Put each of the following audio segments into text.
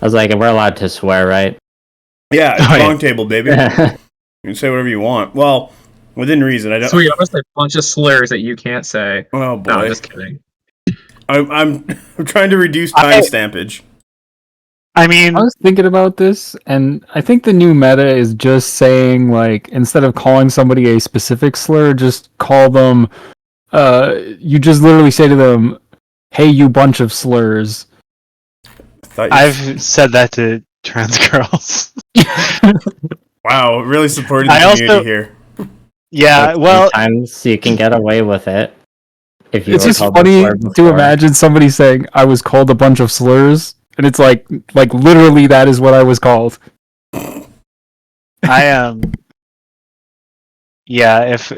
was like, we're allowed to swear, right? Yeah, it's BonkTable, baby. You can say whatever you want. Well, within reason. I don't. So we almost have a bunch of slurs that you can't say. Oh boy, no, I'm just kidding. I'm trying to reduce timestampage. I mean, I was thinking about this, and I think the new meta is just saying, like, instead of calling somebody a specific slur, just call them, you just literally say to them, hey, you bunch of slurs. I've said that to trans girls. Wow, really supporting the community here. Yeah, well... Sometimes you can get away with it. If you it's just funny to imagine somebody saying, I was called a bunch of slurs. And it's like literally that is what I was called. Yeah, if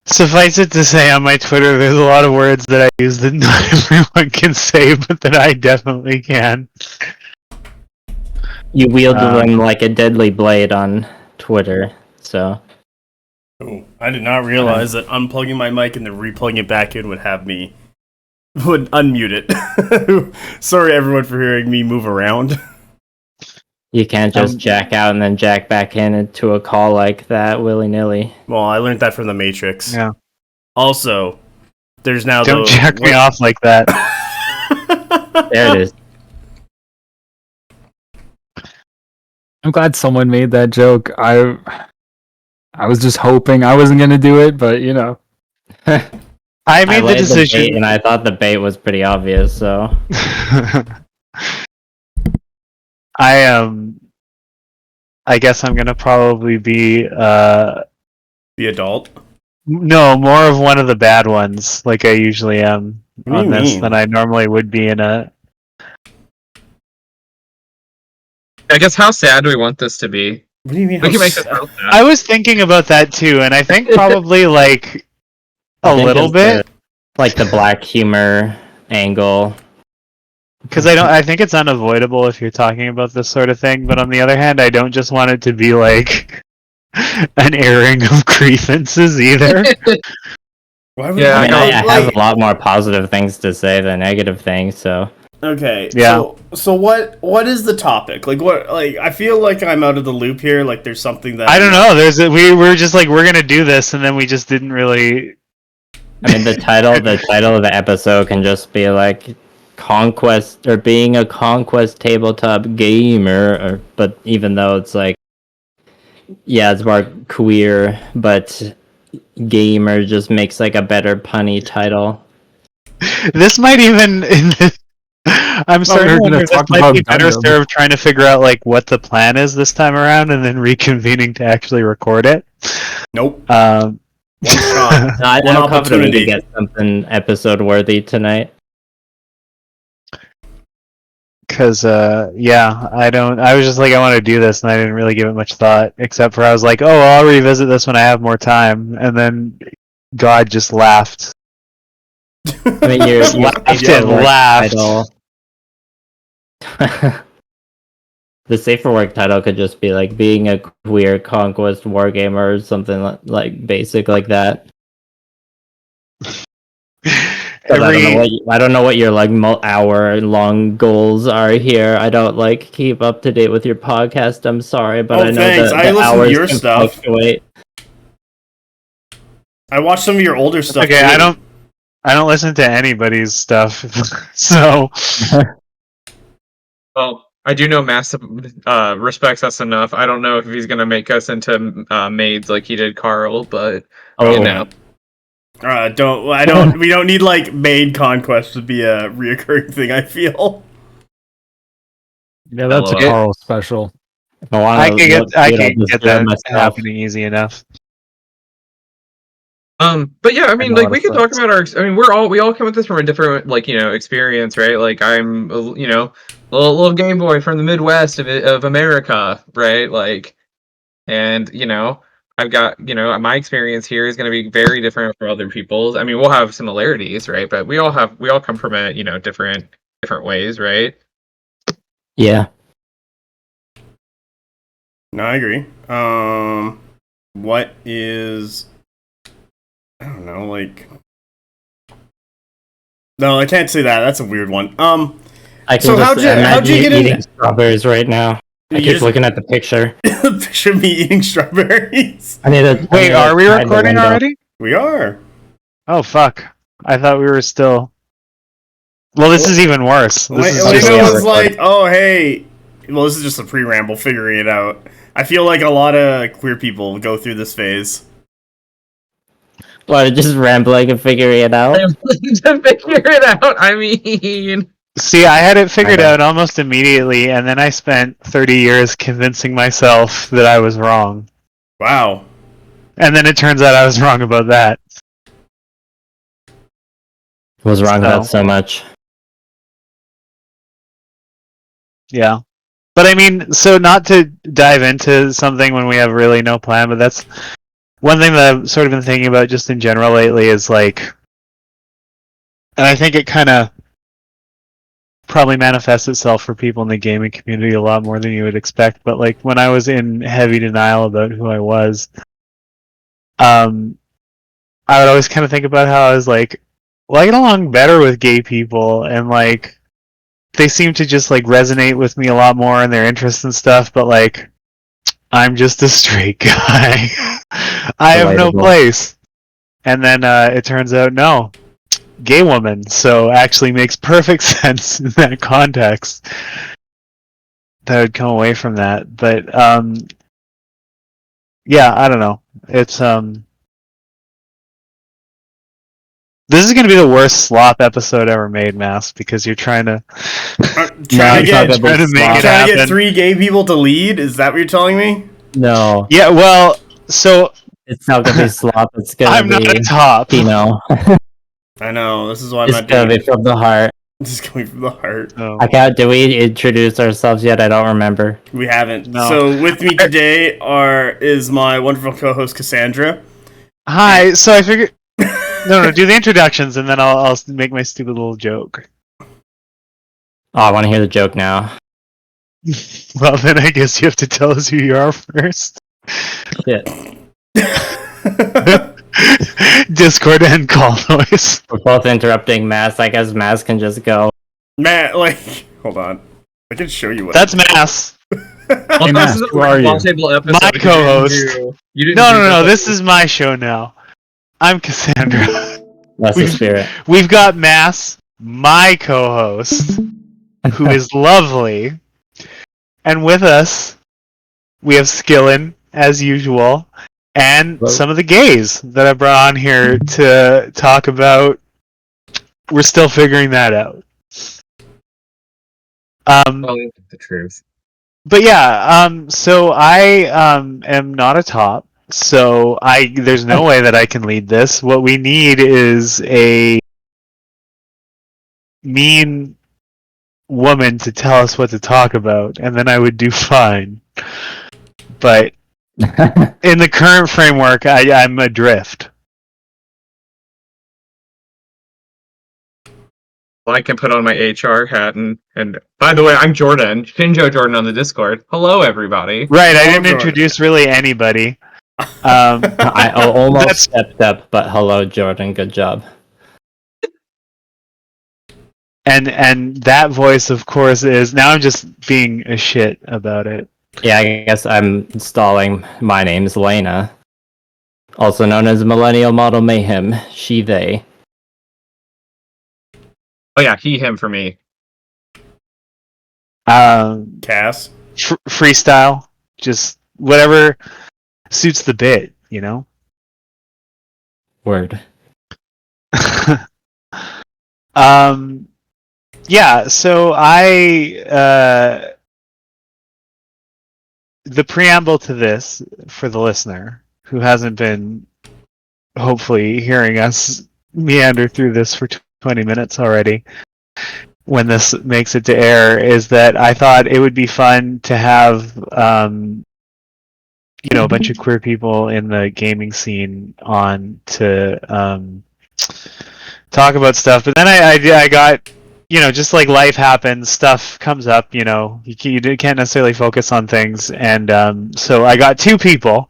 suffice it to say, on my Twitter, there's a lot of words that I use that not everyone can say, but that I definitely can. You wield them like a deadly blade on Twitter, so. Oh, I did not realize that unplugging my mic and then replugging it back in would unmute it. Sorry, everyone, for hearing me move around. You can't just jack out and then jack back into a call like that willy-nilly. Well, I learned that from The Matrix. Yeah. Also, there's now Don't jack me off like that. There it is. I'm glad someone made that joke. I was just hoping I wasn't gonna do it, but you know. I made the decision, and I thought the bait was pretty obvious. So, I guess I'm gonna probably be the adult. No, more of one of the bad ones, like I usually am on this than I normally would be in a. I guess how sad do we want this to be? What do you mean? We can make this real sad. I was thinking about that too, and I think probably like. A little bit, like the black humor angle, because I think it's unavoidable if you're talking about this sort of thing. But on the other hand, I don't just want it to be like an airing of grievances either. Yeah, I have a lot more positive things to say than negative things. So okay, yeah. So what is the topic? Like what? Like I feel like I'm out of the loop here. Like there's something that I don't know. We're just like we're gonna do this, and then we just didn't really. I mean, the title of the episode can just be like Conquest or being a Conquest tabletop gamer, but even though it's like, yeah, it's more queer, but gamer just makes like a better punny title. This might even. I'm starting to wonder if this might be better served trying to figure out like what the plan is this time around, and then reconvening to actually record it. Nope. I'm confident to get something episode worthy tonight. Because yeah, I was just like I want to do this, and I didn't really give it much thought, except for I was like, oh, I'll revisit this when I have more time, and then God just laughed. I mean, you laughed. The safer work title could just be like being a queer Conquest wargamer or something like basic like that. I don't know what your like hour-long goals are here. I don't like keep up to date with your podcast. I'm sorry, but I know that I listen to your stuff. Fluctuate. I watch some of your older stuff. Okay, too. I don't listen to anybody's stuff, so. Well, I do know Massive respects us enough. I don't know if he's gonna make us into maids like he did Carl, but you know. We don't need like maid conquest to be a reoccurring thing. I feel. Yeah, that's a Carl special. I can get that happening easy enough. But yeah, I mean, like we can talk about our. I mean, we all come at this from a different, like, you know, experience, right? Like I'm, you know, a little gay boy from the Midwest of America, right? Like, and you know, I've got, you know, my experience here is going to be very different from other people's. I mean, we'll have similarities, right? But we all come from a, you know, different ways, right? Yeah. No, I agree. What is, I don't know, like, No, I can't say that. That's a weird one. I can So how'd you get eating in? strawberries right now. I keep looking at the picture. Picture of me eating strawberries. Wait, are we recording already? We are. Oh fuck! I thought we were still. Well, this is even worse. This is Laina just was like, "Oh hey." Well, this is just a pre-ramble, figuring it out. I feel like a lot of queer people go through this phase. What, just rambling and figuring it out? Rambling to figure it out. I mean, See, I had it figured out almost immediately, and then I spent 30 years convincing myself that I was wrong. Wow. And then it turns out I was wrong about that. Was wrong about so much. Yeah. But I mean, so not to dive into something when we have really no plan, but that's one thing that I've sort of been thinking about just in general lately is like, and I think it kind of probably manifests itself for people in the gaming community a lot more than you would expect, but like when I was in heavy denial about who I was, I would always kind of think about how I was like, well, I get along better with gay people, and like they seem to just like resonate with me a lot more in their interests and stuff, but like I'm just a straight guy. I have no place. And then it turns out no. Gay woman, so actually makes perfect sense in that context. That would come away from that. But yeah, I don't know. It's this is going to be the worst slop episode ever made, Mass, because you're trying to trying to get 3 gay people to lead. Is that what you're telling me? No. Yeah, well, so it's not gonna be slop. It's gonna I'm be. not a top. You know. I know. This is why I'm it's not gonna doing be from the heart. This is coming from the heart. Oh. I can't. Did we introduce ourselves yet? I don't remember. We haven't. No. So with me today is my wonderful co-host Cassandra. Hi. So I figured. No, do the introductions and then I'll make my stupid little joke. Oh, I want to hear the joke now. Well, then I guess you have to tell us who you are first. Shit. Discord and call noise. We're both interrupting Mass. I guess Mass can just go. Matt, like, hold on. I can show you what. That's Mass. Hey, Mass, who are you? My co-host. No. This is my show now. I'm Cassandra. That's the spirit. We've got Mass, my co-host, who is lovely. And with us, we have Skillen, as usual, and some of the gays that I brought on here to talk about. We're still figuring that out. The truth. But yeah, so I am not a top. So there's no way that I can lead this. What we need is a mean woman to tell us what to talk about, and then I would do fine. But in the current framework, I'm adrift. Well, I can put on my HR hat and by the way, I'm Jordan. Shinjo Jordan on the Discord. Hello, everybody. Right, I didn't introduce really anybody. I almost stepped up, but hello, Jordan. Good job. And that voice, of course, is now I'm just being a shit about it. Yeah, I guess I'm stalling. My name's Laina, also known as Millanial Model Mayhem. She, they. Oh yeah, he, him for me. Cass. Freestyle, just whatever suits the bit, you know. Word. Yeah, so the preamble to this, for the listener who hasn't been hopefully hearing us meander through this for 20 minutes already, when this makes it to air, is that I thought it would be fun to have a bunch of queer people in the gaming scene on to talk about stuff. But then I got, just like life happens, stuff comes up, you can't necessarily focus on things. And so I got 2 people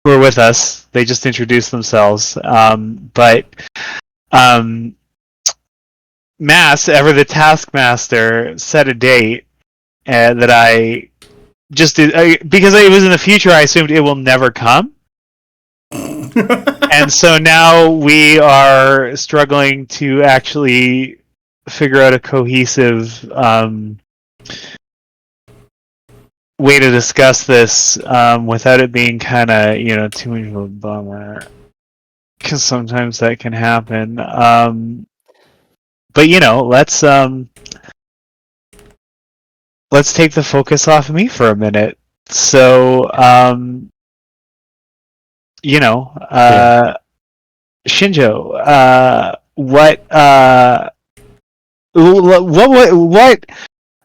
who are with us. They just introduced themselves. But the Taskmaster, set a date that I just did because it was in the future. I assumed it will never come. And so now we are struggling to actually figure out a cohesive way to discuss this without it being kind of, too much of a bummer. Because sometimes that can happen. But, let's take the focus off of me for a minute. So, Shinjo, what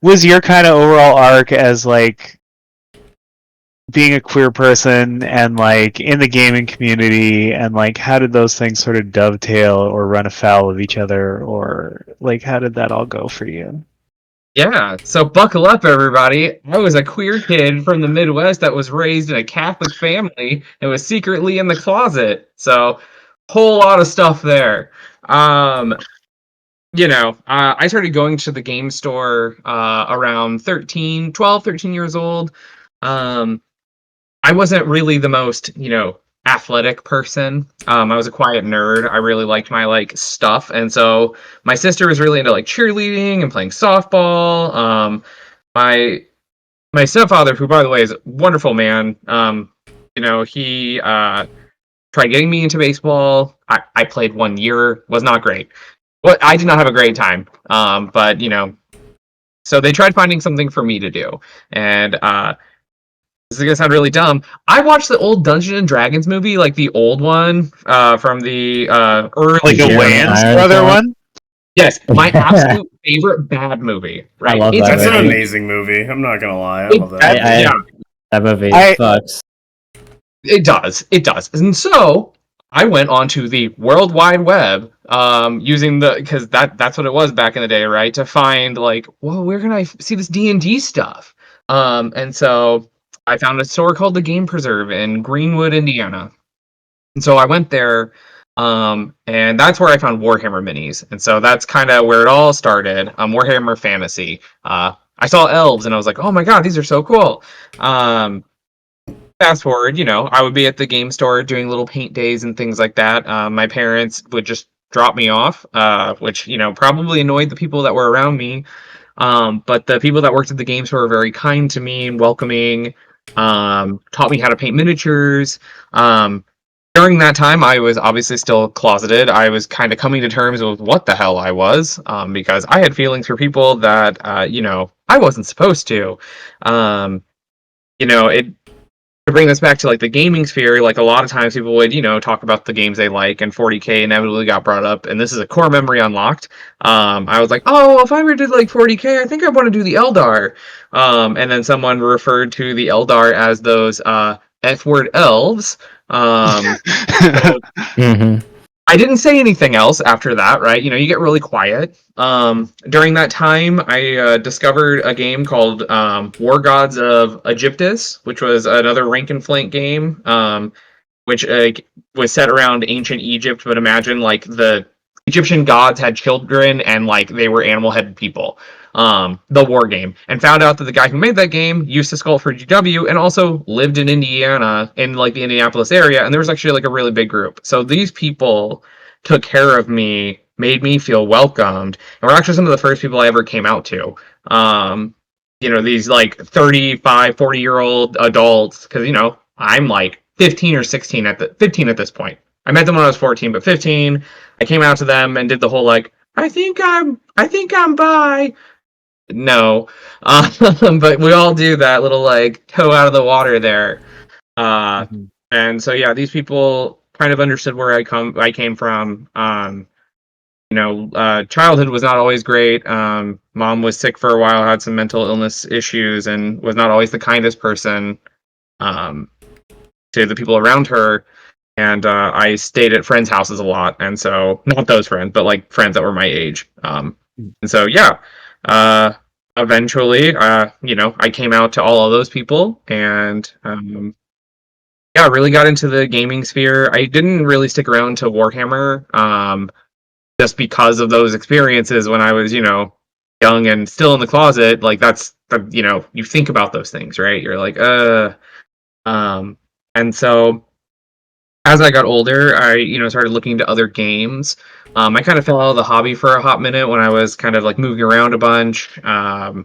was your kind of overall arc as like being a queer person and like in the gaming community, and like how did those things sort of dovetail or run afoul of each other, or like how did that all go for you? Yeah, so buckle up, everybody. I was a queer kid from the Midwest that was raised in a Catholic family and was secretly in the closet. So, whole lot of stuff there. I started going to the game store around 12, 13 years old. I wasn't really the most, athletic person. I was a quiet nerd. I really liked my stuff, and so my sister was really into cheerleading and playing softball. My stepfather, who by the way is a wonderful man, he tried getting me into baseball. I played 1 year, was not great. Well, I did not have a great time. But so they tried finding something for me to do, and this is gonna sound really dumb. I watched the old Dungeons and Dragons movie, like the old one from the early. Like the Wayans brother one? Yes, my absolute favorite bad movie. Right, I love that That's an movie. amazing movie. I'm not gonna lie, I love that. That movie sucks. It does, and so I went onto the World Wide Web, using because that's what it was back in the day, right? To find where can I see this D&D stuff? And so I found a store called the Game Preserve in Greenwood, Indiana. And so I went there, and that's where I found Warhammer minis. And so that's kind of where it all started. Warhammer Fantasy. I saw elves, and I was like, oh my god, these are so cool. Fast forward, I would be at the game store doing little paint days and things like that. My parents would just drop me off, which, probably annoyed the people that were around me. But the people that worked at the game store were very kind to me and welcoming. Taught me how to paint miniatures. During that time, I was obviously still closeted. I was kind of coming to terms with what the hell I was, because I had feelings for people that, I wasn't supposed to. To bring this back to the gaming sphere, a lot of times people would, talk about the games they like, and 40K inevitably got brought up, and this is a core memory unlocked. I was like, oh, if I ever did 40K, I think I want to do the Eldar. And then someone referred to the Eldar as those F-word elves. I didn't say anything else after that, right? You get really quiet. During that time, I discovered a game called War Gods of Egyptus, which was another rank and flank game, which was set around ancient Egypt, but imagine the Egyptian gods had children and they were animal-headed people. The war game, and found out that the guy who made that game used to sculpt for GW and also lived in Indiana, in the Indianapolis area, and there was actually a really big group. So these people took care of me, made me feel welcomed, and were actually some of the first people I ever came out to. These 35, 40-year-old adults, because I'm 15 or 16 15 at this point. I met them when I was 14, but 15, I came out to them and did the whole I think I'm bi. No, but we all do that little toe out of the water there. And so yeah, these people kind of understood where I came from. Childhood was not always great. Mom was sick for a while, had some mental illness issues, and was not always the kindest person to the people around her. And I stayed at friends' houses a lot, and so not those friends, but friends that were my age. And so yeah. Eventually, I came out to all of those people, and really got into the gaming sphere. I didn't really stick around to Warhammer. just because of those experiences when I was, young and still in the closet. Like that's, you think about those things, right? You're like, and so as I got older, I, started looking into other games. I kind of fell out of the hobby for a hot minute when I was kind of like moving around a bunch. I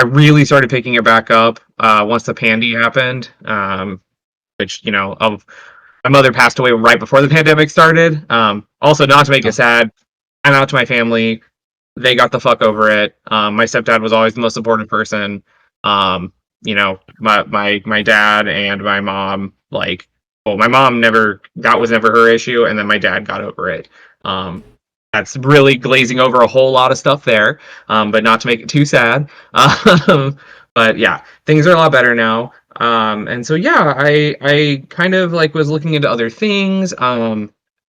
really started picking it back up once the pandy happened, which, my mother passed away right before the pandemic started. Also, not to make it sad, I'm out to my family. They got the fuck over it. My stepdad was always the most supportive person. My dad and my mom, like, well, my mom was never her issue, and then my dad got over it. That's really glazing over a whole lot of stuff there, but not to make it too sad. But yeah, things are a lot better now. And so yeah, I kind of like was looking into other things.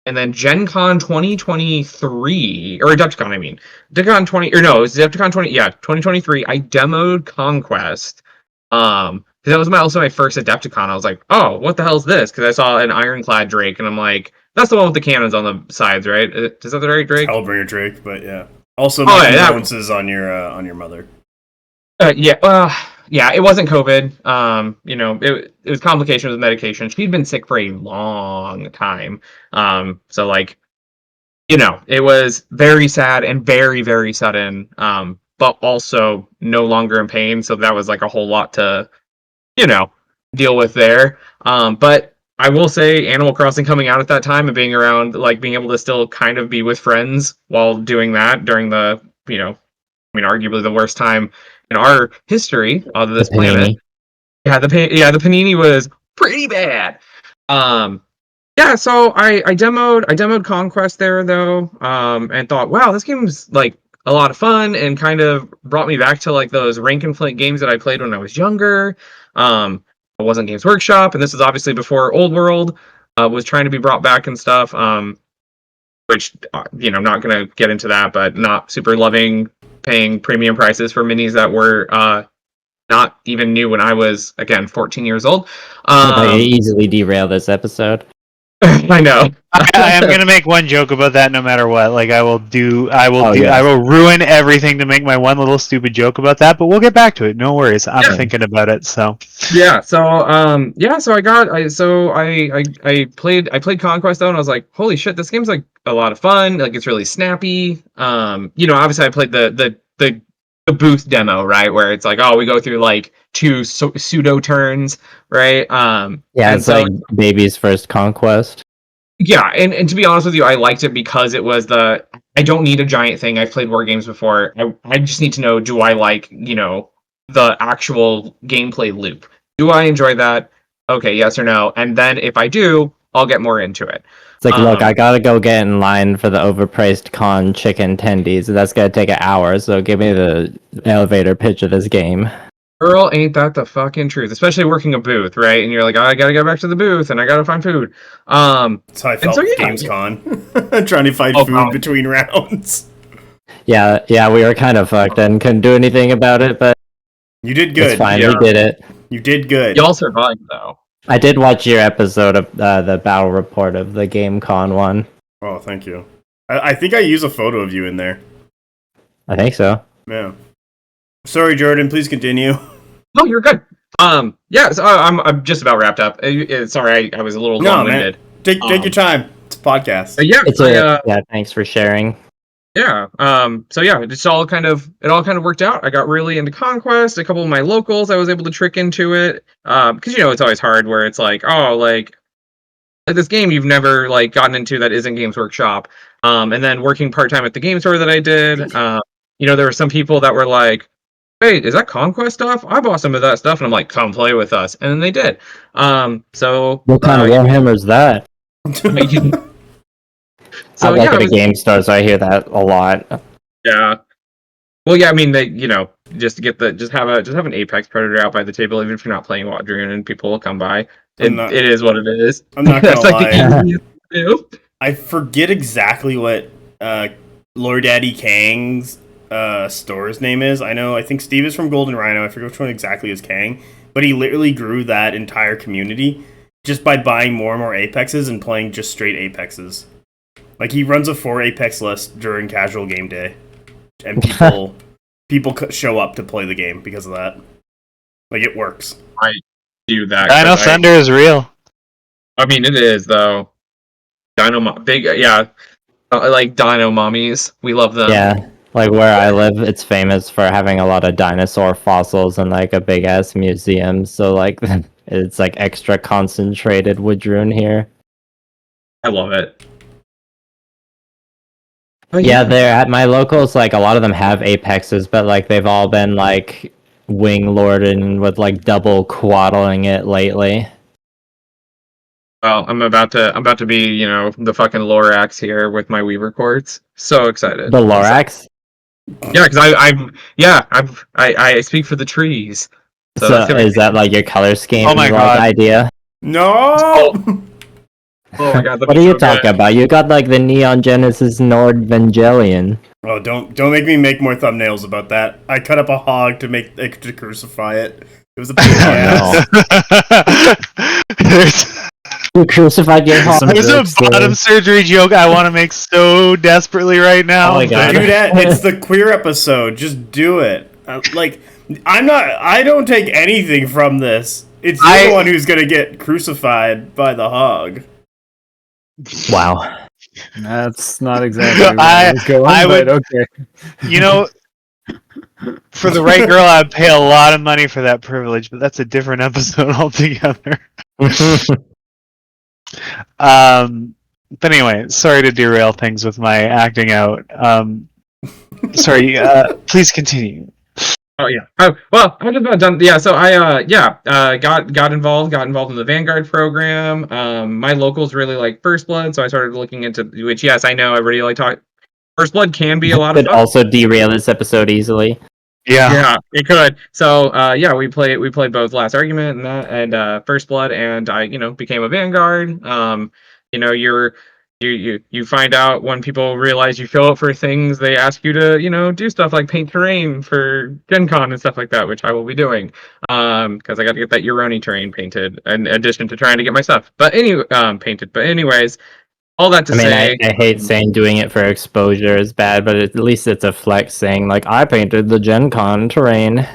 And then Gen Con 2023, or Adepticon, I mean. Adepticon 20, or no, it was Adepticon 2023. I demoed Conquest. Because that was also my first Adepticon. I was like, oh, what the hell is this? Because I saw an Ironclad Drake, and I'm like, that's the one with the cannons on the sides, right? Is that the right Drake? Hellbringer Drake, but yeah. Also, my condolences on your mother. Yeah, it wasn't COVID. It was complications with medication. She'd been sick for a long time. So like, it was very sad and very, very sudden. But also no longer in pain. So that was like a whole lot to, deal with there. But I will say Animal Crossing coming out at that time and being around, like being able to still kind of be with friends while doing that during the, arguably the worst time in our history of this planet. Yeah, the panini was pretty bad. So I demoed Conquest there though, and thought, wow, this game's like a lot of fun and kind of brought me back to like those rank and flint games that I played when I was younger. It wasn't Games Workshop, and this is obviously before Old World was trying to be brought back and stuff. Which I'm not gonna get into that, but not super loving paying premium prices for minis that were not even new when I was, again, 14 years old. I easily derail this episode. I know. I am gonna make one joke about that no matter what. Like I will ruin everything to make my one little stupid joke about that, but we'll get back to it. No worries. I'm thinking about it. So I played Conquest though, and I was like, holy shit, this game's like a lot of fun. Like it's really snappy. Obviously I played the booth demo, right, where it's like, oh, we go through like two pseudo turns, right? It's like baby's first Conquest. Yeah, and to be honest with you, I liked it because it was I don't need a giant thing. I've played war games before. I just need to know, do I like, the actual gameplay loop? Do I enjoy that? Okay, yes or no. And then if I do, I'll get more into it. It's like, look, I gotta go get in line for the overpriced con chicken tendies. That's gonna take an hour, so give me the elevator pitch of this game. Girl, ain't that the fucking truth? Especially working a booth, right? And you're like, I gotta get back to the booth, and I gotta find food. That's how I felt with GamesCon. Trying to find food between rounds. Yeah, we were kind of fucked and couldn't do anything about it, but... You did good. It's fine, we did it. You did good. Y'all survived, though. I did watch your episode of the battle report of the GameCon one. Oh, thank you. I think I use a photo of you in there. I think so. Yeah. Sorry, Jordan. Please continue. No, you're good. I'm just about wrapped up. Sorry, I was a little long-winded. Take your time. It's a podcast. Thanks for sharing. Yeah. It all kind of worked out. I got really into Conquest. A couple of my locals, I was able to trick into it. Because it's always hard where it's like, oh, like this game you've never like gotten into that isn't Games Workshop. And then working part-time at the game store that I did, there were some people that were like, wait, is that Conquest stuff? I bought some of that stuff, and I'm like, come play with us. And then they did. What kind of Warhammer is that? I work at a game store, so I hear that a lot. Yeah. Well, yeah, I mean, just have an Apex Predator out by the table, even if you're not playing Wadrian, and people will come by. It is what it is. I'm not gonna lie. I forget exactly what Lord Daddy Kang's store's name is. I think Steve is from Golden Rhino. I forget which one exactly is Kang, but he literally grew that entire community just by buying more and more Apexes and playing just straight Apexes. Like, he runs a 4 Apex list during casual game day, and people show up to play the game because of that. Like, it works. I do that. Dino Thunder is real. I mean, it is though. Like dino mommies. We love them. Yeah, like where I live, it's famous for having a lot of dinosaur fossils and like a big ass museum. So like, it's like extra concentrated woodrune here. I love it. Yeah, they're at my locals. Like a lot of them have apexes, but like they've all been like wing lording with like double quaddling it lately. Well, I'm about to be, the fucking Lorax here with my Weaver quartz. So excited. The Lorax? Yeah, because I speak for the trees. So is that like your color scheme? Oh my god! Idea? No. Oh my god! What are you talking about? You got like the Neon Genesis Nordvangelion. Oh, don't make me make more thumbnails about that. I cut up a hog to crucify it. It was a pain in the ass. You crucified your hog. There's a bottom surgery joke I want to make so desperately right now. Oh my god! Do that. It's the queer episode. Just do it. I don't take anything from this. It's the one who's gonna get crucified by the hog. Wow. That's not exactly where I was going, but okay. For the right girl, I'd pay a lot of money for that privilege, but that's a different episode altogether. But anyway, sorry to derail things with my acting out. Sorry, please continue. Oh yeah. Oh well, I'm just about done. Yeah. So I got involved in the Vanguard program. My locals really like First Blood, so I started looking into which. Yes, I know everybody like talk. First Blood can be a lot of fun. fun. Also derail this episode easily. Yeah, it could. So we played both Last Argument and First Blood, and I became a Vanguard. You find out when people realize you show up for things, they ask you to do stuff like paint terrain for Gen Con and stuff like that, which I will be doing because I got to get that Uroni terrain painted in addition to trying to get my stuff painted. But anyways, all that to say, I hate saying doing it for exposure is bad, but at least it's a flex saying like I painted the Gen Con terrain.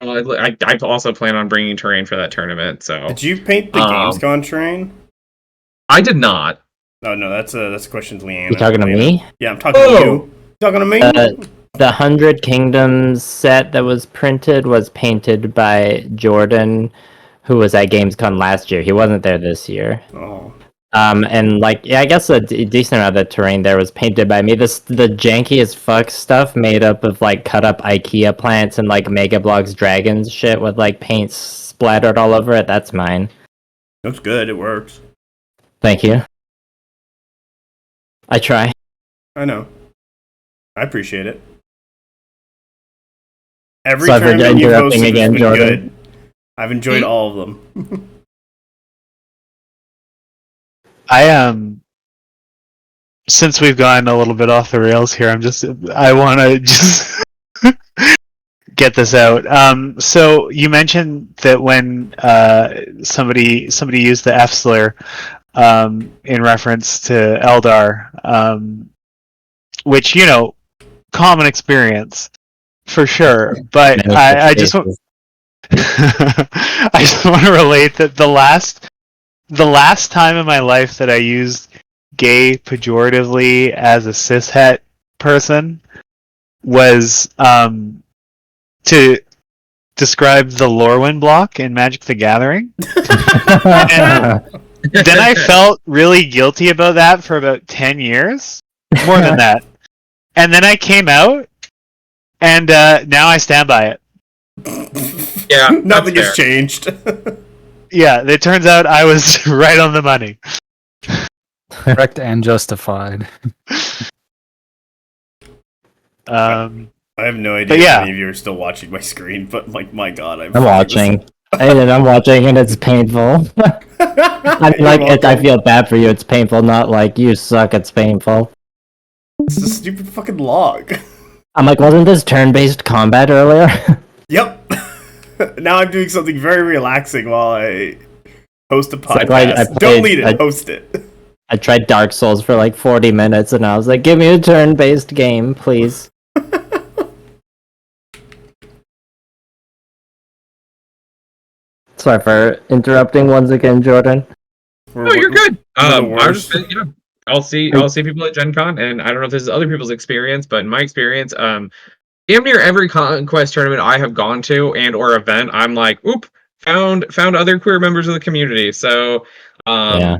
I also plan on bringing terrain for that tournament. So did you paint the Gamescom terrain? I did not. Oh no, that's a question to Leanna. You talking to me? Yeah, I'm talking to you. Talking to me? The 100 Kingdoms set that was printed was painted by Jordan, who was at Gamescom last year. He wasn't there this year. Oh. And I guess a decent amount of the terrain there was painted by me. The janky as fuck stuff made up of like cut up IKEA plants and like Mega Bloks dragons shit with like paint splattered all over it. That's mine. Looks good. It works. Thank you. I try. I know. I appreciate it. Every tournament you've hosted has been good. I've enjoyed all of them. Since we've gone a little bit off the rails here, I want to just get this out. So you mentioned that when somebody used the F slur in reference to Eldar, which common experience for sure. But I just want to relate that the last time in my life that I used gay pejoratively as a cishet person was to describe the Lorwyn block in Magic the Gathering. And then I felt really guilty about that for about 10 years. More than that. And then I came out, and now I stand by it. Yeah, nothing has changed. Yeah, it turns out I was right on the money. Correct and justified. I have no idea if any of you are still watching my screen, but like, my god, I'm watching. I'm watching, and it's painful. I feel bad for you. It's painful, not like you suck. It's painful. It's a stupid fucking log. I'm like, wasn't this turn-based combat earlier? Yep. Now I'm doing something very relaxing while I host a podcast. Don't lead it, host it. I tried Dark Souls for like 40 minutes, and I was like, "Give me a turn-based game, please." Sorry for interrupting once again, Jordan. No, you're good. I was just, I'll see people at Gen Con, and I don't know if this is other people's experience, but in my experience, damn near every Conquest tournament I have gone to and or event, I'm like, found other queer members of the community. So, yeah,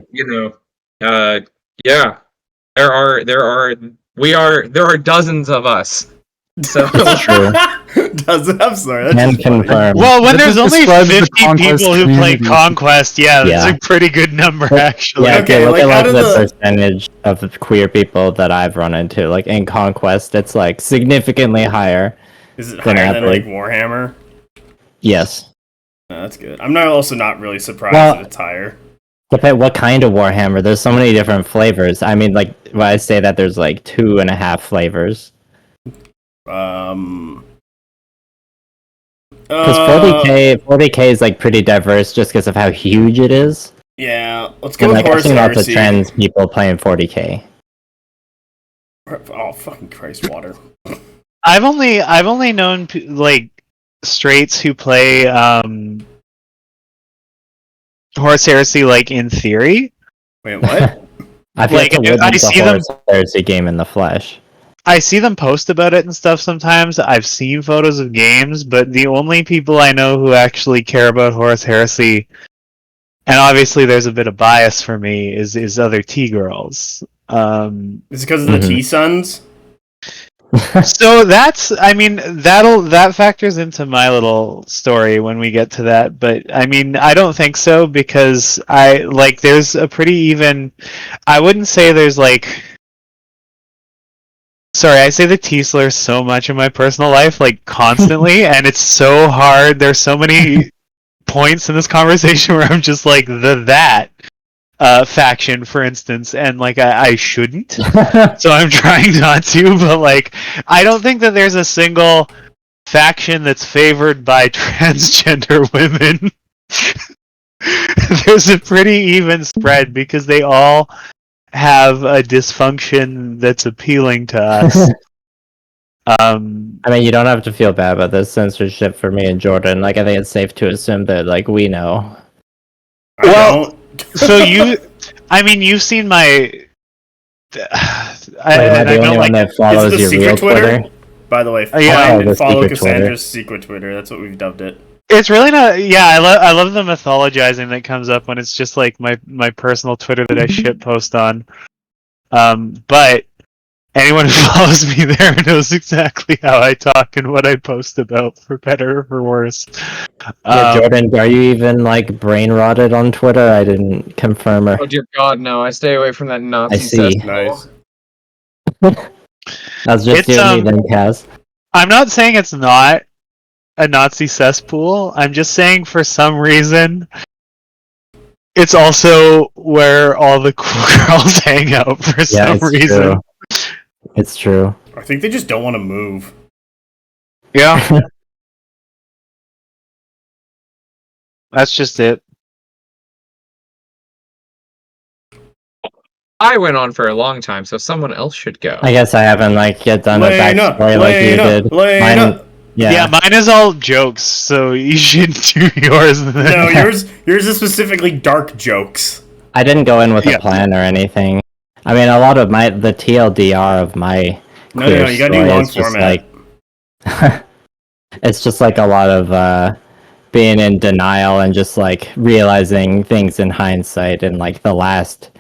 there are dozens of us. So that's true. I'm sorry. Can confirm. Well, when there's only 50 people who play Conquest, that's a pretty good number, actually. Yeah, okay, look at the percentage of the queer people that I've run into. Like in Conquest, it's like significantly higher. Is it higher than like Warhammer? Yes. That's good. I'm also not really surprised that it's higher. What kind of Warhammer? There's so many different flavors. I mean, like, when I say that there's like 2.5 flavors. Because 40K is like pretty diverse just because of how huge it is. Yeah, let's go with I've seen lots of trans people playing 40K. Oh, fucking Christ, water. I've only known like straights who play Horse Heresy like in theory. Wait, what? I see them Heresy game in the flesh. I see them post about it and stuff sometimes. I've seen photos of games, but the only people I know who actually care about Horus Heresy, and obviously there's a bit of bias for me, is other T-girls. Is it because of the T-Sons? So that factors into my little story when we get to that, but I mean, I don't think so, because there's a pretty even, I wouldn't say there's like, sorry, I say the T-slur so much in my personal life, like constantly, and it's so hard. There's so many points in this conversation where I'm just like that faction, for instance, and like I shouldn't, so I'm trying not to. But like, I don't think that there's a single faction that's favored by transgender women. There's a pretty even spread because they all have a dysfunction that's appealing to us. I mean, you don't have to feel bad about this censorship for me and Jordan. Like, I think it's safe to assume that, like, we know. So you've seen my. I don't like that follows your real Twitter. By the way, follow Cassandra's secret Twitter. That's what we've dubbed it. It's really not. Yeah, I love the mythologizing that comes up when it's just like my personal Twitter that I shit post on. But anyone who follows me there knows exactly how I talk and what I post about, for better or for worse. Jordan, are you even like brain rotted on Twitter? I didn't confirm or. Oh dear God, no! I stay away from that Nazi. I see. Nice. That's just doing me then, Kaz. I'm not saying it's not a Nazi cesspool. I'm just saying for some reason it's also where all the cool girls hang out for some reason. True. It's true. I think they just don't want to move. Yeah. That's just it. I went on for a long time, so someone else should go. I guess I haven't yet done a backstory like you did. Mine is all jokes, so you should do yours. No, yours is specifically dark jokes. I didn't go in with a plan or anything. I mean, a lot of the TLDR of my No, you gotta do long format. It's just like a lot of being in denial and just like realizing things in hindsight in like the last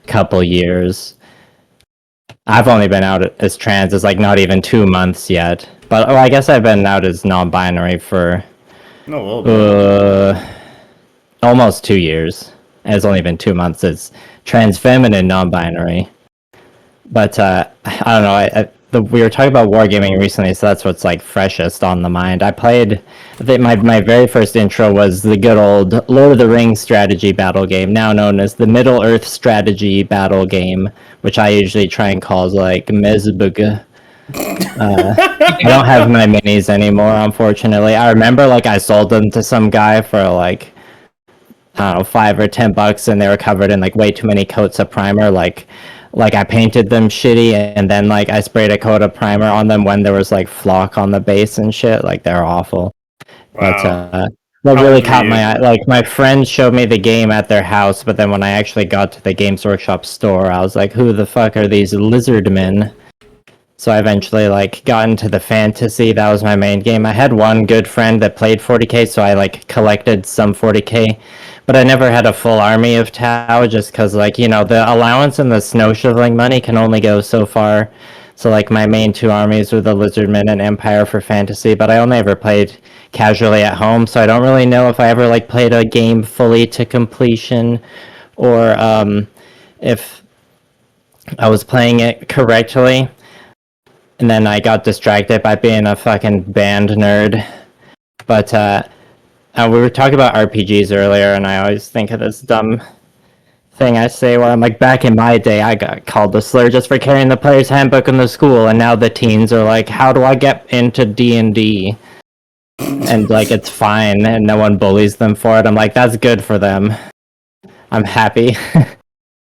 couple years. I've only been out as trans as like not even 2 months yet, but I guess I've been out as non-binary for almost 2 years. And it's only been 2 months as trans feminine non-binary. But I don't know. We were talking about wargaming recently, so that's what's like freshest on the mind. I played. My very first intro was the good old Lord of the Rings strategy battle game, now known as the Middle Earth strategy battle game, which I usually try and call like Mezbug. I don't have my minis anymore, unfortunately. I remember like I sold them to some guy for like I don't know, $5 or $10, and they were covered in like way too many coats of primer. Like I painted them shitty, and then like I sprayed a coat of primer on them when there was like flock on the base and shit. Like they're awful. Wow. But what really caught my eye, like my friends showed me the game at their house, but then when I actually got to the Games Workshop store, I was like, who the fuck are these lizard men? So I eventually like got into the fantasy. That was my main game. I had one good friend that played 40k, so I like collected some 40k, but I never had a full army of Tau just because like, you know, the allowance and the snow shoveling money can only go so far. So like my main two armies were the Lizardmen and Empire for fantasy, but I only ever played casually at home, so I don't really know if I ever like played a game fully to completion, or if I was playing it correctly. And then I got distracted by being a fucking band nerd. But we were talking about RPGs earlier, and I always think of this dumb thing I say where I'm like, back in my day, I got called a slur just for carrying the player's handbook in the school, and now the teens are like, how do I get into D&D? And like, it's fine, and no one bullies them for it. I'm like, that's good for them. I'm happy.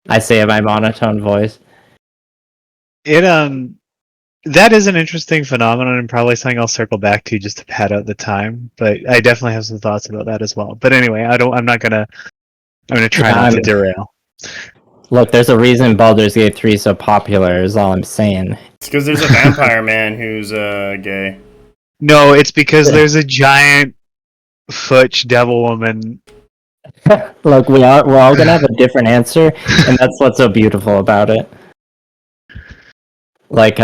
I say in my monotone voice. That is an interesting phenomenon, and probably something I'll circle back to just to pad out the time. But I definitely have some thoughts about that as well. But anyway, I'm gonna try not to derail. Look, there's a reason Baldur's Gate 3 is so popular, is all I'm saying. It's because there's a vampire man who's gay. No, it's because there's a giant Futch devil woman. Look, we're all gonna have a different answer, and that's what's so beautiful about it. Like,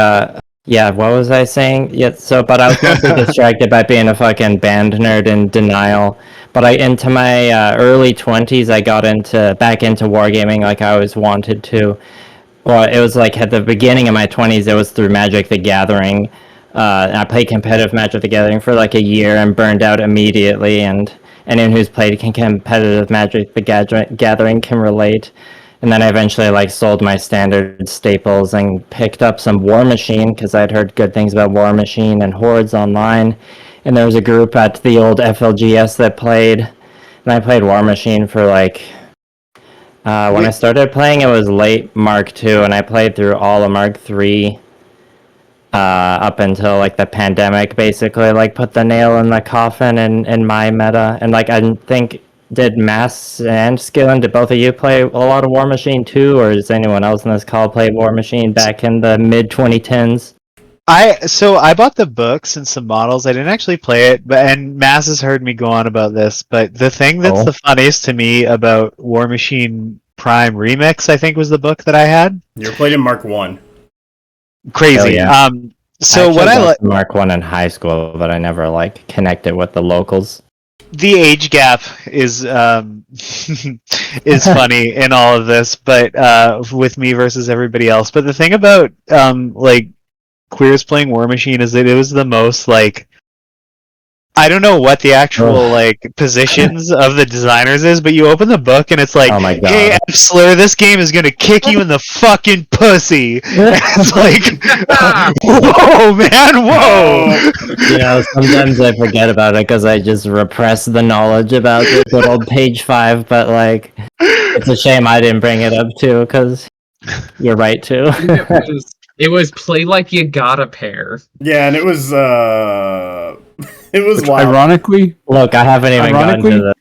yeah, what was I saying? Yeah, but I was mostly distracted by being a fucking band nerd in denial. But into my early 20s, I got back into wargaming like I always wanted to. Well, it was like at the beginning of my 20s, it was through Magic the Gathering. I played competitive Magic the Gathering for like a year and burned out immediately, and anyone who's played competitive Magic the Gathering can relate. And then I eventually like sold my standard staples and picked up some War Machine because I'd heard good things about War Machine and Hordes online. And there was a group at the old FLGS that played, and I played War Machine for like when I started playing, it was late Mark II, and I played through all of Mark III up until like the pandemic basically like put the nail in the coffin in my meta. And like I think, did Mass and Skillen, did both of you play a lot of War Machine too, or does anyone else in this call play War Machine back in the mid 2010s? I bought the books and some models. I didn't actually play it, and Mass has heard me go on about this. But the thing that's the funniest to me about War Machine Prime Remix, I think, was the book that I had. You played in Mark 1. Crazy. Yeah. So what I like Mark 1 in high school, but I never like connected with the locals. The age gap is is funny in all of this, but with me versus everybody else. But the thing about like queers playing War Machine is that it was the most like, I don't know what the actual like positions of the designers is, but you open the book and it's like, oh my God. Hey Slur, this game is gonna kick you in the fucking pussy. And it's like, whoa man, whoa. You know, sometimes I forget about it because I just repress the knowledge about the good old page 5, but like, it's a shame I didn't bring it up too, because you're right too. It was play like you got a pair. Yeah, and it was wild. Ironically, look, I haven't even gotten to the...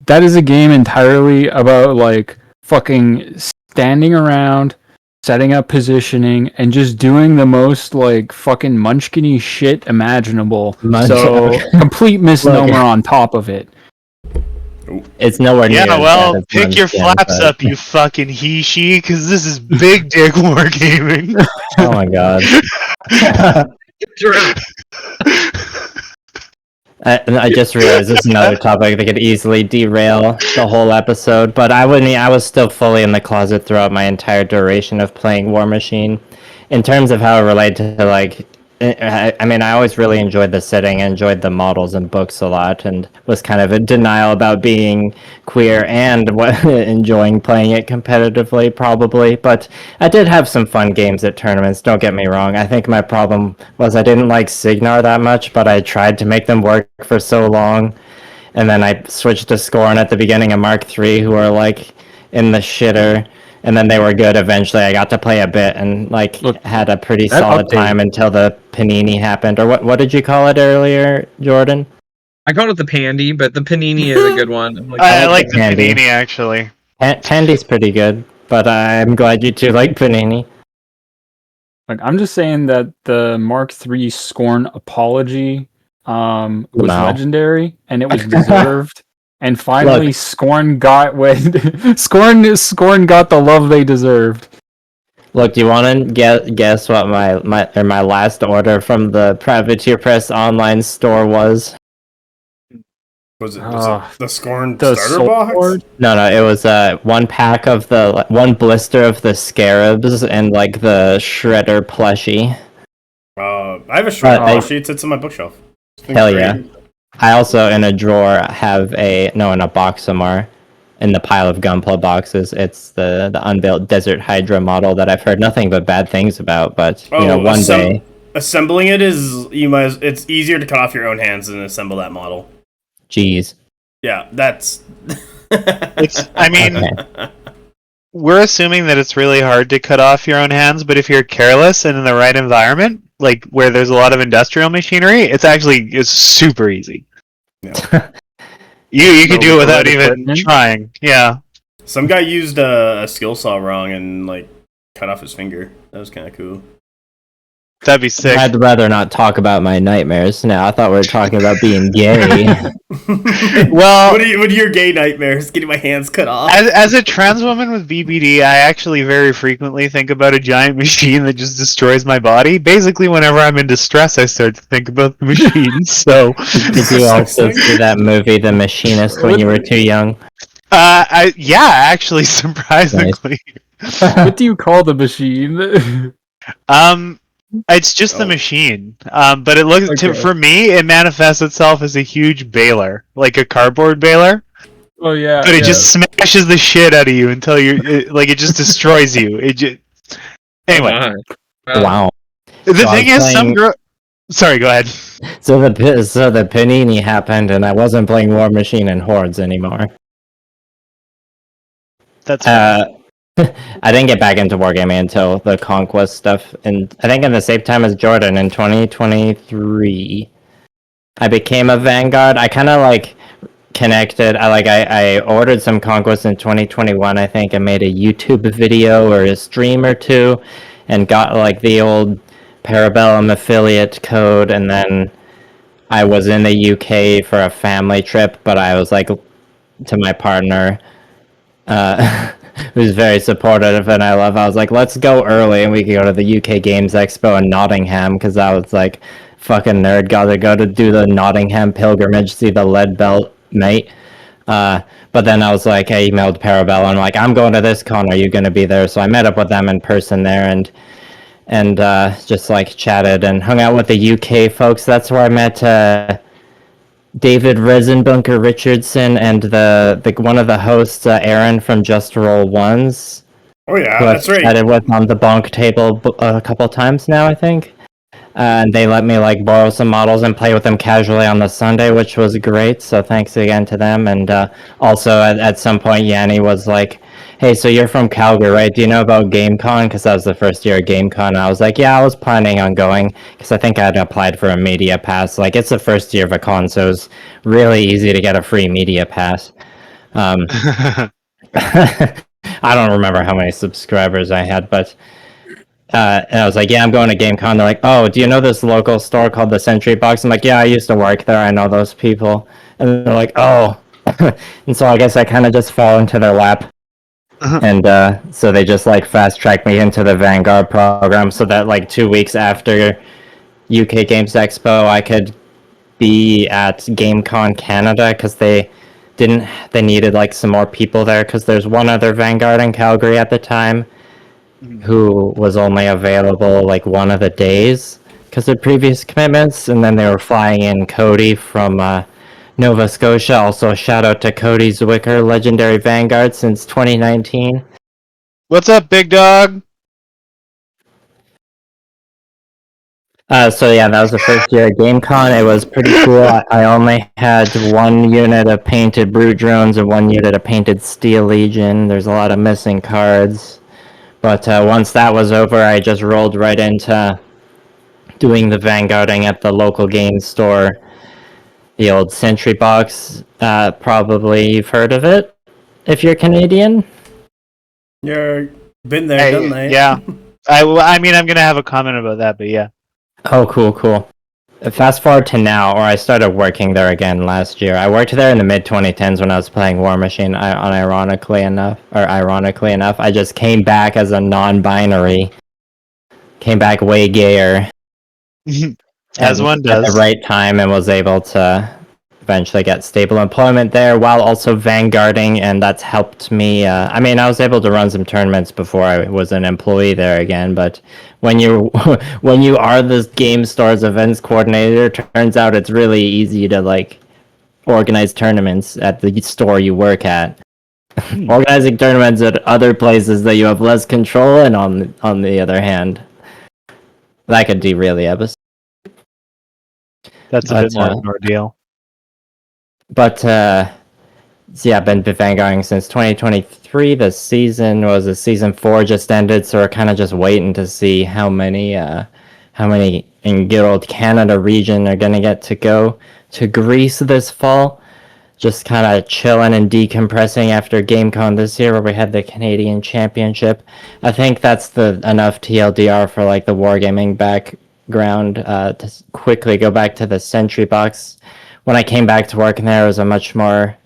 That is a game entirely about like fucking standing around, setting up positioning, and just doing the most like fucking munchkin-y shit imaginable. So complete misnomer on top of it. It's nowhere near. Yeah, well, pick your flaps up, you fucking he-she, because this is big dick wargaming. Oh my God. I just realized this is another topic that could easily derail the whole episode, but I was still fully in the closet throughout my entire duration of playing War Machine. In terms of how it related to like, I mean, I always really enjoyed the setting, enjoyed the models and books a lot, and was kind of in denial about being queer and enjoying playing it competitively, probably. But I did have some fun games at tournaments, don't get me wrong. I think my problem was I didn't like Signar that much, but I tried to make them work for so long. and then I switched to Scorn at the beginning of Mark III, who are like in the shitter, and then they were good eventually. I got to play a bit and had a pretty solid time until the panini happened. Or what did you call it earlier, Jordan? I called it the Pandy, but the Panini is a good one. I like the Panini actually. Pandy's pretty good, but I'm glad you two like Panini. Like, I'm just saying that the Mark III Scorn apology was legendary, and it was deserved. And finally, Scorn got Scorn got the love they deserved. Look, do you want to guess what my last order from the Privateer Press online store was? Was it the Scorn starter box? No, it was one pack of one blister of the Scarabs and like the Shredder plushie. I have a Shredder plushie. It sits on my bookshelf. Hell yeah! I also in a drawer have in a box somewhere in the pile of Gunpla boxes. It's the unveiled Desert Hydra model that I've heard nothing but bad things about. But one day assembling it it's easier to cut off your own hands than assemble that model. Jeez. Yeah, that's. We're assuming that it's really hard to cut off your own hands, but if you're careless and in the right environment, like where there's a lot of industrial machinery, it's super easy. Yeah. you could do it without even trying. Yeah. Some guy used a skill saw wrong and cut off his finger. That was kind of cool. That'd be sick. I'd rather not talk about my nightmares now. I thought we were talking about being gay. Well, what are your gay nightmares? Getting my hands cut off? As a trans woman with BBD, I actually very frequently think about a giant machine that just destroys my body. Basically, whenever I'm in distress, I start to think about the machine. So, did you also see that movie, The Machinist, when you were too young? Actually, surprisingly. Nice. What do you call the machine? It's just the machine, but it looks for me. It manifests itself as a huge baler, like a cardboard baler. Oh yeah, but it just smashes the shit out of you until it just destroys you. Anyway. Wow. The thing is, some girl. Sorry, go ahead. So the panini happened, and I wasn't playing War Machine and Hordes anymore. That's I didn't get back into wargaming until the Conquest stuff, and I think in the same time as Jordan in 2023, I became a Vanguard. I kind of connected. I ordered some Conquest in 2021. I think I made a YouTube video or a stream or two, and got the old Parabellum affiliate code, and then I was in the UK for a family trip, but I was to my partner. Who's very supportive, and I was like, let's go early and we could go to the UK Games Expo in Nottingham, because I was fucking nerd, gotta go to do the Nottingham pilgrimage, see the lead belt, mate. But then I was I emailed Parabellum, I'm going to this con, are you going to be there? So I met up with them in person there, and just chatted and hung out with the UK folks. That's where I met David Resenbunker Richardson and the one of the hosts, Aaron from Just Roll Ones. Oh yeah, that's right. Chatted with on the BonkTable a couple times now, I think. And they let me borrow some models and play with them casually on the Sunday, which was great. So thanks again to them. And also at some point, Yanni was like, "Hey, so you're from Calgary, right? Do you know about GameCon?" Because that was the first year of GameCon. And I was like, "Yeah, I was planning on going," because I think I had applied for a media pass. It's the first year of a con, so it's really easy to get a free media pass. I don't remember how many subscribers I had, but and I was like, "Yeah, I'm going to GameCon." They're like, "Oh, do you know this local store called the Century Box?" I'm like, "Yeah, I used to work there. I know those people." And they're like, "Oh," and so I guess I kind of just fell into their lap. And so they just fast tracked me into the Vanguard program, so that 2 weeks after UK Games Expo, I could be at GameCon Canada, because they needed some more people there, because there's one other Vanguard in Calgary at the time who was only available one of the days because of previous commitments, and then they were flying in Cody from Nova Scotia. Also, shout out to Cody Zwicker, legendary Vanguard since 2019. What's up, big dog? So yeah, that was the first year at GameCon. It was pretty cool. I only had one unit of painted Brute Drones and one unit of painted Steel Legion. There's a lot of missing cards. But once that was over, I just rolled right into doing the vanguarding at the local game store. The old Sentry Box. Probably you've heard of it, if you're Canadian. You're been there, done that. Yeah. I mean, I'm going to have a comment about that, but yeah. Oh, cool. Fast forward to now, or I started working there again last year. I worked there in the mid-2010s when I was playing War Machine, ironically enough, I just came back as a non-binary. Came back way gayer. As one does. At the right time and was able to eventually get stable employment there while also vanguarding, and that's helped me. I was able to run some tournaments before I was an employee there again, but when you are this game store's events coordinator, turns out it's really easy to organize tournaments at the store you work at. Organizing tournaments at other places that you have less control, and on the other hand, that could derail the episode. That's a bit more of an ordeal. But I've been vanguarding since 2023. The season was season 4 just ended, so we're kind of just waiting to see how many in good old Canada region are gonna get to go to Greece this fall. Just kind of chilling and decompressing after GameCon this year, where we had the Canadian Championship. I think that's enough TLDR for the wargaming background. To quickly go back to the Sentry Box. When I came back to work in there, it was a much more...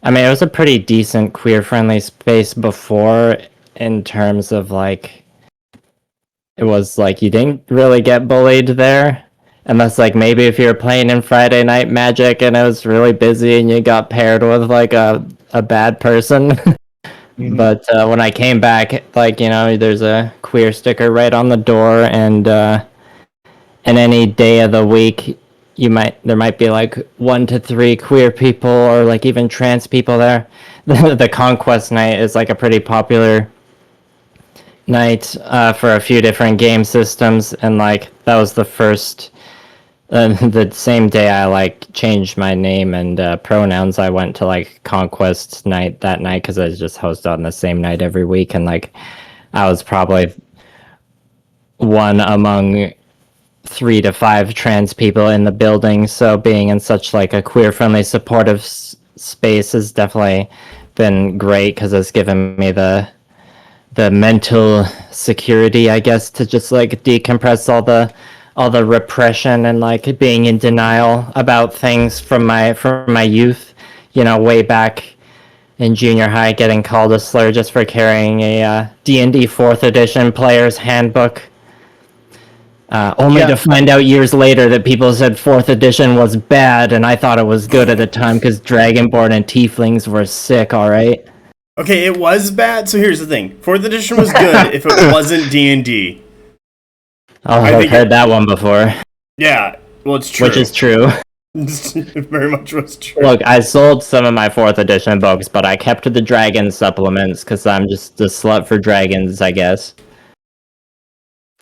it was a pretty decent queer-friendly space before, in terms of, it was, you didn't really get bullied there, unless, maybe if you were playing in Friday Night Magic and it was really busy and you got paired with, a bad person. Mm-hmm. But when I came back, there's a queer sticker right on the door, and any day of the week... there might be 1 to 3 queer people or even trans people there. The Conquest night is a pretty popular night for a few different game systems, and that was the first the same day I changed my name and pronouns. I went to Conquest night that night because I just hosted on the same night every week, and I was probably one among 3 to 5 trans people in the building, so being in such a queer-friendly, supportive space has definitely been great, because it's given me the mental security, I guess, to just decompress all the repression and being in denial about things from my youth. Way back in junior high, getting called a slur just for carrying a D&D 4th edition player's handbook. Only to find out years later that people said 4th edition was bad, and I thought it was good at the time because Dragonborn and Tieflings were sick, alright? Okay, it was bad, so here's the thing. 4th edition was good if it wasn't D&D. Oh, I've heard that one before. Yeah, well, it's true. Which is true. It very much was true. Look, I sold some of my 4th edition books, but I kept the dragon supplements because I'm just a slut for dragons, I guess.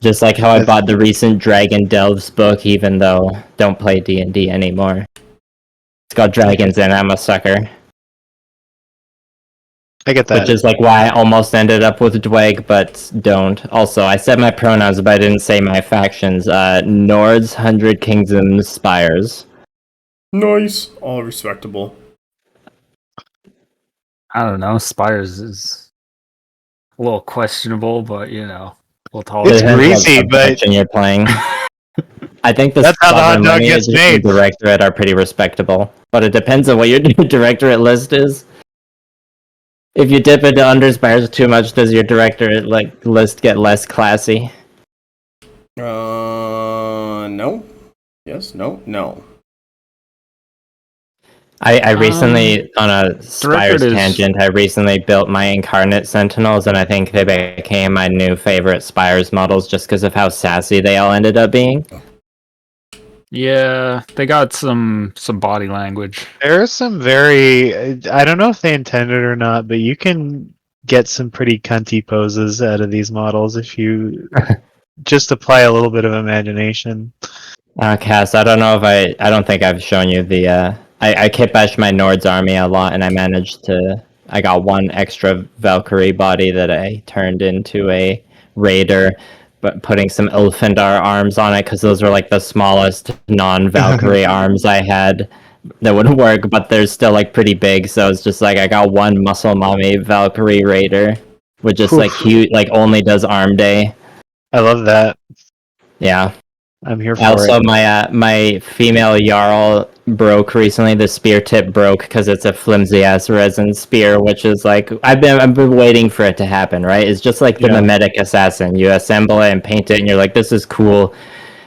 Just like how I bought the recent Dragon Delves book, even though I don't play D&D anymore. It's got dragons in it, I'm a sucker. I get that. Which is why I almost ended up with Dweg, but don't. Also, I said my pronouns, but I didn't say my factions. Nords, 100 Kingdoms, Spires. Nice. All respectable. I don't know, Spires is a little questionable, but we'll talk. It's greasy, but you're playing. I think that's how the hot dog gets made. Directorate are pretty respectable, but it depends on what your directorate list is. If you dip into Underspires too much, does your directorate list get less classy? No. Yes. No. I recently, on a Spires tangent, I recently built my Incarnate Sentinels, and I think they became my new favorite Spires models just because of how sassy they all ended up being. Yeah, they got some body language. There are some very... I don't know if they intended or not, but you can get some pretty cunty poses out of these models if you just apply a little bit of imagination. Cass, I don't know if I don't think I've shown you the I kit bashed my Nord's army a lot, and I got one extra Valkyrie body that I turned into a raider, but putting some Ulfandar arms on it because those were like the smallest non-Valkyrie arms I had that would work, but they're still like pretty big, so it's just like I got one muscle mommy Valkyrie raider, which is like huge, like only does arm day. I love that. Yeah. I'm here for also, it. my female Jarl broke recently. The spear tip broke because it's a flimsy ass resin spear, which is like I've been waiting for it to happen. Right? It's just like the mimetic assassin. You assemble it and paint it, and you're like, this is cool.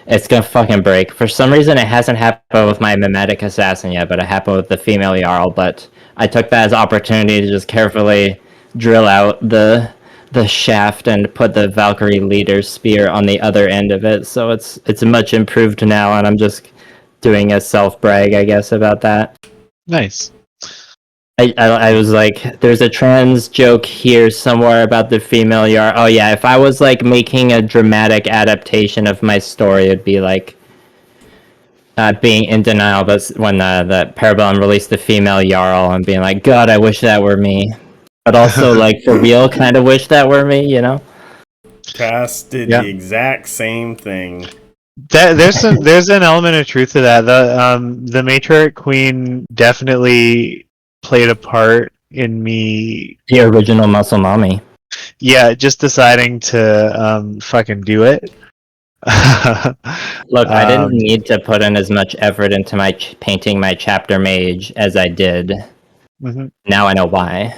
It's gonna fucking break. For some reason, it hasn't happened with my mimetic assassin yet, but it happened with the female Jarl. But I took that as opportunity to just carefully drill out the shaft and put the Valkyrie leader spear on the other end of it, so it's much improved now, and I'm just doing a self brag, I guess, about that. Nice. I was like, there's a trans joke here somewhere about the female Jarl. Oh yeah, if I was like making a dramatic adaptation of my story, it'd be like being in denial, but when the Parabellum released the female Jarl and being like, God, I wish that were me. But also, like, for real, kind of wish that were me, you know? Cass did the exact same thing. There's an element of truth to that. The matriarch queen definitely played a part in me. The original muscle mommy. Yeah, just deciding to fucking do it. Look, I didn't need to put in as much effort into my painting my chapter mage as I did. Mm-hmm. Now I know why.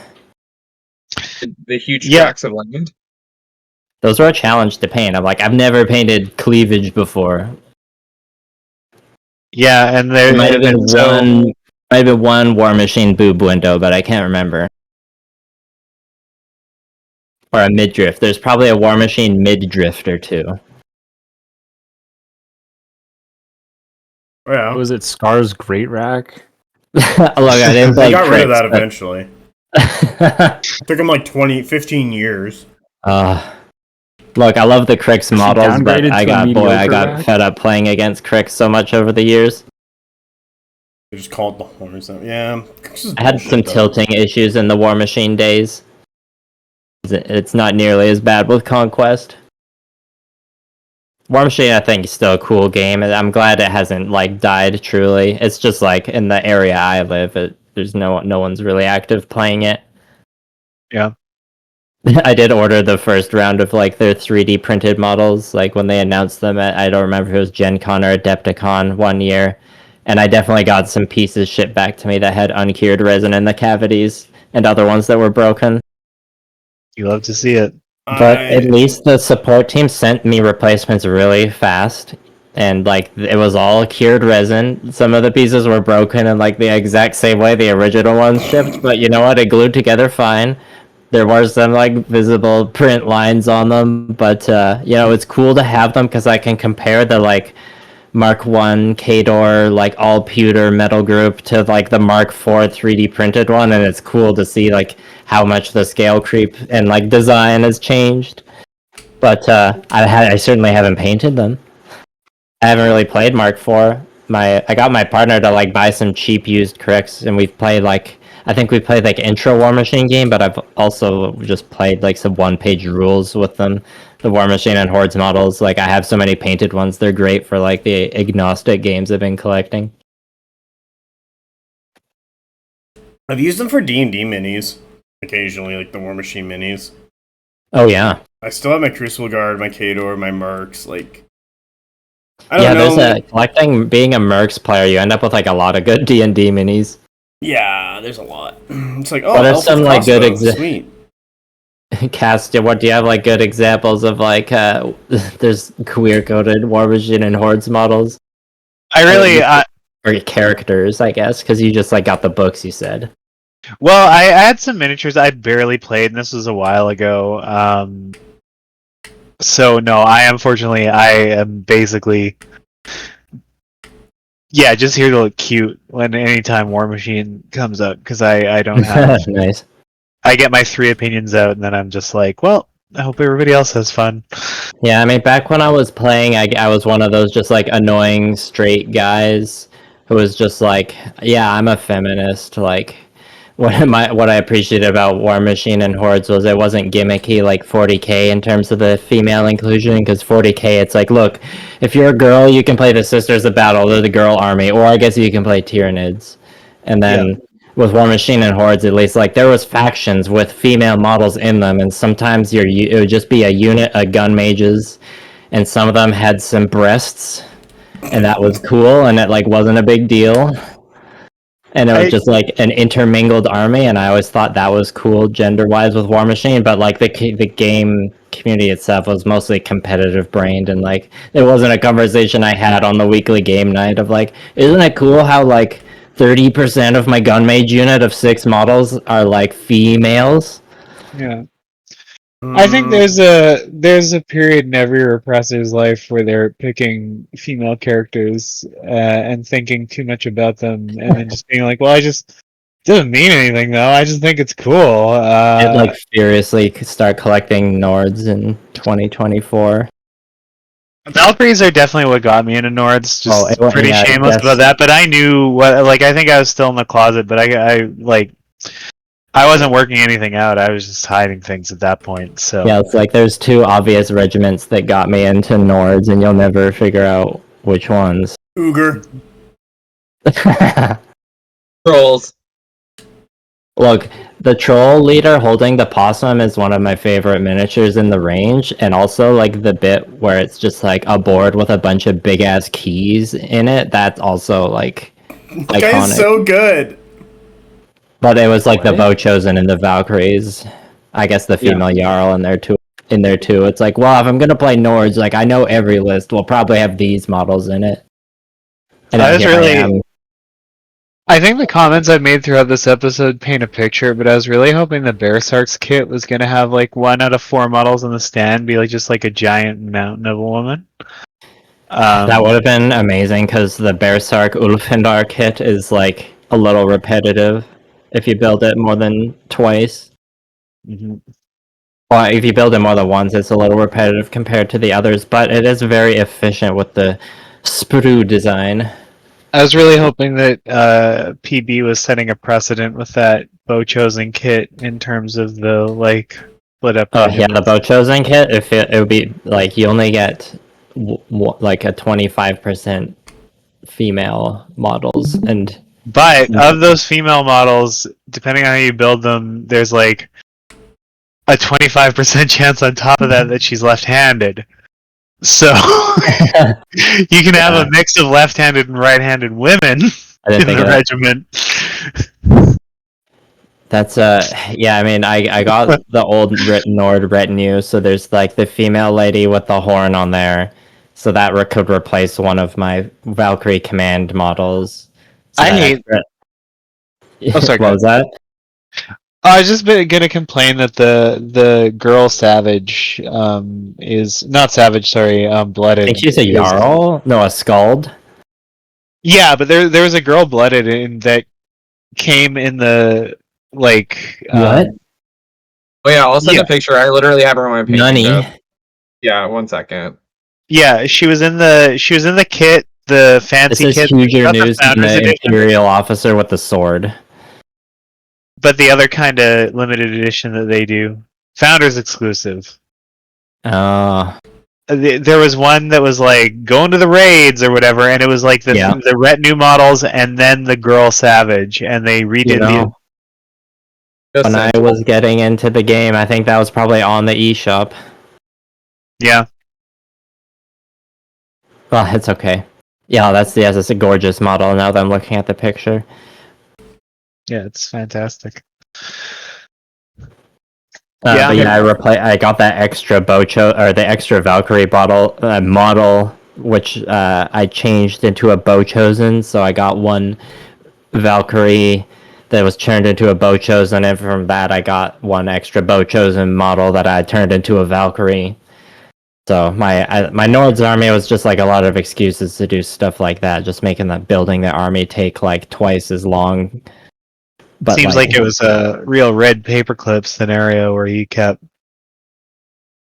The huge tracts of land. Those were a challenge to paint. I'm like, I've never painted cleavage before. Yeah, and there might have been one War Machine boob window, but I can't remember. Or a midriff. There's probably a War Machine midrift or two. Yeah. Was it Scar's Great Rack? Look, I didn't play. They got rid of that eventually. Took him like 15 years. Look, I love the Crix models, but I got fed up playing against Crix so much over the years. They just called the horns out. Yeah. I had some tilting issues in the War Machine days. It's not nearly as bad with Conquest. War Machine, I think, is still a cool game, and I'm glad it hasn't like died truly. It's just like in the area I live, there's no one's really active playing it. Yeah. I did order the first round of like their 3D printed models, like when they announced them at, I don't remember if it was Gen Con or Adepticon one year, and I definitely got some pieces shipped back to me that had uncured resin in the cavities and other ones that were broken. You love to see it. But at least the support team sent me replacements really fast, and like it was all cured resin. Some of the pieces were broken in like the exact same way the original ones shipped, but you know what? It glued together fine. There were some like visible print lines on them, but you know, it's cool to have them because I can compare the like Mark 1 K-Door like all pewter metal group to like the Mark 4 3D printed one, and it's cool to see like how much the scale creep and like design has changed. But I certainly haven't painted them. I haven't really played Mark 4. I got my partner to like buy some cheap used Crix, and we've played like I think we played like intro War Machine game, but I've also just played like some one-page rules with them. The War Machine and Hordes models, like I have so many painted ones, they're great for like the agnostic games I've been collecting. I've used them for D&D minis occasionally, like the War Machine minis. Oh yeah. I still have my Crucible Guard, my K-Door, my Mercs, like I don't know. There's collecting, being a Mercs player, you end up with like a lot of good D&D minis. Yeah, there's a lot. It's like, oh, what are some like good sweet. Cast, what do you have like good examples of like there's queer coded War Machine and Hordes models? Or characters, I guess, because you just like got the books you said. Well, I had some miniatures I'd barely played, and this was a while ago. So no, I am basically just here to look cute anytime War Machine comes up, because I don't have nice. I get my 3 opinions out, and then I'm just like, well, I hope everybody else has fun. Yeah, I mean, back when I was playing, I was one of those just like annoying straight guys who was just like, yeah, I'm a feminist. Like, what I appreciated about War Machine and Hordes was it wasn't gimmicky like 40K in terms of the female inclusion, because 40K it's like, look, if you're a girl, you can play the Sisters of Battle or the Girl Army, or I guess you can play Tyranids. And then with War Machine and Hordes, at least, like, there was factions with female models in them, and sometimes it would just be a unit of gun mages, and some of them had some breasts, and that was cool, and it like wasn't a big deal. And it was just like an intermingled army, and I always thought that was cool gender-wise with War Machine, but like the game community itself was mostly competitive-brained, and like it wasn't a conversation I had on the weekly game night of like, isn't it cool how like 30% of my gun mage unit of 6 models are like females? Yeah. I think there's a period in every repressor's life where they're picking female characters and thinking too much about them, and then just being like, "Well, I just doesn't mean anything though. I just think it's cool." I'd like furiously start collecting Nords in 2024. Valkyries are definitely what got me into Nords. Just pretty yeah, shameless about that. But I knew what, like, I think I was still in the closet, but I wasn't working anything out. I was just hiding things at that point. So yeah, it's like there's 2 obvious regiments that got me into Nords, and you'll never figure out which ones. Uger. Trolls. Look, the troll leader holding the possum is one of my favorite miniatures in the range, and also like the bit where it's just like a board with a bunch of big ass keys in it. That's also like that guy's so good. But it was like the Bow Chosen and the Valkyries. I guess the female Jarl in there too. It's like, well, if I'm gonna play Nords, like I know every list will probably have these models in it. And I think the comments I've made throughout this episode paint a picture, but I was really hoping the Bearsark's kit was gonna have like 1 out of 4 models on the stand be like just like a giant mountain of a woman. That would have been amazing, because the Bearsark Ulfhindar kit is like a little repetitive if you build it more than twice. Mm-hmm. Well, if you build it more than once, it's a little repetitive compared to the others, but it is very efficient with the sprue design. I was really hoping that PB was setting a precedent with that Bow Chosen kit in terms of the like split up. Oh yeah, the Bow Chosen kit. If it would be like you only get like a 25% female models, but of those female models, depending on how you build them, there's like a 25% chance on top of that she's left-handed. So you can have a mix of left-handed and right-handed women in the regiment. That's yeah. I mean, I got the old Nord retinue, so there's like the female lady with the horn on there, so that could replace one of my Valkyrie command models. So I hate. Oh, sorry. What was that? I was just gonna complain that the girl savage is not savage. Sorry, blooded. I think she's a Jarl. No, a Skald. Yeah, but there was a girl blooded in that came in the like. What? Oh yeah, I'll send a picture. I literally have her on my page. Nunny. Yeah, 1 second. Yeah, she was in the kit, the fancy this is kit. Huger news than the Imperial officer with the sword. But the other kind of limited edition that they do, Founders exclusive. There was one that was like going to the raids or whatever, and it was like the retinue models and then the girl savage, and they redid when I was getting into the game, I think that was probably on the eShop. Yeah. Well, it's okay. Yeah, that's a gorgeous model now that I'm looking at the picture. Yeah, it's fantastic. But yeah, I got that extra the extra Valkyrie model, which I changed into a Bow Chosen. So I got one Valkyrie that was turned into a Bow Chosen, and from that I got one extra Bow Chosen model that I turned into a Valkyrie. So my Nords army was just like a lot of excuses to do stuff like that, just making building the army take like twice as long. But seems like it was a real red paperclip scenario where you kept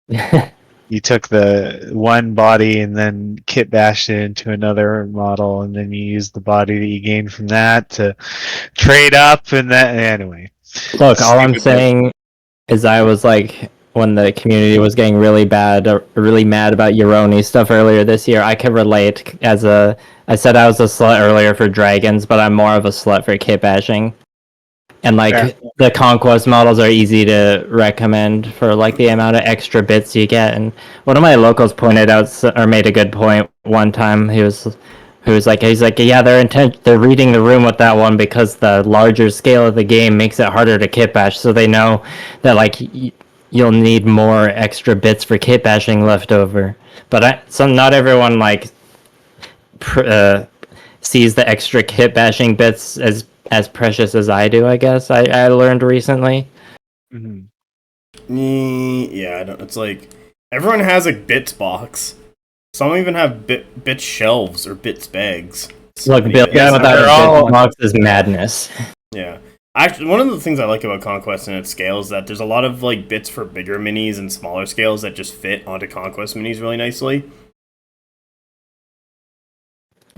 You took the one body and then kit bashed it into another model, and then you used the body that you gained from that to trade up, and that anyway. Look, all I'm saying is I was like, when the community was getting really mad about Euroni stuff earlier this year, I could relate. I said I was a slut earlier for dragons, but I'm more of a slut for kit bashing. And like the Conquest models are easy to recommend for like the amount of extra bits you get. And one of my locals pointed out or made a good point one time. He's like, yeah, they're reading the room with that one because the larger scale of the game makes it harder to kit bash. So they know that like you'll need more extra bits for kit bashing left over. But not everyone like sees the extra kit bashing bits as precious as I do, I guess. I learned recently. Yeah, it's like everyone has a bits box. Some even have bit shelves or bits bags. Look, Bill, without a bits box is madness. Yeah. Actually, one of the things I like about Conquest and its scale is that there's a lot of like bits for bigger minis and smaller scales that just fit onto Conquest minis really nicely.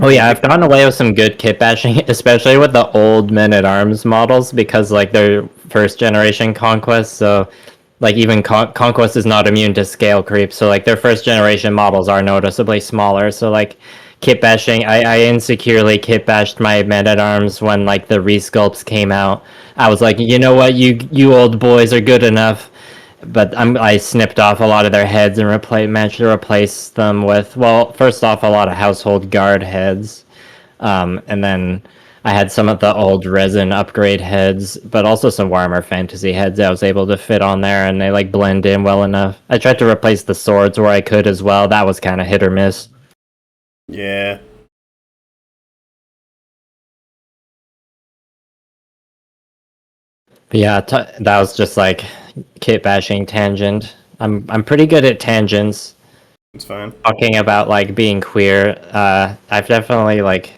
Oh yeah, I've gotten away with some good kit bashing, especially with the old Men-at-Arms models, because like they're first generation Conquest, so like even Conquest is not immune to scale creep, so like their first generation models are noticeably smaller, so like kit bashing, I insecurely kit bashed my Men-at-Arms when like the resculpts came out. I was like, you know what, you old boys are good enough. But I snipped off a lot of their heads and managed to replace them with, well, first off, a lot of household guard heads. And then I had some of the old resin upgrade heads, but also some Warhammer Fantasy heads I was able to fit on there, and they like blend in well enough. I tried to replace the swords where I could as well. That was kind of hit or miss. Yeah. But yeah, that was just like kit bashing tangent. I'm pretty good at tangents. It's fine. Talking about like being queer, I've definitely like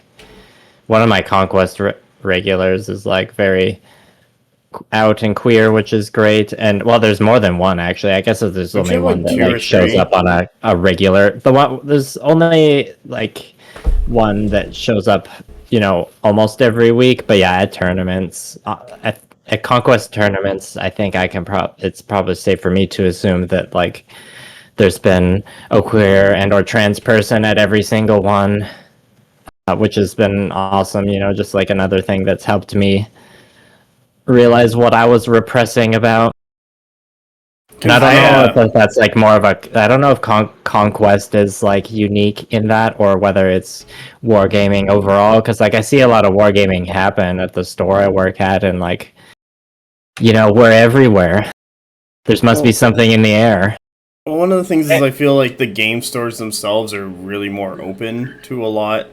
one of my Conquest regulars is like very out and queer, which is great. And well, there's more than one actually. I guess there's only one that like shows up on a regular. There's only like one that shows up, almost every week. But yeah, at tournaments, at Conquest tournaments, I think it's probably safe for me to assume that like there's been a queer and or trans person at every single one, which has been awesome. Just like another thing that's helped me realize what I was repressing about. And I don't know if that's like more of I don't know if Conquest is like unique in that, or whether it's wargaming overall, because like I see a lot of wargaming happen at the store I work at, and like, we're everywhere. There must be something in the air. Well, one of the things is I feel like the game stores themselves are really more open to a lot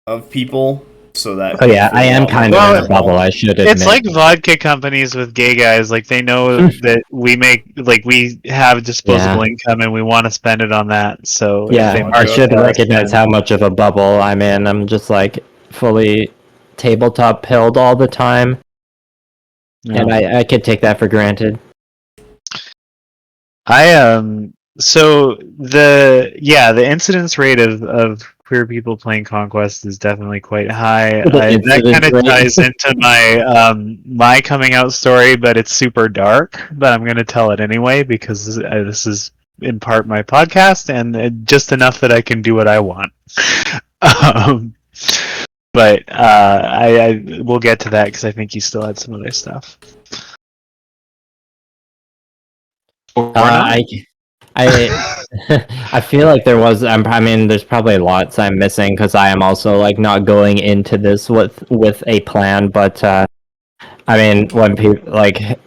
of people. So that I am kind of in a bubble, I should admit. It's like vodka companies with gay guys. Like they know that we have disposable income and we want to spend it on that. So I should recognize how much of a bubble I'm in. I'm just like fully tabletop pilled all the time. No. And I could take that for granted. So the incidence rate of queer people playing Conquest is definitely quite high. That kind of ties into my coming out story, but it's super dark. But I'm going to tell it anyway because this is in part my podcast, and just enough that I can do what I want. But I will get to that because I think you still had some other stuff. I feel like there was. There's probably lots I'm missing because I am also like not going into this with a plan. But when people like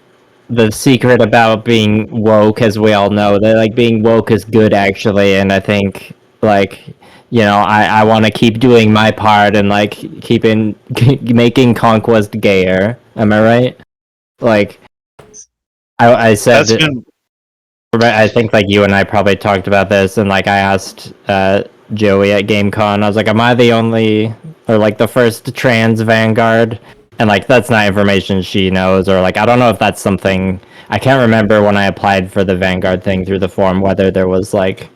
the secret about being woke, as we all know, that like being woke is good actually, and I think like I want to keep doing my part and like making Conquest gayer. Am I right? Like I said. I think like you and I probably talked about this, and like I asked Joey at GameCon, I was like, am I the only or like the first trans Vanguard? And like that's not information she knows, or like I don't know if that's something I can't remember when I applied for the Vanguard thing through the form whether there was like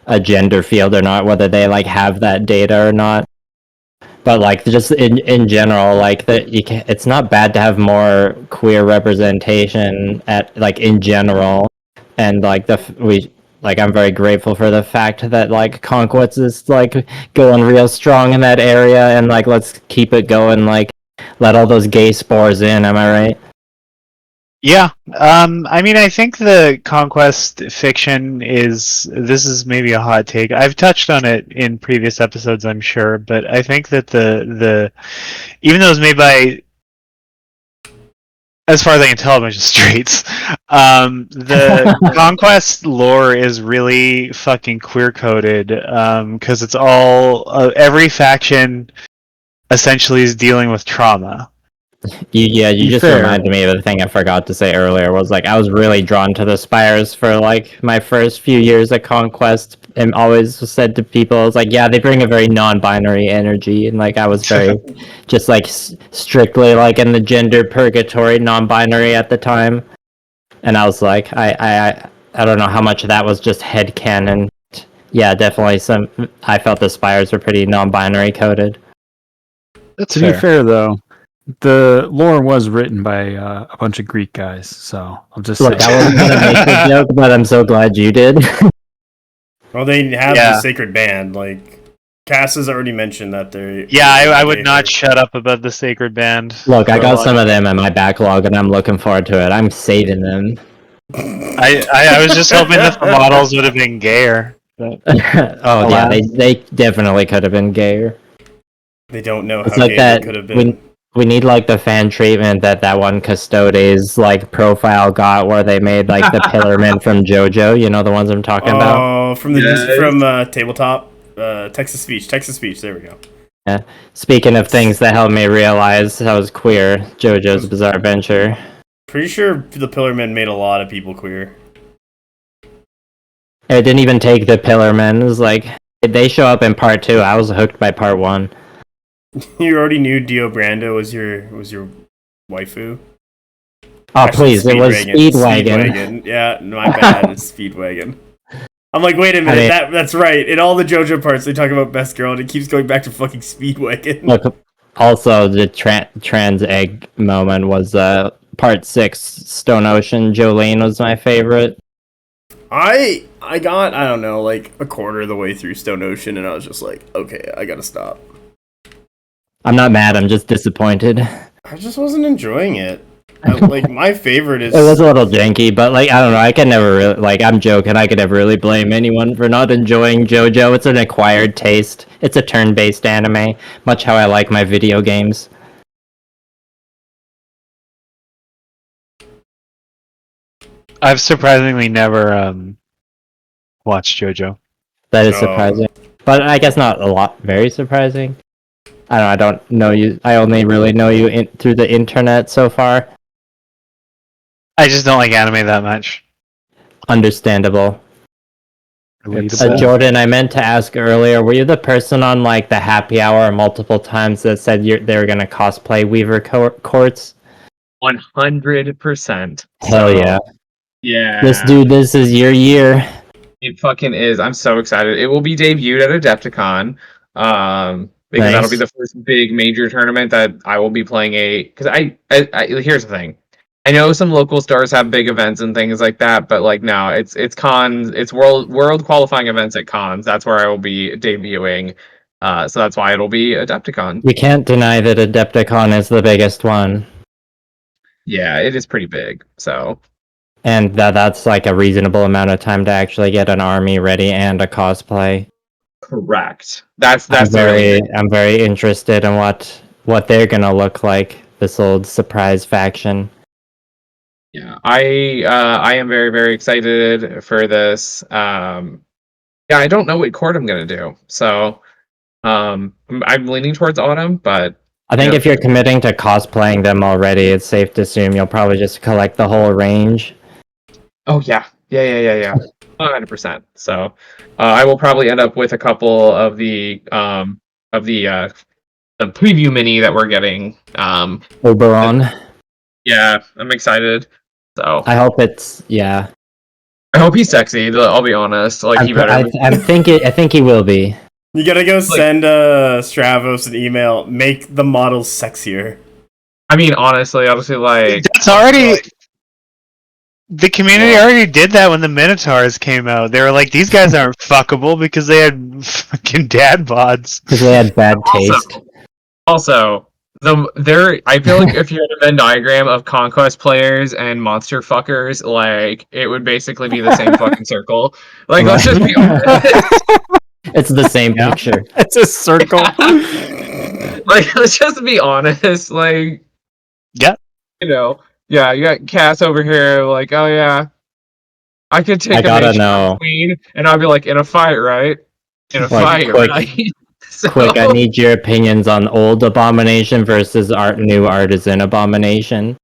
a gender field or not, whether they like have that data or not. But like just in general, like that it's not bad to have more queer representation at like in general, and like I'm very grateful for the fact that like Conquest is like going real strong in that area, and like let's keep it going, like let all those gay spores in. Am I right? Yeah, I mean, I think the Conquest fiction this is maybe a hot take. I've touched on it in previous episodes, I'm sure, but I think that the even though it's made by, as far as I can tell, a bunch of straights, the Conquest lore is really fucking queer coded, because it's all every faction essentially is dealing with trauma. You just reminded me of the thing I forgot to say earlier. Was like I was really drawn to the Spires for like my first few years at Conquest, and always said to people, I was like, yeah, they bring a very non-binary energy, and like I was very just like strictly like in the gender purgatory, non-binary at the time, and I was like, I don't know how much of that was just headcanon. Yeah, definitely I felt the Spires were pretty non-binary coded. To be fair, though, the lore was written by a bunch of Greek guys, so I'll just Look, say. I wasn't gonna make the joke, but I'm so glad you did. Well, they have the Sacred Band. Like, Cass has already mentioned that they're... Yeah, I would not shut up about the Sacred Band. Look, I got some of them in my backlog, and I'm looking forward to it. I'm saving them. I was just hoping that the models would have been gayer. But... oh, yeah, they definitely could have been gayer. They don't know it's how like gay that, they could have been. We need like the fan treatment that one Custodes like profile got, where they made like the Pillarmen from JoJo. You know the ones I'm talking about. Oh, from Tabletop, Texas Speech. There we go. Yeah. Speaking of things that helped me realize I was queer, JoJo's Bizarre Adventure. Pretty sure the Pillarmen made a lot of people queer. It didn't even take the Pillarmen. It was like they show up in part 2. I was hooked by part 1. You already knew Dio Brando was your waifu? Oh, actually, please, it was Speedwagon. Yeah, my bad, it's Speedwagon. I'm like, wait a minute, that's right. In all the JoJo parts, they talk about Best Girl, and it keeps going back to fucking Speedwagon. Look, also, the trans egg moment was part 6, Stone Ocean. Jolene was my favorite. I got, I don't know, like a quarter of the way through Stone Ocean, and I was just like, okay, I gotta stop. I'm not mad, I'm just disappointed. I just wasn't enjoying it. Like, my favorite is... It was a little janky, but, like, I don't know, I can never really... Like, I'm joking, I could never really blame anyone for not enjoying JoJo. It's an acquired taste. It's a turn-based anime, much how I like my video games. I've surprisingly never watched JoJo. That is surprising. But I guess not a lot. Very surprising. I don't know you. I only really know you through the internet so far. I just don't like anime that much. Understandable. Jordan, I meant to ask earlier, were you the person on like the happy hour multiple times that said they were going to cosplay Weaver Courts? 100%. Hell yeah. Yeah. This is your year. It fucking is. I'm so excited. It will be debuted at Adepticon. Because that'll be the first big major tournament that I will be playing because I here's the thing. I know some local stars have big events and things like that, but like no, it's cons, it's world qualifying events at cons. That's where I will be debuting. So that's why it'll be Adepticon. You can't deny that Adepticon is the biggest one. Yeah, it is pretty big. So and that's like a reasonable amount of time to actually get an army ready and a cosplay. Correct. That's I'm very interested in what they're gonna look like. This old surprise faction. Yeah, I am very, very excited for this. Yeah, I don't know what court I'm gonna do, so I'm leaning towards autumn, but I think if you're committing to cosplaying them already, it's safe to assume you'll probably just collect the whole range. Oh yeah. 100%. So I will probably end up with a couple of the preview mini that we're getting. Oberon. Yeah, I'm excited. So I hope it's I hope he's sexy. I'll be honest. Like he better. I think he will be. You gotta go send Stravos an email. Make the models sexier. I mean, honestly, like it's already. The community already did that when the Minotaurs came out. They were like, these guys aren't fuckable because they had fucking dad bods. Because they had bad taste. Also, I feel like if you had a Venn diagram of Conquest players and monster fuckers, like, it would basically be the same fucking circle. Like, let's just be honest. It's the same picture. It's a circle. Like, let's just be honest. Like, yeah. You know. Yeah, you got Cass over here, like, oh yeah, I could take a queen, and I'd be like, in a fight, right? In a fight, right? So... Quick, I need your opinions on old Abomination versus new Artisan Abomination.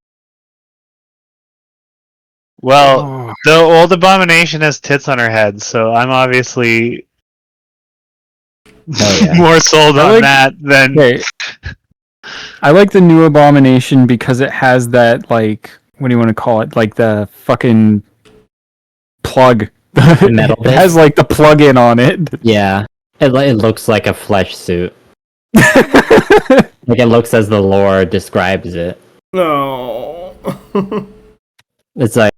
Well, the old Abomination has tits on her head, so I'm obviously more sold on that than... Wait. I like the new Abomination because it has that, like, what do you want to call it? Like the fucking plug. Metal it has like the plug-in on it. Yeah, it looks like a flesh suit. Like it looks as the lore describes it. No. It's like,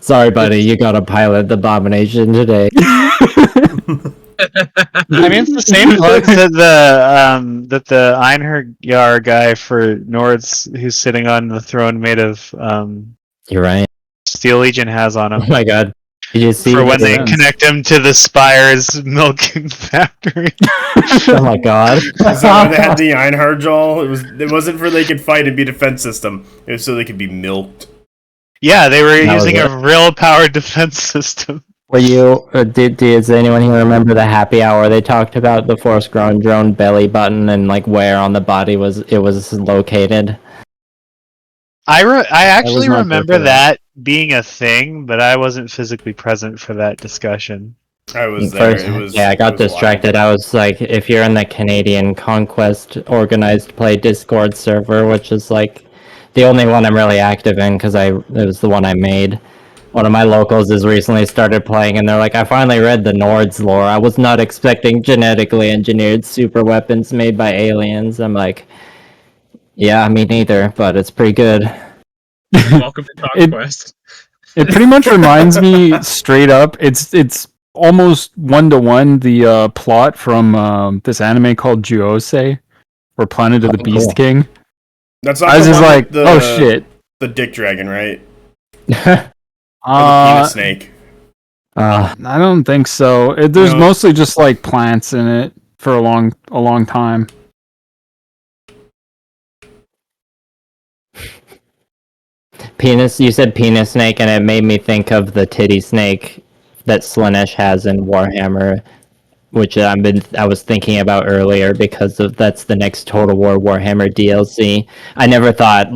sorry, buddy, you gotta pilot the Abomination today. I mean, it's the same plugs that the Einherjar guy for Nords, who's sitting on the throne made of You're right. Steel Legion has on him. Oh my god. Did you see for when they connect him to the Spire's milking factory? Oh my god. Is that why they had the Einherjar? It wasn't for they could fight and be a defense system. It was so they could be milked. Yeah, they were using a real powered defense system. Were you, does anyone here remember the happy hour? They talked about the force-grown drone belly button and like where on the body it was located. I actually remember that being a thing, but I wasn't physically present for that discussion. I was there. I got distracted. Wild. I was like, if you're in the Canadian Conquest organized play Discord server, which is like the only one I'm really active in because it was the one I made. One of my locals has recently started playing, and they're like, I finally read the Nords lore. I was not expecting genetically engineered super weapons made by aliens. I'm like, yeah, me neither, but it's pretty good. Welcome to Conquest. It pretty much reminds me straight up. It's almost 1-to-1 the plot from this anime called Juosei, or Planet of the Beast King. That's not I was just like, oh shit. The dick dragon, right? The penis snake. I don't think so. There's mostly just like plants in it for a long time. Penis. You said penis snake, and it made me think of the titty snake that Slaanesh has in Warhammer, which I was thinking about earlier because that's the next Total War Warhammer DLC. I never thought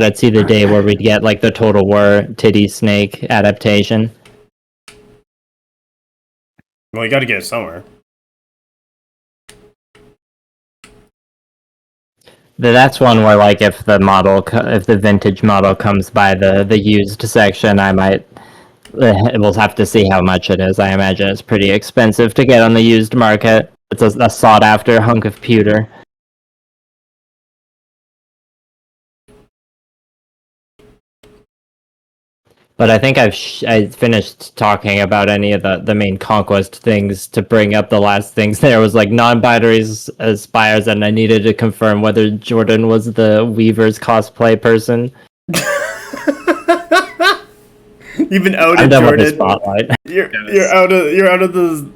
I'd see the day where we'd get like the Total War titty snake adaptation. Well, you got to get it somewhere. That's one where, like, if the vintage model comes by the used section, we'll have to see how much it is. I imagine it's pretty expensive to get on the used market. It's a sought-after hunk of pewter. But I think I finished talking about any of the main Conquest things. To bring up the last things, there was like non-binary spires, and I needed to confirm whether Jordan was the Weaver's cosplay person. You've been outed, Jordan. You're out of the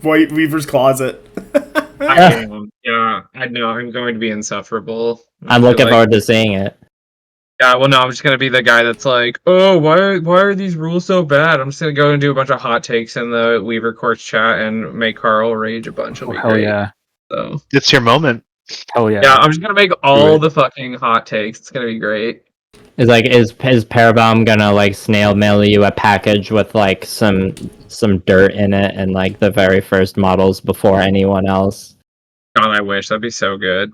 White Weaver's closet. I know. I'm going to be insufferable. I'm looking forward to seeing it. Yeah, well, no, I'm just gonna be the guy that's like, oh, why are these rules so bad? I'm just gonna go and do a bunch of hot takes in the Weaver Courts chat and make Carl rage a bunch. Hell yeah! So it's your moment. Hell yeah! Yeah, I'm just gonna make all the fucking hot takes. It's gonna be great. Is Parabaum gonna like snail mail you a package with like some dirt in it and like the very first models before anyone else? God, I wish that'd be so good.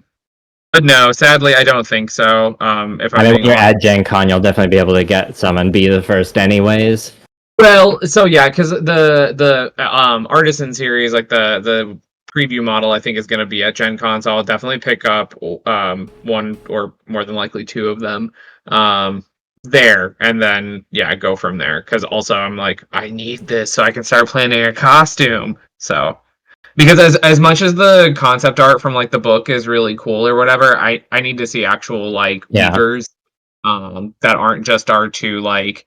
No, sadly, I don't think so. If I mean, when you're at Gen Con, you'll definitely be able to get some and be the first anyways. Well, so yeah, because the Artisan series, like the preview model, I think is going to be at Gen Con, so I'll definitely pick up one or more than likely two of them there, and then go from there. Because also I'm like, I need this so I can start planning a costume. So because as much as the concept art from like the book is really cool or whatever, I need to see actual like weavers that aren't just our two like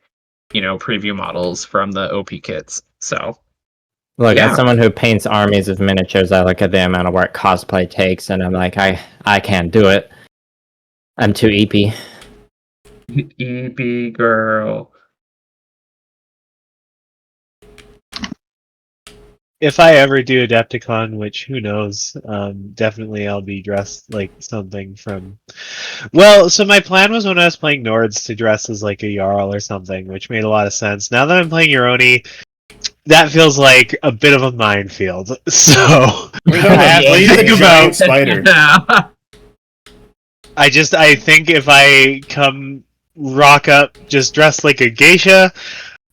preview models from the OP kits. So look, as someone who paints armies of miniatures, I look at the amount of work cosplay takes, and I'm like, I can't do it. I'm too EP. EP girl. If I ever do Adepticon, which who knows, definitely I'll be dressed like something from... Well, so my plan was when I was playing Nords to dress as like a Jarl or something, which made a lot of sense. Now that I'm playing Euroni, that feels like a bit of a minefield. So I have to think about spider. I think if I rock up just dressed like a geisha,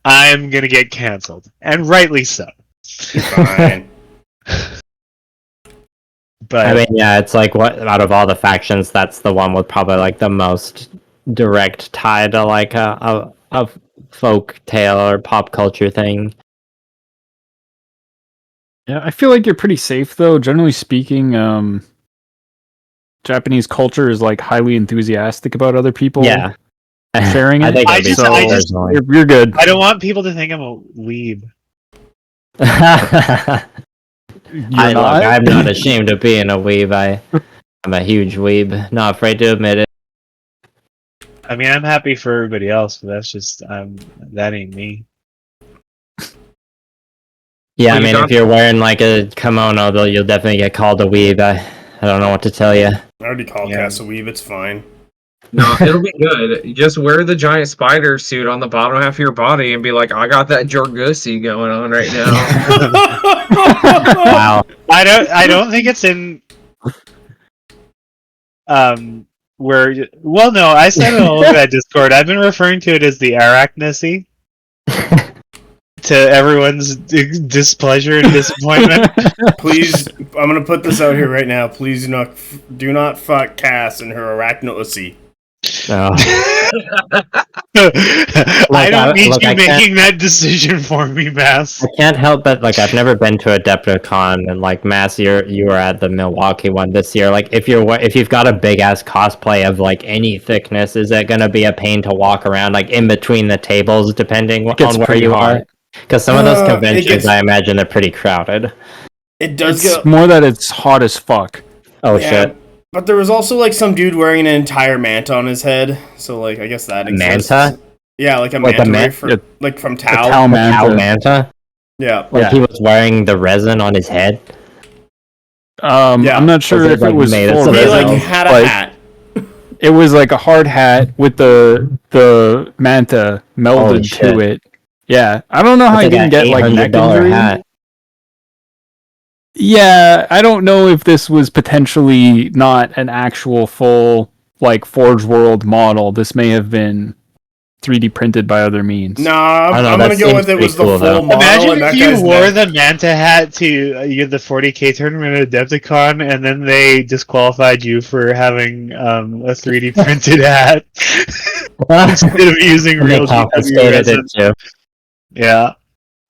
I'm gonna get canceled, and rightly so. Fine. But I mean, yeah, it's like what out of all the factions, that's the one with probably like the most direct tie to like a folk tale or pop culture thing. Yeah, I feel like you're pretty safe though. Generally speaking, Japanese culture is like highly enthusiastic about other people sharing it. I think you're good. I don't want people to think I'm a weeb. I'm not ashamed of being a weeb. I'm a huge weeb. Not afraid to admit it. I mean, I'm happy for everybody else, but that's just that ain't me. Yeah, I mean, if you're wearing like a kimono, though, you'll definitely get called a weeb. I don't know what to tell you. I already called Cass a weeb. It's fine. No, it'll be good. You just wear the giant spider suit on the bottom half of your body and be like, I got that Jorgusi going on right now. Wow. I don't think it's in where well no, I said it all over that Discord. I've been referring to it as the Arachnacy. To everyone's displeasure and disappointment. Please, I'm gonna put this out here right now. Please do not fuck Cass and her arachnocy. No. I don't need you making that decision for me, Mass. I can't help but I've never been to Adepticon, and Mass, you were at the Milwaukee one this year. If you've got a big ass cosplay of any thickness, is it gonna be a pain to walk around in between the tables depending on where you are? Because some of those conventions, I imagine, they're pretty crowded. It does. It's more that it's hot as fuck. Oh shit! But there was also some dude wearing an entire manta on his head. So I guess that exists. Manta? Yeah, a manta from Tau. Tau manta. Yeah. He was wearing the resin on his head. I'm not sure if it was full resin. He had a hat. It was a hard hat with the manta melded to it. Yeah, I don't know how he didn't get neck injury. Hat. Yeah, I don't know if this was potentially not an actual full Forge World model. This may have been 3D printed by other means. No, I'm gonna go with it was the full model. Imagine if you wore the manta hat to the 40k tournament at Adepticon, and then they disqualified you for having a 3D printed hat instead of using real resin. Yeah.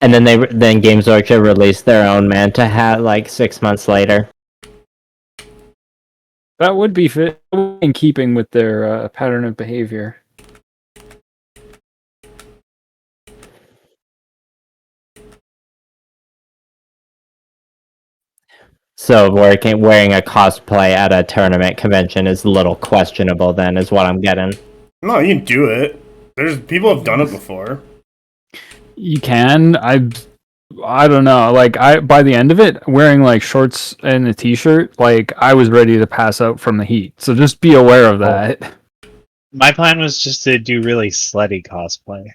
And then Games Workshop released their own manta hat 6 months later. That would be in keeping with their pattern of behavior. So wearing a cosplay at a tournament convention is a little questionable then, is what I'm getting. No, you can do it. There's people have done it before. You can. I don't know. By the end of it, wearing shorts and a t-shirt, I was ready to pass out from the heat. So just be aware of that. My plan was just to do really slutty cosplay,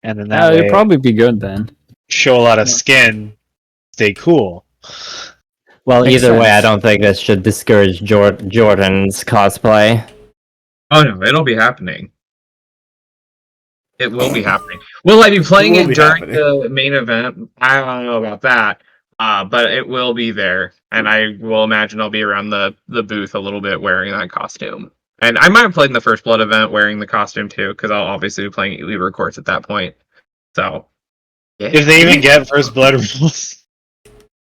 and then that it'd probably be good then. Show a lot of skin, stay cool. Well, Makes either way, sense. I don't think this should discourage Jordan's cosplay. Oh no, it'll be happening. It will be happening. Will I be playing it during the main event? I don't know about that. But it will be there, and I will imagine I'll be around the booth a little bit wearing that costume. And I might have played in the First Blood event wearing the costume too, because I'll obviously be playing Libra Courts at that point. So, yeah. If they even get First Blood rules,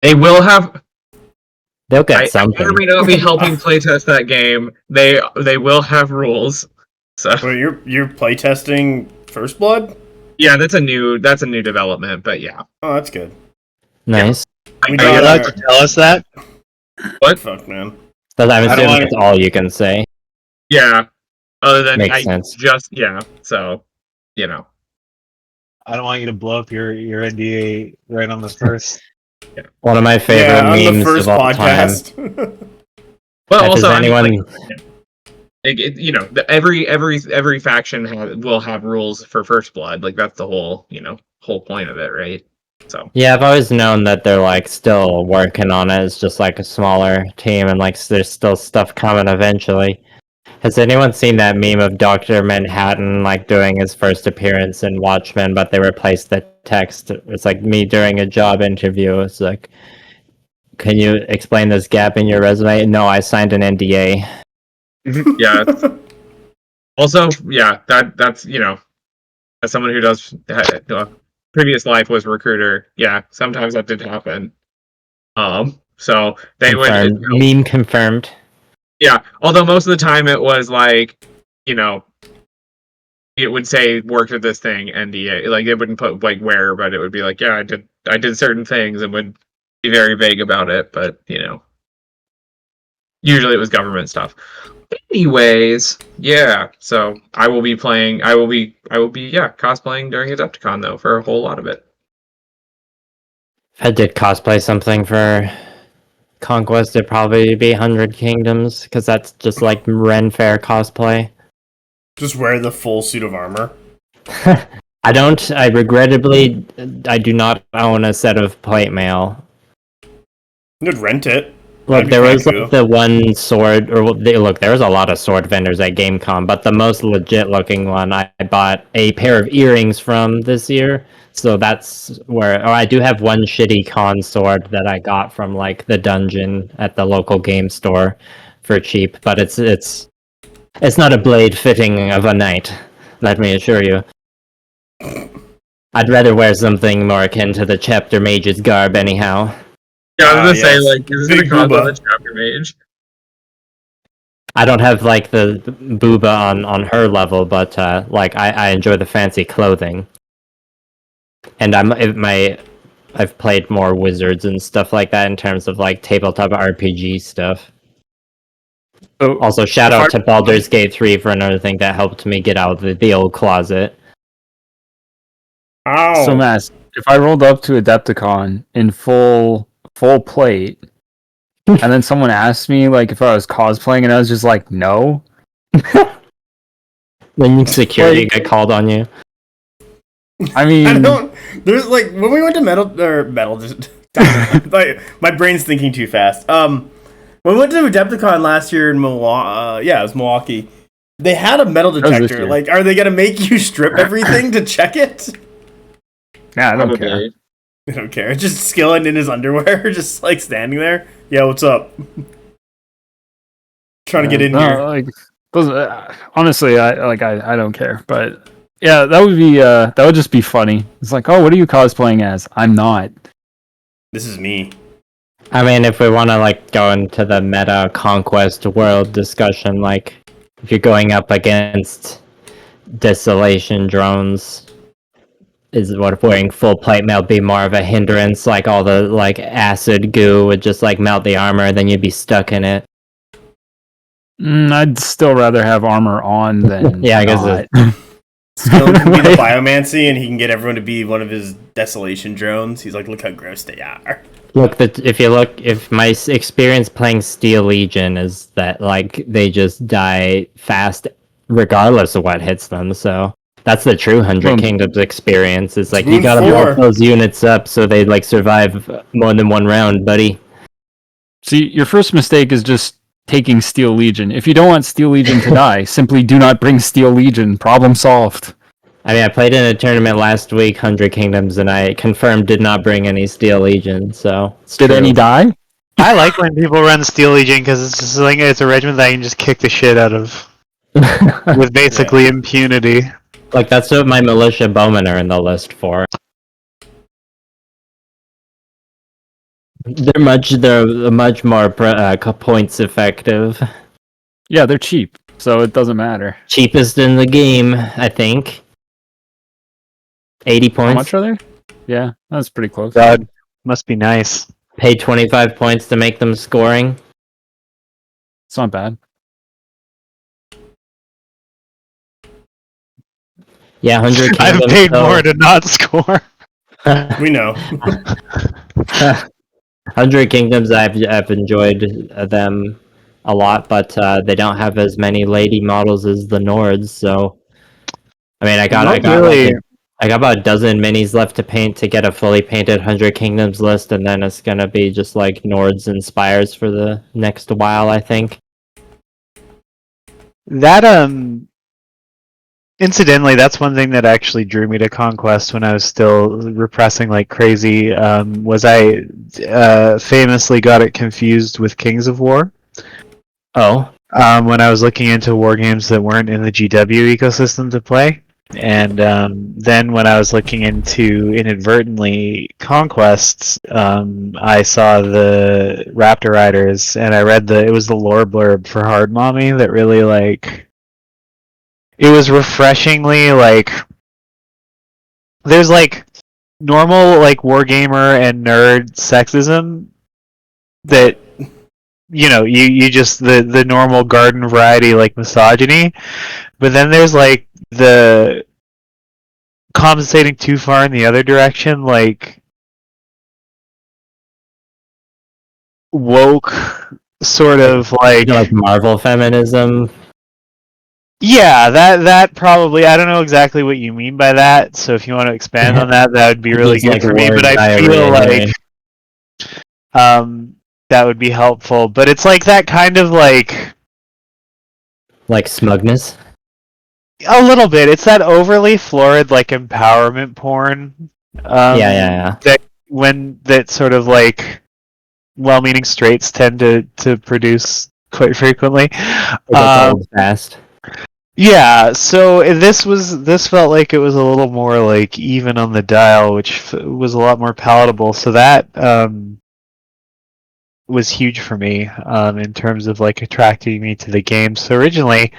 They will have. They'll get something. I may not be helping playtest that game. They will have rules. So Wait, you're playtesting First Blood? yeah, that's a new development. But yeah, Oh, that's good. Nice. are you allowed to tell us that? What? Fuck, man. But I'm I don't assuming wanna- that's all you can say. Yeah. Other than Makes sense. So I don't want you to blow up your NDA right on the first. One of my favorite Yeah, on the memes first of all time. podcast. Well, If also, there's anyone, every faction will have rules for First Blood. Like that's the whole point of it, right? So yeah, I've always known that they're like still working on it. It's just like a smaller team, and like there's still stuff coming eventually. Has anyone seen that meme of Dr. Manhattan like doing his first appearance in Watchmen, but they replaced the text? It's like me during a job interview. It's like, can you explain this gap in your resume? No, I signed an NDA. yeah. Also, yeah, that's as someone who does previous life was recruiter. Yeah, sometimes that did happen. So they Confirmed. Meme confirmed. Yeah, although most of the time it was like, it would say worked at this thing NDA. Like it wouldn't put like where, but it would be like, yeah, I did certain things, and would be very vague about it. But usually it was government stuff. Anyways, yeah. So I will be cosplaying during Adepticon though for a whole lot of it. If I did cosplay something for Conquest, it'd probably be 100 Kingdoms, because that's just like Ren Fair cosplay. Just wear the full suit of armor. I do not own a set of plate mail. You could rent it. Look, That'd be there was pretty like the one sword, there was a lot of sword vendors at GameCom, but the most legit looking one I bought a pair of earrings from this year. So that's where, I do have one shitty con sword that I got from like the dungeon at the local game store for cheap, but it's not a blade fitting of a knight, let me assure you. I'd rather wear something more akin to the chapter mage's garb anyhow. Yeah, I was gonna say yes. like this is gonna Big cause booba. a chapter mage. I don't have like the booba on her level, but like I enjoy the fancy clothing. And I've played more wizards and stuff like that in terms of like tabletop RPG stuff. So, Also, shout out to Baldur's Gate 3 for another thing that helped me get out of the old closet. Ow. so Mass, if I rolled up to Adepticon in full plate, and then someone asked me like if I was cosplaying, and I was just like, no. Then security got called on you. I mean, There's like when we went to metal. Just my brain's thinking too fast. When we went to Adepticon last year in Milwaukee, it was Milwaukee. They had a metal was this detector. year. Like, are they gonna make you strip everything to check it? nah, I don't care. I don't care. It's just Skillen in his underwear, just like standing there. Yeah, what's up? Trying to get in here. Like, honestly, I don't care. But yeah, that would just be funny. It's like, oh, what are you cosplaying as? I'm not. This is me. I mean, if we want to like go into the meta conquest world discussion, like if you're going up against desolation drones, is what wearing full plate mail be more of a hindrance? Like all the like acid goo would just like melt the armor, then you'd be stuck in it. I'd still rather have armor on than Yeah, I guess not. Skillen can be the biomancy, and he can get everyone to be one of his desolation drones. He's like, look how gross they are. Look, if my experience playing Steel Legion is that like they just die fast regardless of what hits them, so that's the true 100 Kingdoms experience. It's like you gotta Rune 4. build those units up so they like survive more than one round, buddy. See, your first mistake is just taking Steel Legion. If you don't want Steel Legion to die, simply do not bring Steel Legion. Problem solved. I mean, I played in a tournament last week, 100 Kingdoms, and I confirmed did not bring any Steel Legion, so... Did any die? I like when people run Steel Legion because it's just like it's a regiment that I can just kick the shit out of with basically impunity. Like, that's what my militia bowmen are in the list for. They're much more points effective. Yeah, they're cheap, so it doesn't matter. Cheapest in the game, I think. 80 points. How much are they? Yeah, that's pretty close. God, must be nice. Pay 25 points to make them scoring. It's not bad. Yeah, 100 Kingdoms. I've paid more to not score. We know. 100 Kingdoms, I've enjoyed them a lot, but they don't have as many lady models as the Nords, so... I mean, I got about a dozen minis left to paint to get a fully painted 100 Kingdoms list, and then it's gonna be just like Nords and Spires for the next while, I think. That incidentally, that's one thing that actually drew me to Conquest when I was still repressing like crazy. Was I famously got it confused with Kings of War? Oh. When I was looking into war games that weren't in the GW ecosystem to play. And then when I was looking into inadvertently Conquests, I saw the Raptor Riders, and I read it was the lore blurb for Hard Mommy that really like it was refreshingly like there's like normal like wargamer and nerd sexism that you just the normal garden variety like misogyny, but then there's like the compensating too far in the other direction, like woke sort of like Marvel feminism. Yeah, that probably, I don't know exactly what you mean by that, so if you want to expand on that would be really good for me, but I feel like that would be helpful, but it's like that kind of like smugness. A little bit. It's that overly florid, like empowerment porn. Yeah. That sort of like well-meaning straights tend to produce quite frequently. Fast. Yeah. So this felt like it was a little more like even on the dial, which was a lot more palatable. So that was huge for me in terms of like attracting me to the game. So originally.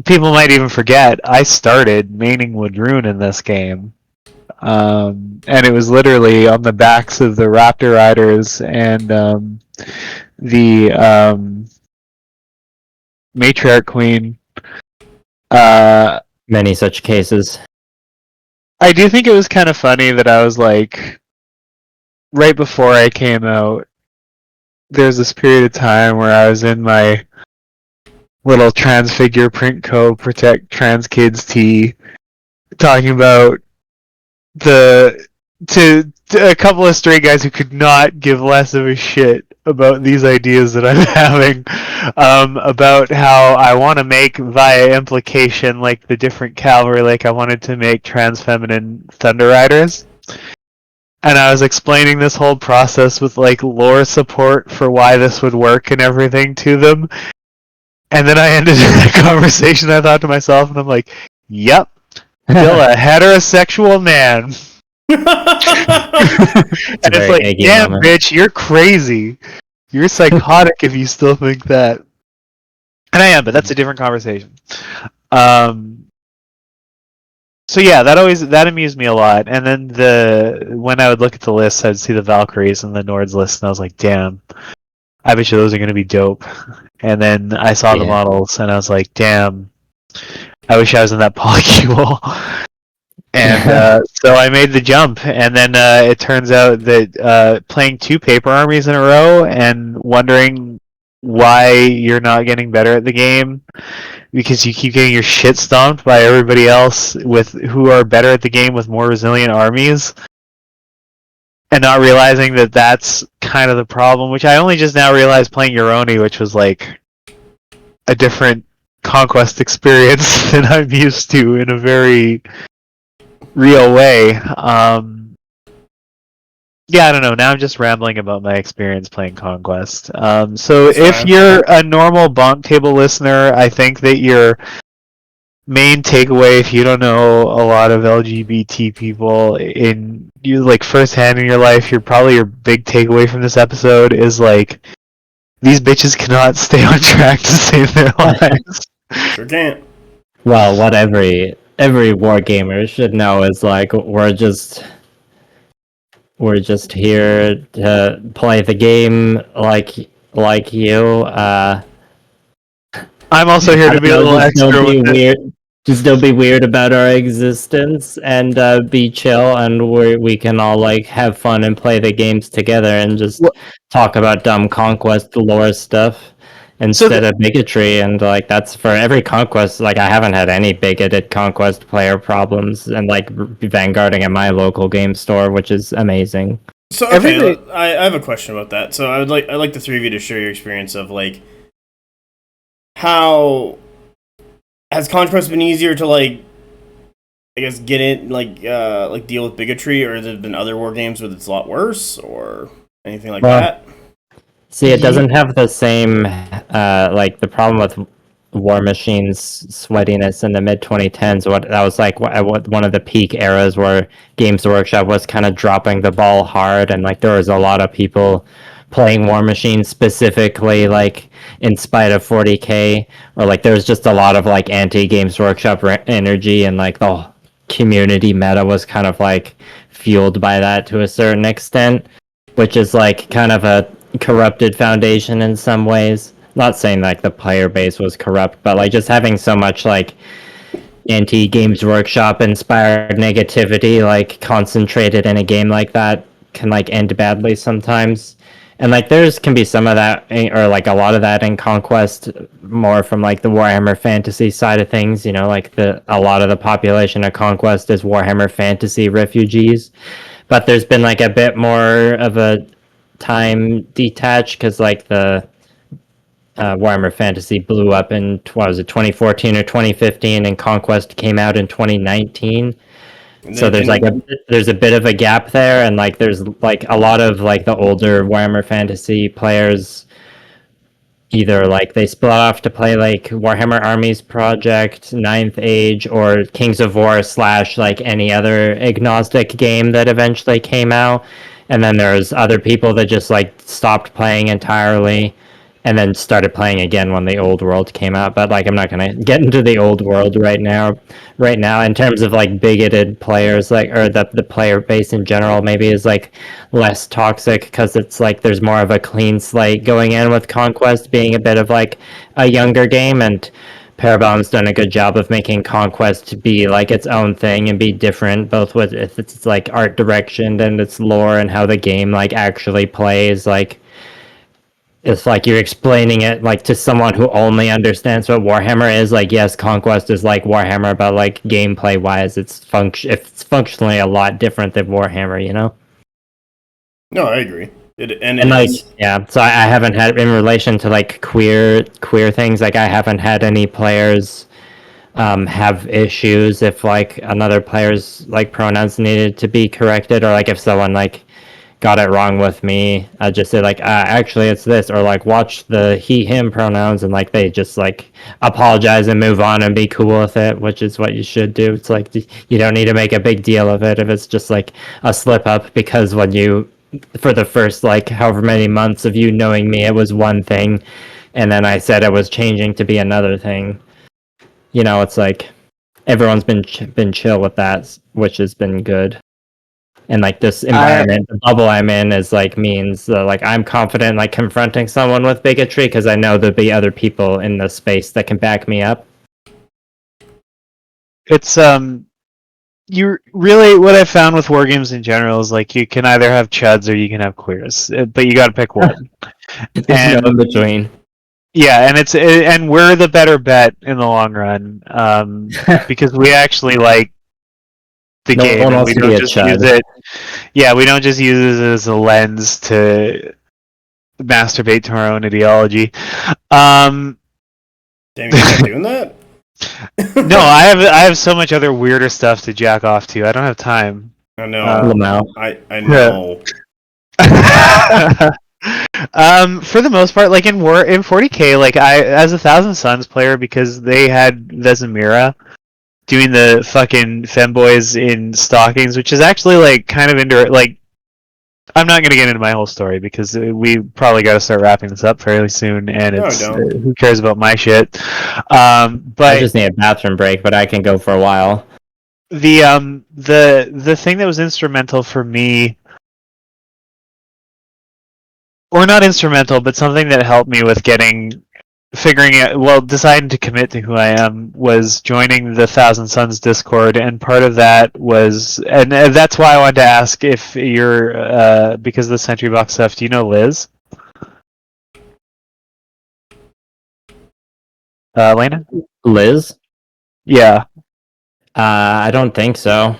People might even forget, I started maining Woodrune in this game. And it was literally on the backs of the Raptor Riders and the Matriarch Queen. Many such cases. I do think it was kind of funny that I was like, right before I came out, there's this period of time where I was in my little Transfigure Print Co. Protect Trans Kids T talking about a couple of straight guys who could not give less of a shit about these ideas that I'm having about how I want to make via implication like the different cavalry, like I wanted to make trans feminine Thunder Riders. And I was explaining this whole process with like lore support for why this would work and everything to them. And then I ended the conversation, I thought to myself, and I'm like, yep, still a heterosexual man. And it's like, damn, bitch, you're crazy. You're psychotic if you still think that. And I am, but that's a different conversation. So yeah, that amused me a lot. And then when I would look at the list, I'd see the Valkyries and the Nords list, and I was like, damn, I bet you those are going to be dope. And then I saw the models, and I was like, damn, I wish I was in that polycule. And so I made the jump, and then it turns out that playing 2 paper armies in a row and wondering why you're not getting better at the game because you keep getting your shit stomped by everybody else who are better at the game with more resilient armies, and not realizing that that's kind of the problem, which I only just now realized playing Euroni, which was like a different Conquest experience than I'm used to in a very real way. Yeah, I don't know. Now I'm just rambling about my experience playing Conquest. So if you're a normal BonkTable listener, I think that your main takeaway, if you don't know a lot of LGBT people in you like firsthand in your life, your big takeaway from this episode is like these bitches cannot stay on track to save their lives. Sure can't. Well, what every wargamer should know is like we're just here to play the game like you. I'm also here to be a little extra. Just don't be weird about our existence and be chill, and we can all like have fun and play the games together and just talk about dumb Conquest lore stuff instead of bigotry. And like that's for every Conquest. Like I haven't had any bigoted Conquest player problems, and like vanguarding at my local game store, which is amazing. So okay, I have a question about that. So I'd like the three of you to share your experience of like how has Conquest been easier to like, I guess, get in like deal with bigotry, or has there been other war games where it's a lot worse, or anything like that? See, it doesn't have the same like the problem with War Machine's sweatiness in the mid 2010s. That was like one of the peak eras where Games Workshop was kind of dropping the ball hard, and like there was a lot of people playing War Machine specifically like in spite of 40k, or like there was just a lot of like anti-Games Workshop energy, and like the community meta was kind of like fueled by that to a certain extent, which is like kind of a corrupted foundation in some ways. Not saying like the player base was corrupt, but like just having so much like anti-Games Workshop inspired negativity like concentrated in a game like that can like end badly sometimes. And like there's can be some of that, or like a lot of that in Conquest, more from like the Warhammer Fantasy side of things. You know, like a lot of the population of Conquest is Warhammer Fantasy refugees, but there's been like a bit more of a time detached because like the Warhammer Fantasy blew up in 2014 or 2015, and Conquest came out in 2019. So there's a bit of a gap there, and like there's like a lot of like the older Warhammer Fantasy players either like they split off to play like Warhammer Armies Project, Ninth Age, or Kings of War / like any other agnostic game that eventually came out, and then there's other people that just like stopped playing entirely and then started playing again when the Old World came out. But like I'm not gonna get into the Old World right now in terms of like bigoted players, like, or the player base in general maybe is like less toxic because it's like there's more of a clean slate going in, with Conquest being a bit of like a younger game, and Parabellum's done a good job of making Conquest be like its own thing and be different, both with its like art direction and its lore and how the game like actually plays. Like it's like you're explaining it like to someone who only understands what Warhammer is. Like, yes, Conquest is like Warhammer, but like gameplay wise, it's functionally a lot different than Warhammer, you know? No, I agree. And like, yeah, so I haven't had, in relation to like queer things, like I haven't had any players have issues if like another player's like pronouns needed to be corrected, or like if someone like got it wrong with me, I just say like actually it's this, or like watch the he him pronouns, and like they just like apologize and move on and be cool with it, which is what you should do. It's like you don't need to make a big deal of it if it's just like a slip up, because when you, for the first like however many months of you knowing me, it was one thing, and then I said it was changing to be another thing. You know, it's like everyone's been chill with that, which has been good. And like this environment, the bubble I'm in is like means like I'm confident like confronting someone with bigotry because I know there'll be other people in the space that can back me up. It's you really, what I've found with war games in general is like you can either have chuds or you can have queers, but you got to pick one. There's no in between. Yeah, and we're the better bet in the long run, because we actually like the No game. one And wants we to don't be a just chud. use it. Yeah, we don't just use it as a lens to masturbate to our own ideology. Damn, you're not doing that? No, I have so much other weirder stuff to jack off to. I don't have time. I know. I know. For the most part, like in 40K, like I as a Thousand Suns player, because they had Vesemira doing the fucking femboys in stockings, which is actually like kind of into like. I'm not going to get into my whole story because we probably got to start wrapping this up fairly soon, and who cares about my shit? But I just need a bathroom break, but I can go for a while. The thing that was instrumental for me, or not instrumental, but something that helped me with deciding to commit to who I am, was joining the Thousand Suns Discord, and part of that was, and that's why I wanted to ask if you're, because of the Sentry Box stuff, do you know Liz? Laina? Liz? Yeah. I don't think so.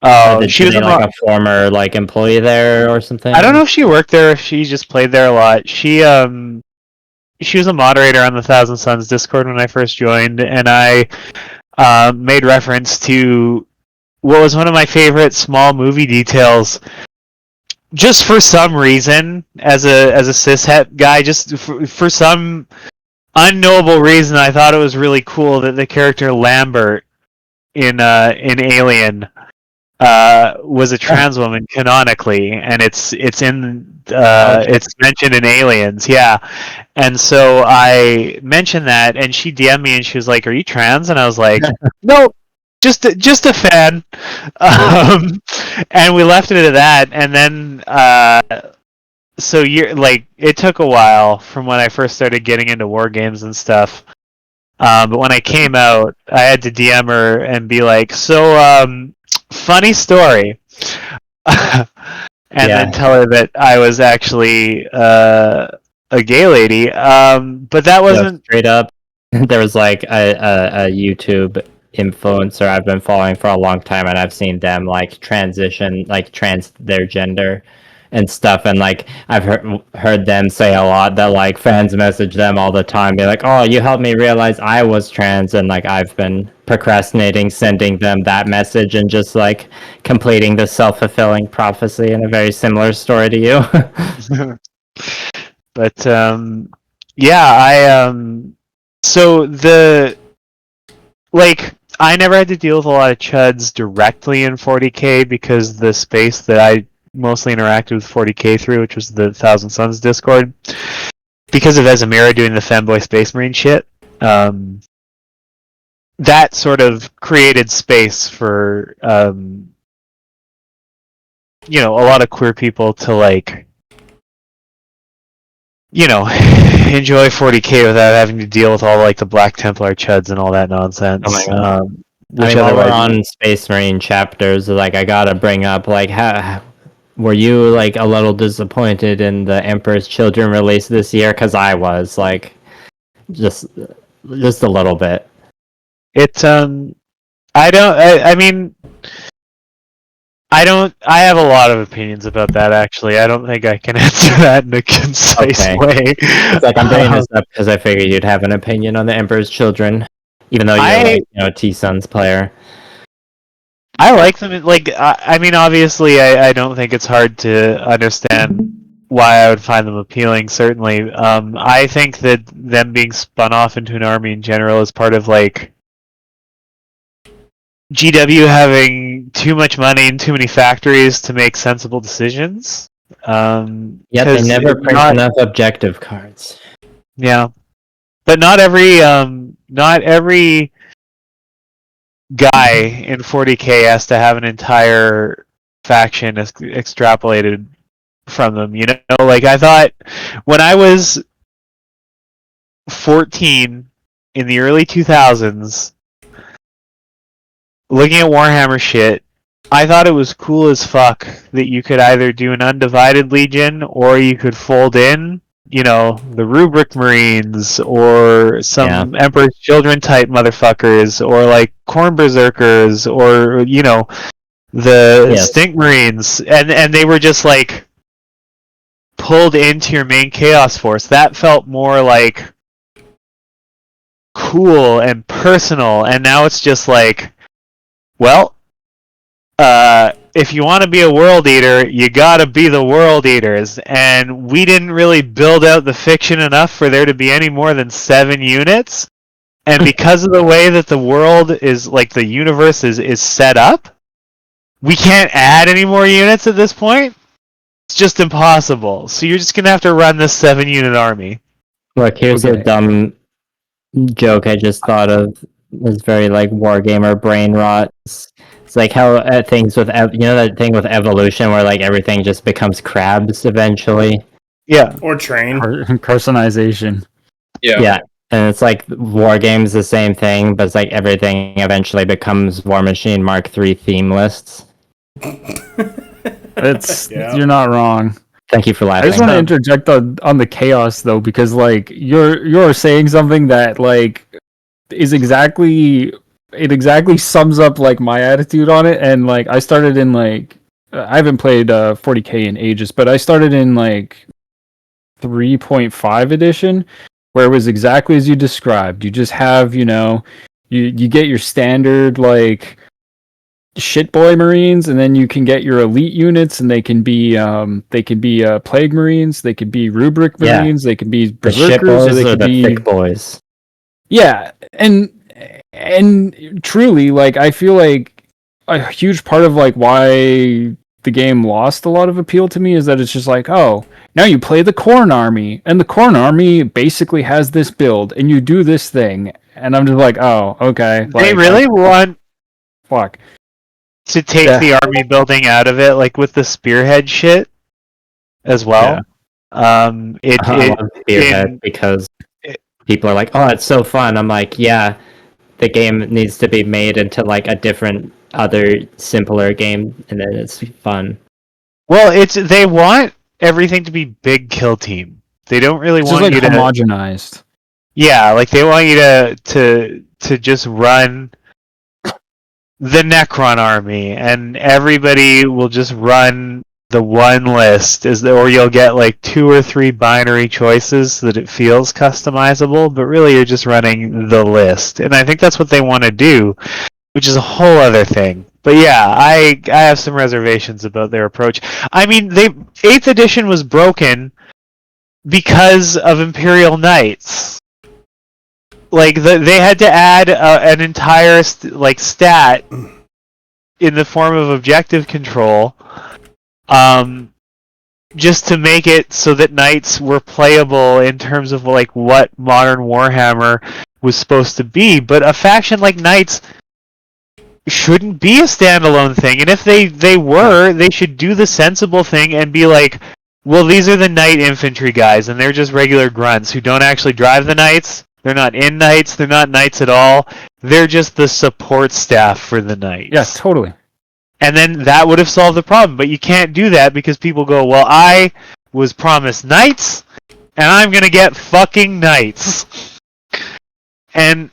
Oh, she was like a former like employee there or something. I don't know if she worked there, or if she just played there a lot. She was a moderator on the Thousand Suns Discord when I first joined, and I made reference to what was one of my favorite small movie details. Just for some reason, as a cishet guy, just for some unknowable reason, I thought it was really cool that the character Lambert in Alien was a trans woman canonically, and it's mentioned in Aliens, yeah. And so I mentioned that, and she DM'd me, and she was like, "Are you trans?" And I was like, "No, just a fan." And we left it at that, and then so it took a while from when I first started getting into war games and stuff. But when I came out, I had to DM her and be like, "So, funny story," and then tell her that I was actually a gay lady. But that wasn't straight up. There was like a YouTube influencer I've been following for a long time, and I've seen them like transition, like trans their gender and stuff, and like I've heard them say a lot that like fans message them all the time, be like, "Oh, you helped me realize I was trans," and like I've been procrastinating sending them that message and just like completing the self-fulfilling prophecy in a very similar story to you. But yeah, so I never had to deal with a lot of chuds directly in 40K, because the space that I mostly interacted with 40K through, which was the Thousand Suns Discord, because of Vesemira doing the femboy Space Marine shit, that sort of created space for a lot of queer people to enjoy 40K without having to deal with all like the Black Templar chuds and all that nonsense. Oh my God. While we're on Space Marine chapters, like I gotta bring up, like, how were you like a little disappointed in the Emperor's Children release this year? Because I was like, just a little bit. It's I have a lot of opinions about that, actually. I don't think I can answer that in a concise way. It's like I'm bringing this up because I figured you'd have an opinion on the Emperor's Children, even though you're a T-Suns player. I like them. Obviously, I don't think it's hard to understand why I would find them appealing, certainly. I think that them being spun off into an army in general is part of, GW having too much money and too many factories to make sensible decisions. Yeah, they never print enough objective cards. Yeah, but not every guy in 40K has to have an entire faction extrapolated from them. I thought when I was 14 in the early 2000s, looking at Warhammer shit, I thought it was cool as fuck that you could either do an undivided legion, or you could fold in, the Rubric Marines, or some Emperor's Children type motherfuckers, or like Khorne Berserkers, or, the Yes. Stink Marines, and they were just like pulled into your main Chaos Force. That felt more like cool and personal, and now it's just like, well, if you want to be a World Eater, you gotta be the World Eaters, and we didn't really build out the fiction enough for there to be any more than 7 units, and because of the way that the world is, like, the universe is set up, we can't add any more units at this point. It's just impossible. So you're just gonna have to run this 7-unit army. Look, here's a dumb joke I just thought of. It's very like wargamer brain rot. It's like how things with that thing with evolution where like everything just becomes crabs eventually. Yeah. Or train. Personalization. Yeah. And it's like war games, the same thing, but it's like everything eventually becomes War Machine Mark III theme lists. It's You're not wrong. Thank you for laughing. I just want to interject on the chaos though, because like you're saying something that like is exactly sums up like my attitude on it, and like I started in like I haven't played 40K in ages, but I started in like 3.5 edition, where it was exactly as you described. You just have you get your standard like shit boy Marines, and then you can get your elite units, and they can be Plague Marines, they could be Rubric Marines, they can be Berserkers, or they could be thick boys. Yeah, and truly, like I feel like a huge part of like why the game lost a lot of appeal to me is that it's just like, oh, now you play the Khorne army, and the Khorne army basically has this build, and you do this thing, and I'm just like, oh, okay. They really want to take the army building out of it, like with the spearhead shit as well. I love spearhead because people are like, oh, it's so fun. I'm like, yeah, the game needs to be made into like a different, other simpler game, and then it's fun. Well, they want everything to be big kill team. They don't really want like you to homogenized. Yeah, like they want you to just run the Necron army, and everybody will just run the one list, or you'll get like 2 or 3 binary choices so that it feels customizable, but really you're just running the list. And I think that's what they want to do, which is a whole other thing. But yeah, I have some reservations about their approach. I mean, 8th edition was broken because of Imperial Knights. Like they had to add an entire stat in the form of objective control, just to make it so that knights were playable in terms of like what modern Warhammer was supposed to be. But a faction like knights shouldn't be a standalone thing, and if they were, they should do the sensible thing and be like, well, these are the knight infantry guys, and they're just regular grunts who don't actually drive the knights. They're not in knights. They're not knights at all. They're just the support staff for the knights. Yeah, totally. And then that would have solved the problem. But you can't do that because people go, well, I was promised knights, and I'm going to get fucking knights. And,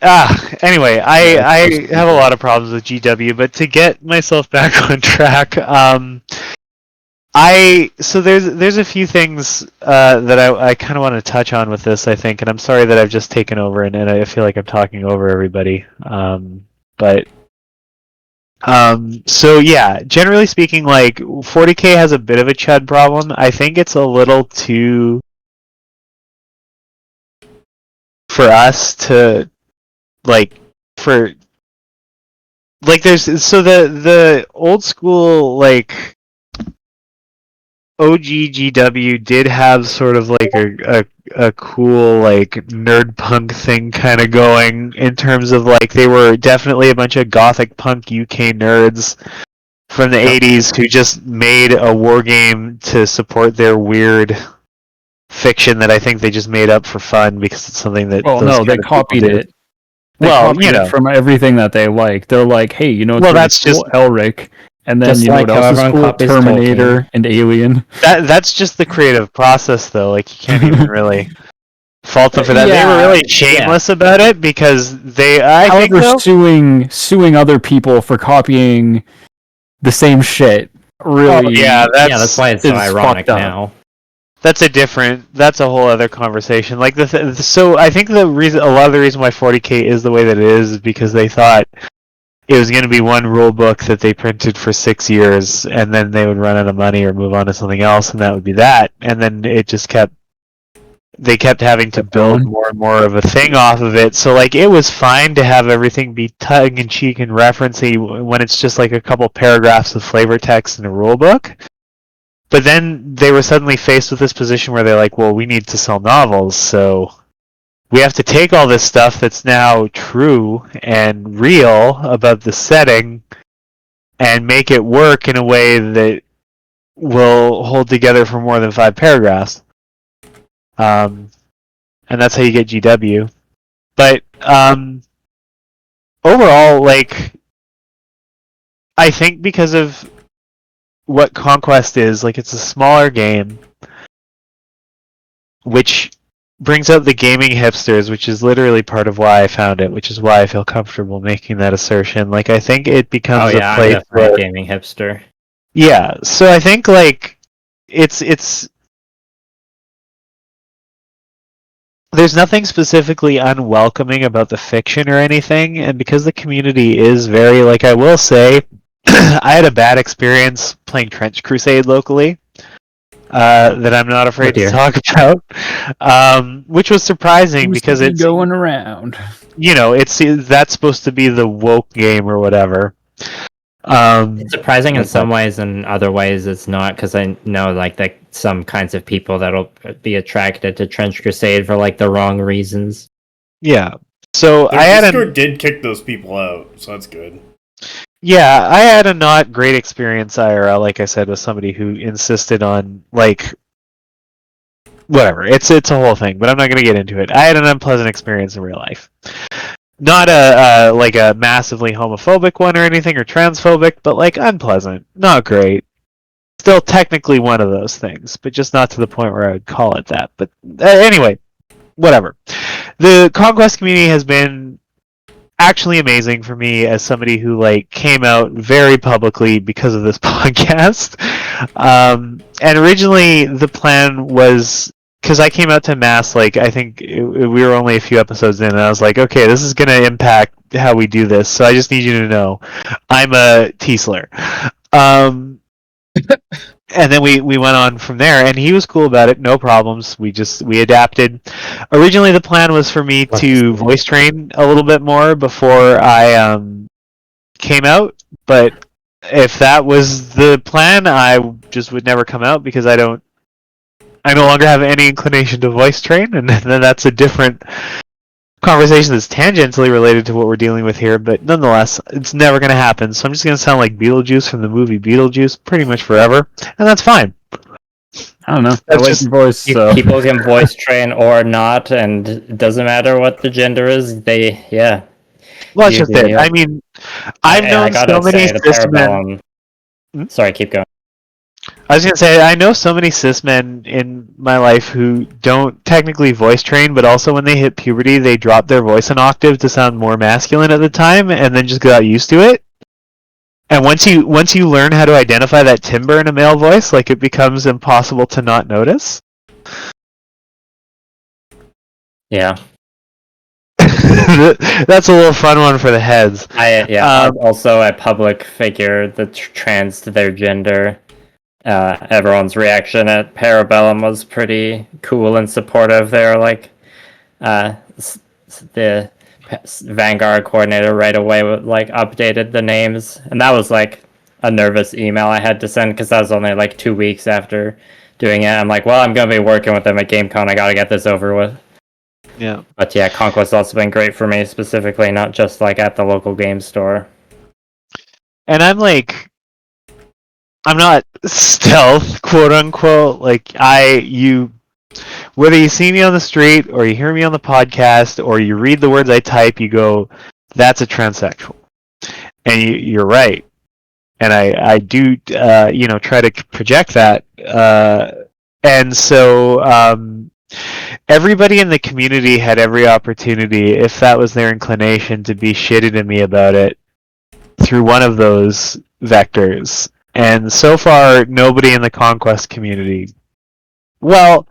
anyway, I have a lot of problems with GW, but to get myself back on track, so there's a few things that I kind of want to touch on with this, I think, and I'm sorry that I've just taken over and I feel like I'm talking over everybody. So yeah, generally speaking, like 40K has a bit of a chud problem. I think it's a little too for us to there's so the old school like OGGW did have sort of like a cool like nerd punk thing kind of going in terms of like they were definitely a bunch of gothic punk UK nerds from the 80s who just made a war game to support their weird fiction that I think they just made up for fun because it's something that they copied it. They copied it from everything that they like. They're like, hey, that's just Elric. And then just what else is cool? Terminator and Alien. That's just the creative process, though. Like you can't even really fault them for that. They were really shameless about it because they. I think suing other people for copying the same shit. Really, that's why it's so ironic now. That's a whole other conversation. Like so I think a lot of the reason why 40K is the way that it is because they thought it was going to be one rule book that they printed for 6 years, and then they would run out of money or move on to something else, and that would be that. And then it just they kept having to build more and more of a thing off of it. So like it was fine to have everything be tongue in cheek and referencey when it's just like a couple paragraphs of flavor text in a rule book. But then they were suddenly faced with this position where they're like, well, we need to sell novels, so we have to take all this stuff that's now true and real about the setting and make it work in a way that will hold together for more than 5 paragraphs. And that's how you get GW. But overall, like, I think because of what Conquest is, like, it's a smaller game, which brings out the gaming hipsters, which is literally part of why I found it, which is why I feel comfortable making that assertion. Like, I think it becomes a place where a gaming hipster. Yeah, so I think like it's there's nothing specifically unwelcoming about the fiction or anything, and because the community is very, like, I will say, I had a bad experience playing Trench Crusade locally. That I'm not afraid to talk about, which was surprising because it's going around. You know, that's supposed to be the woke game or whatever. It's surprising in some ways, and other ways it's not, because I know like that some kinds of people that'll be attracted to Trench Crusade for like the wrong reasons. Yeah, so Discord did kick those people out, so that's good. Yeah, I had a not great experience IRL, like I said, with somebody who insisted on, like, whatever. It's a whole thing, but I'm not going to get into it. I had an unpleasant experience in real life. Not like a massively homophobic one or anything, or transphobic, but like unpleasant. Not great. Still technically one of those things, but just not to the point where I would call it that. But anyway, whatever. The Conquest community has been actually amazing for me as somebody who like came out very publicly because of this podcast. And originally the plan was, because I came out to Mass, like, I think we were only a few episodes in, and I was like, okay, this is going to impact how we do this, so I just need you to know I'm a Teesler. And then we went on from there, and he was cool about it, no problems. We adapted. Originally, the plan was for me to voice train a little bit more before I came out, but if that was the plan, I just would never come out because I no longer have any inclination to voice train, and then that's a different conversation that's tangentially related to what we're dealing with here, but nonetheless, it's never going to happen, so I'm just going to sound like Beetlejuice from the movie Beetlejuice pretty much forever, and that's fine. I don't know. That's just voice, so. People can voice train or not, and it doesn't matter what the gender is, Well, that's just it. I mean, I've known so many cis men... Sorry, keep going. I was going to say, I know so many cis men in my life who don't technically voice train, but also when they hit puberty, they drop their voice an octave to sound more masculine at the time, and then just got used to it. And once you learn how to identify that timbre in a male voice, like, it becomes impossible to not notice. Yeah. That's a little fun one for the heads. I'm also a public figure that's trans to their gender. Everyone's reaction at Parabellum was pretty cool and supportive. They were like, the Vanguard coordinator right away like updated the names, and that was like a nervous email I had to send because that was only like 2 weeks after doing it. I'm like, well, I'm gonna be working with them at GameCon. I gotta get this over with. Yeah. But yeah, Conquest has also been great for me specifically, not just like at the local game store. And I'm not stealth, quote unquote. Like, whether you see me on the street or you hear me on the podcast or you read the words I type, you go, that's a transsexual. And you're right. And I do, try to project that. And so everybody in the community had every opportunity, if that was their inclination, to be shitty to me about it through one of those vectors, and so far nobody in the Conquest community. Well,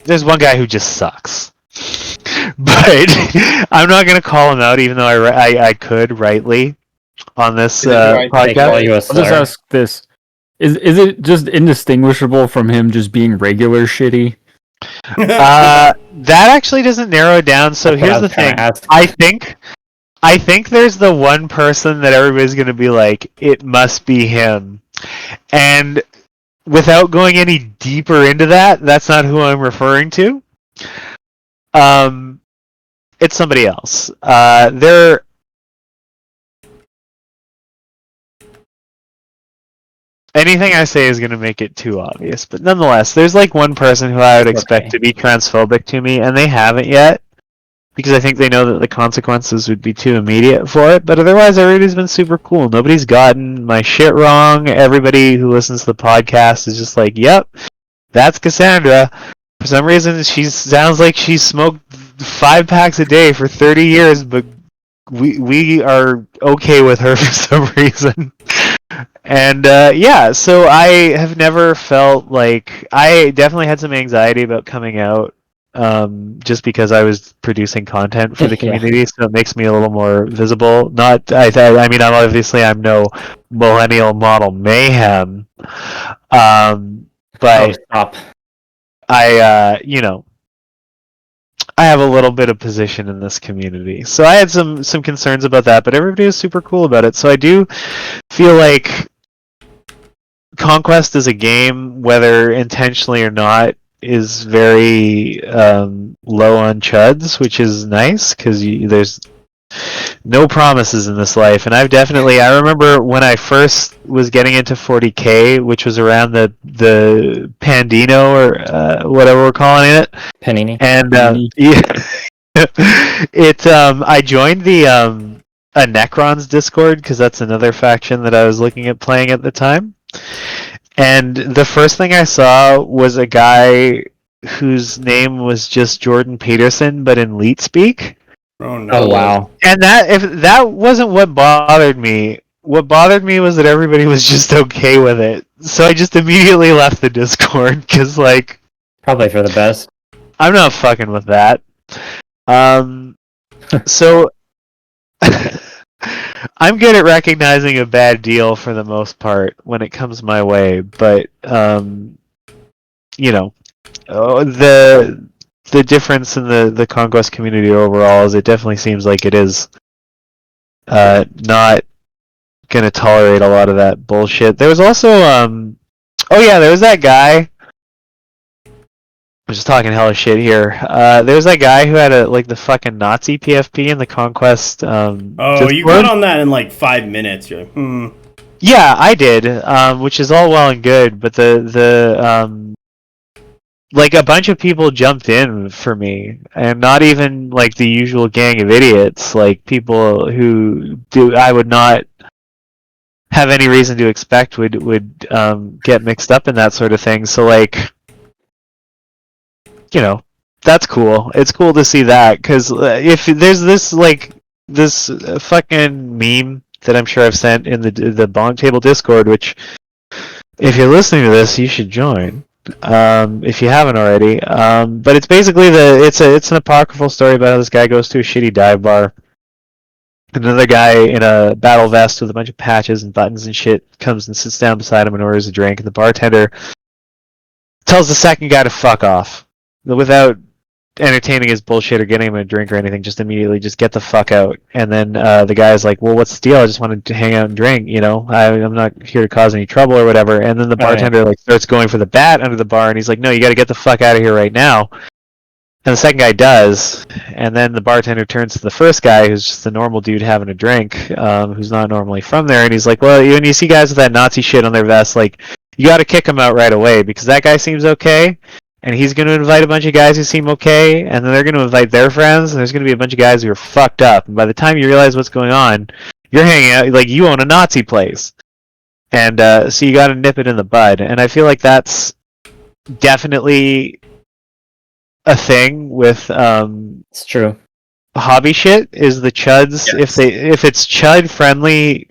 there's one guy who just sucks, but I'm not going to call him out, even though I could rightly on this podcast. I'll just ask this: Is it just indistinguishable from him just being regular shitty? That actually doesn't narrow it down. So here's the thing: I think there's the one person that everybody's going to be like, it must be him, and without going any deeper into that, that's not who I'm referring to. It's somebody else. Anything I say is going to make it too obvious, but nonetheless, there's like one person who I would expect to be transphobic to me, and they haven't yet, because I think they know that the consequences would be too immediate for it, but otherwise everybody's been super cool. Nobody's gotten my shit wrong. Everybody who listens to the podcast is just like, yep, that's Cassandra. For some reason, she sounds like she smoked 5 packs a day for 30 years, but we are okay with her for some reason. And yeah, so I have never felt like... I definitely had some anxiety about coming out, just because I was producing content for the community, so it makes me a little more visible. Not, I mean, I'm no Millanial Model Mayhem, but stop. I have a little bit of position in this community, so I had some concerns about that, but everybody was super cool about it. So I do feel like Conquest as a game, whether intentionally or not, is very low on chuds, which is nice, because there's no promises in this life. And I remember when I first was getting into 40k, which was around the Pandino, or whatever we're calling it, Panini, and I joined the a Necrons Discord, because that's another faction that I was looking at playing at the time. And the first thing I saw was a guy whose name was just Jordan Peterson, but in Leet speak. Oh no! Oh wow! And that wasn't what bothered me. What bothered me was that everybody was just okay with it. So I just immediately left the Discord, because like, probably for the best. I'm not fucking with that. So I'm good at recognizing a bad deal for the most part when it comes my way, but the difference in the Conquest community overall is it definitely seems like it is not going to tolerate a lot of that bullshit. There was also there was that guy. I'm just talking hella shit here. There was that guy who had the fucking Nazi PFP in the Conquest. You got on that in like 5 minutes. You're like, Yeah, I did, which is all well and good, but the like a bunch of people jumped in for me, and not even like the usual gang of idiots, like people who I would not have any reason to expect would get mixed up in that sort of thing. So like, that's cool. It's cool to see that, because if there's this fucking meme that I'm sure I've sent in the BonkTable Discord, which if you're listening to this, you should join. If you haven't already, but it's basically it's an apocryphal story about how this guy goes to a shitty dive bar. Another guy in a battle vest with a bunch of patches and buttons and shit comes and sits down beside him and orders a drink, and the bartender tells the second guy to fuck off without entertaining his bullshit or getting him a drink or anything. Just immediately just get the fuck out. And then the guy's like, well, what's the deal? I just wanted to hang out and drink, I'm not here to cause any trouble or whatever. And then the bartender starts going for the bat under the bar, and he's like, no, you got to get the fuck out of here right now. And the second guy does, and then the bartender turns to the first guy, who's just a normal dude having a drink, who's not normally from there, and he's like, well, when you see guys with that Nazi shit on their vest, like, you got to kick him out right away, because that guy seems okay, and he's going to invite a bunch of guys who seem okay, and then they're going to invite their friends, and there's going to be a bunch of guys who are fucked up, and by the time you realize what's going on, you're hanging out, like, you own a Nazi place. And so you got to nip it in the bud, and I feel like that's definitely a thing with it's true. Hobby shit is the chuds. Yes. If it's chud friendly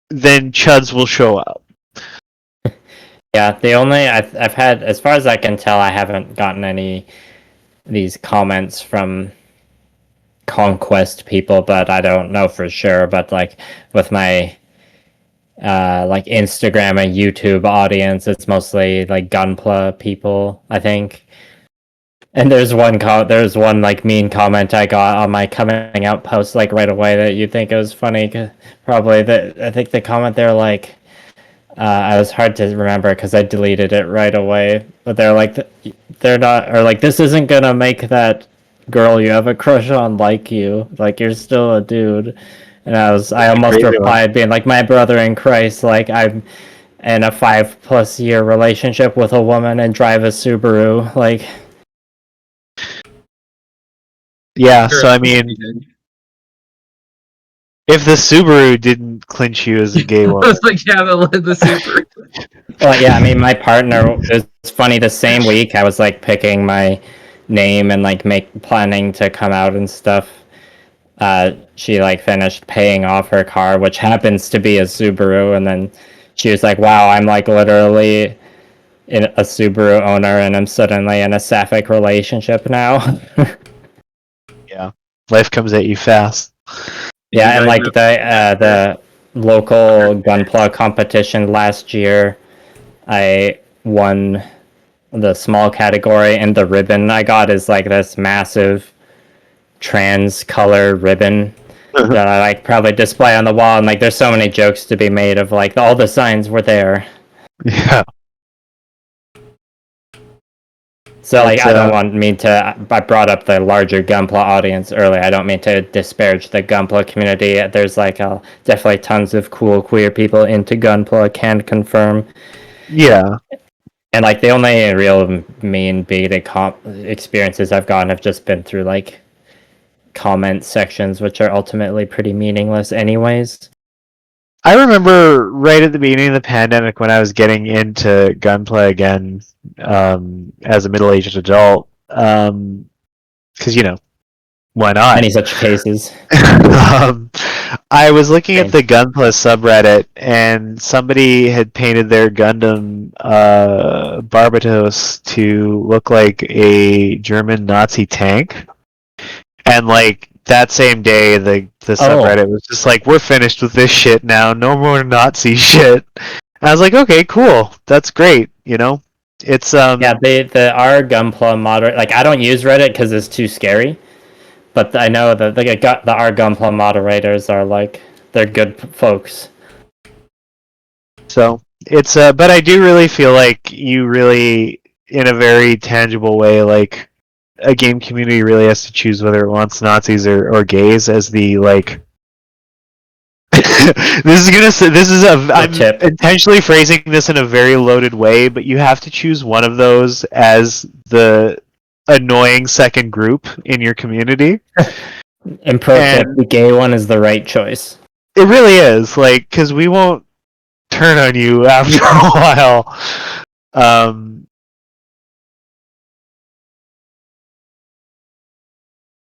then chuds will show up. Yeah, the only I've had, as far as I can tell, I haven't gotten any these comments from Conquest people, but I don't know for sure. But like with my like Instagram and YouTube audience, it's mostly like Gunpla people, I think. And there's one like mean comment I got on my coming out post like right away that you'd think it was funny. Probably that I think the comment there like. I was hard to remember because I deleted it right away. But they're like, they're not, or like, this isn't gonna make that girl you have a crush on like you. Like, you're still a dude. And I almost replied being like, my brother in Christ, like, I'm in a 5+ year relationship with a woman and drive a Subaru. Like, yeah, so I mean, if the Subaru didn't clinch you as a gay woman. I was like, yeah, the Subaru. well, yeah, I mean, my partner, it's funny, the same week I was like picking my name and like planning to come out and stuff. She like finished paying off her car, which happens to be a Subaru, and then she was like, wow, I'm like literally a Subaru owner and I'm suddenly in a sapphic relationship now. Yeah, life comes at you fast. Yeah, and like the local Gunpla competition last year, I won the small category, and the ribbon I got is like this massive trans color ribbon that I like probably display on the wall, and like there's so many jokes to be made of like all the signs were there. Yeah. So like I brought up the larger Gunpla audience earlier. I don't mean to disparage the Gunpla community. There's like definitely tons of cool queer people into Gunpla, can confirm. Yeah. And like the only real mean bigoted experiences I've gotten have just been through like comment sections, which are ultimately pretty meaningless anyways. I remember right at the beginning of the pandemic when I was getting into gunplay again as a middle-aged adult, because, you know, why not? Many such cases. I was looking at the Gunpla subreddit, and somebody had painted their Gundam Barbatos to look like a German Nazi tank. And, like, that same day, the subreddit was just like, we're finished with this shit now. No more Nazi shit. And I was like, okay, cool. That's great, you know? It's our Gunpla moderate, like, I don't use Reddit because it's too scary. But I know that our Gunpla moderators are like, they're good folks. So it's but I do really feel like you really, in a very tangible way, like a game community really has to choose whether it wants Nazis or gays as the like. I'm intentionally phrasing this in a very loaded way, but you have to choose one of those as the annoying second group in your community. And pro tip, the gay one is the right choice. It really is, like, because we won't turn on you after a while.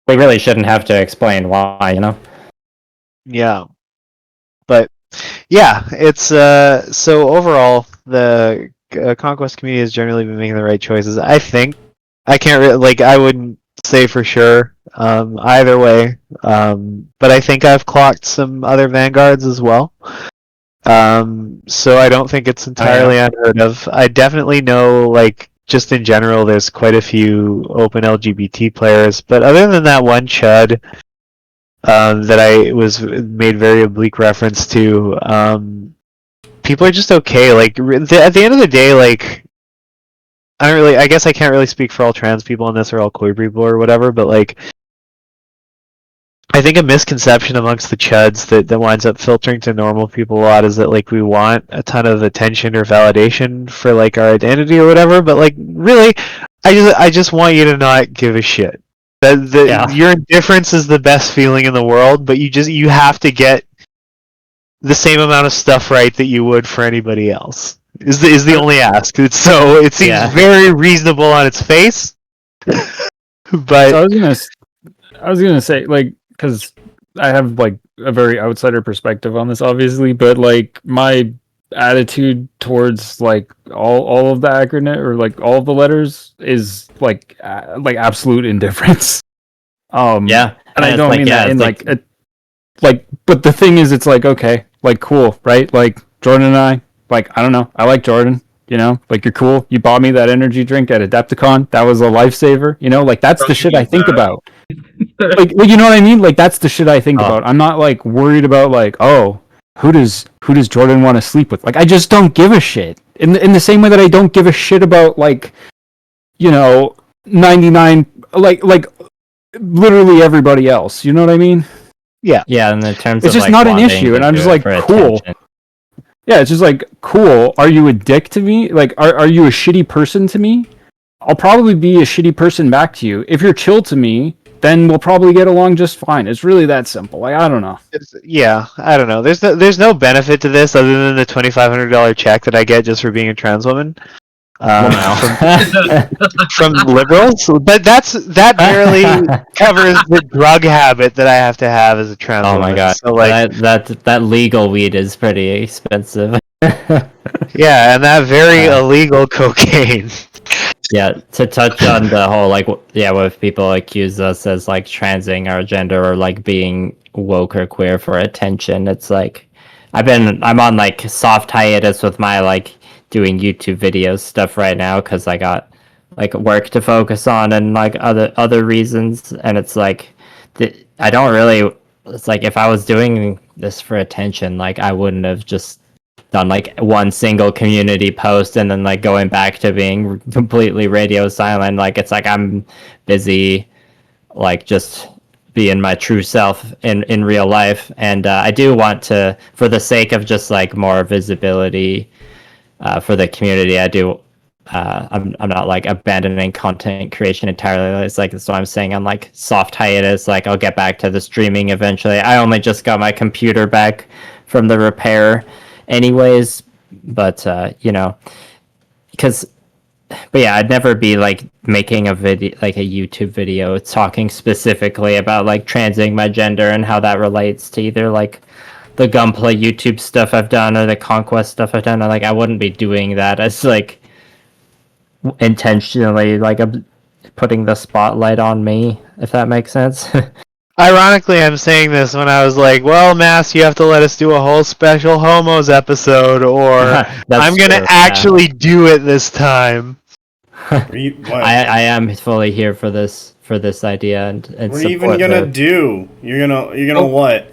We really shouldn't have to explain why, you know? Yeah. But, yeah, it's, so overall, the Conquest community has generally been making the right choices. I think. I can't, I wouldn't say for sure either way. But I think I've clocked some other Vanguards as well. So I don't think it's entirely unheard of. I definitely know, like, just in general, there's quite a few open LGBT players. But other than that one chud that I was made very oblique reference to, people are just okay. Like, at the end of the day, like, I guess I can't really speak for all trans people on this or all queer people or whatever, but like, I think a misconception amongst the chuds that winds up filtering to normal people a lot is that like we want a ton of attention or validation for like our identity or whatever, but like really, I just want you to not give a shit. Your indifference is the best feeling in the world, but you have to get the same amount of stuff right that you would for anybody else. Is the only ask. It seems very reasonable on its face. But so I was gonna say, like, because I have like a very outsider perspective on this, obviously, but like my attitude towards like all of the acronym or like all of the letters is like absolute indifference. Yeah, and I don't mean that in like, but the thing is, it's like, okay, like, cool, right? Like, Jordan and I, like, I don't know, I like Jordan, you know, like, you're cool. You bought me that energy drink at Adepticon. That was a lifesaver, you know, like, that's the shit I think about. like, you know what I mean? Like, that's the shit I think about. I'm not, like, worried about, like, oh, who does Jordan want to sleep with? Like, I just don't give a shit. In the same way that I don't give a shit about, like, you know, 99, like, literally everybody else. You know what I mean? Yeah, in the terms it's of just like not an issue, and I'm just like, cool. Attention. Yeah, it's just like, cool. Are you a dick to me? Like, are you a shitty person to me? I'll probably be a shitty person back to you. If you're chill to me, then we'll probably get along just fine. It's really that simple. Like, I don't know. I don't know. There's no benefit to this other than the $2,500 check that I get just for being a trans woman. From liberals, but that barely covers the drug habit that I have to have as a trans woman. Oh my god! So like that legal weed is pretty expensive. Yeah, and that very illegal cocaine. Yeah, to touch on the whole like if people accuse us as like transing our gender or like being woke or queer for attention, it's like I'm on like soft hiatus with my like doing YouTube videos stuff right now because I got like work to focus on and like other reasons, and it's like I don't really. It's like if I was doing this for attention, like I wouldn't have just done like one single community post and then like going back to being completely radio silent. Like it's like I'm busy, like just being my true self in real life, and I do want to, for the sake of just like more visibility. For the community, I do. I'm not like abandoning content creation entirely. It's like that's what I'm saying. I'm like soft hiatus. Like I'll get back to the streaming eventually. I only just got my computer back from the repair, anyways. But you know, but yeah, I'd never be like making a video, like a YouTube video, talking specifically about like transing my gender and how that relates to either like the Gunplay YouTube stuff I've done or the Conquest stuff I've done. I wouldn't be doing that as like intentionally like putting the spotlight on me, if that makes sense. Ironically, I'm saying this when I was like, well, Mass, you have to let us do a whole special homos episode, or I'm going to actually do it this time. I am fully here for this idea and what are you even gonna do? You're gonna what?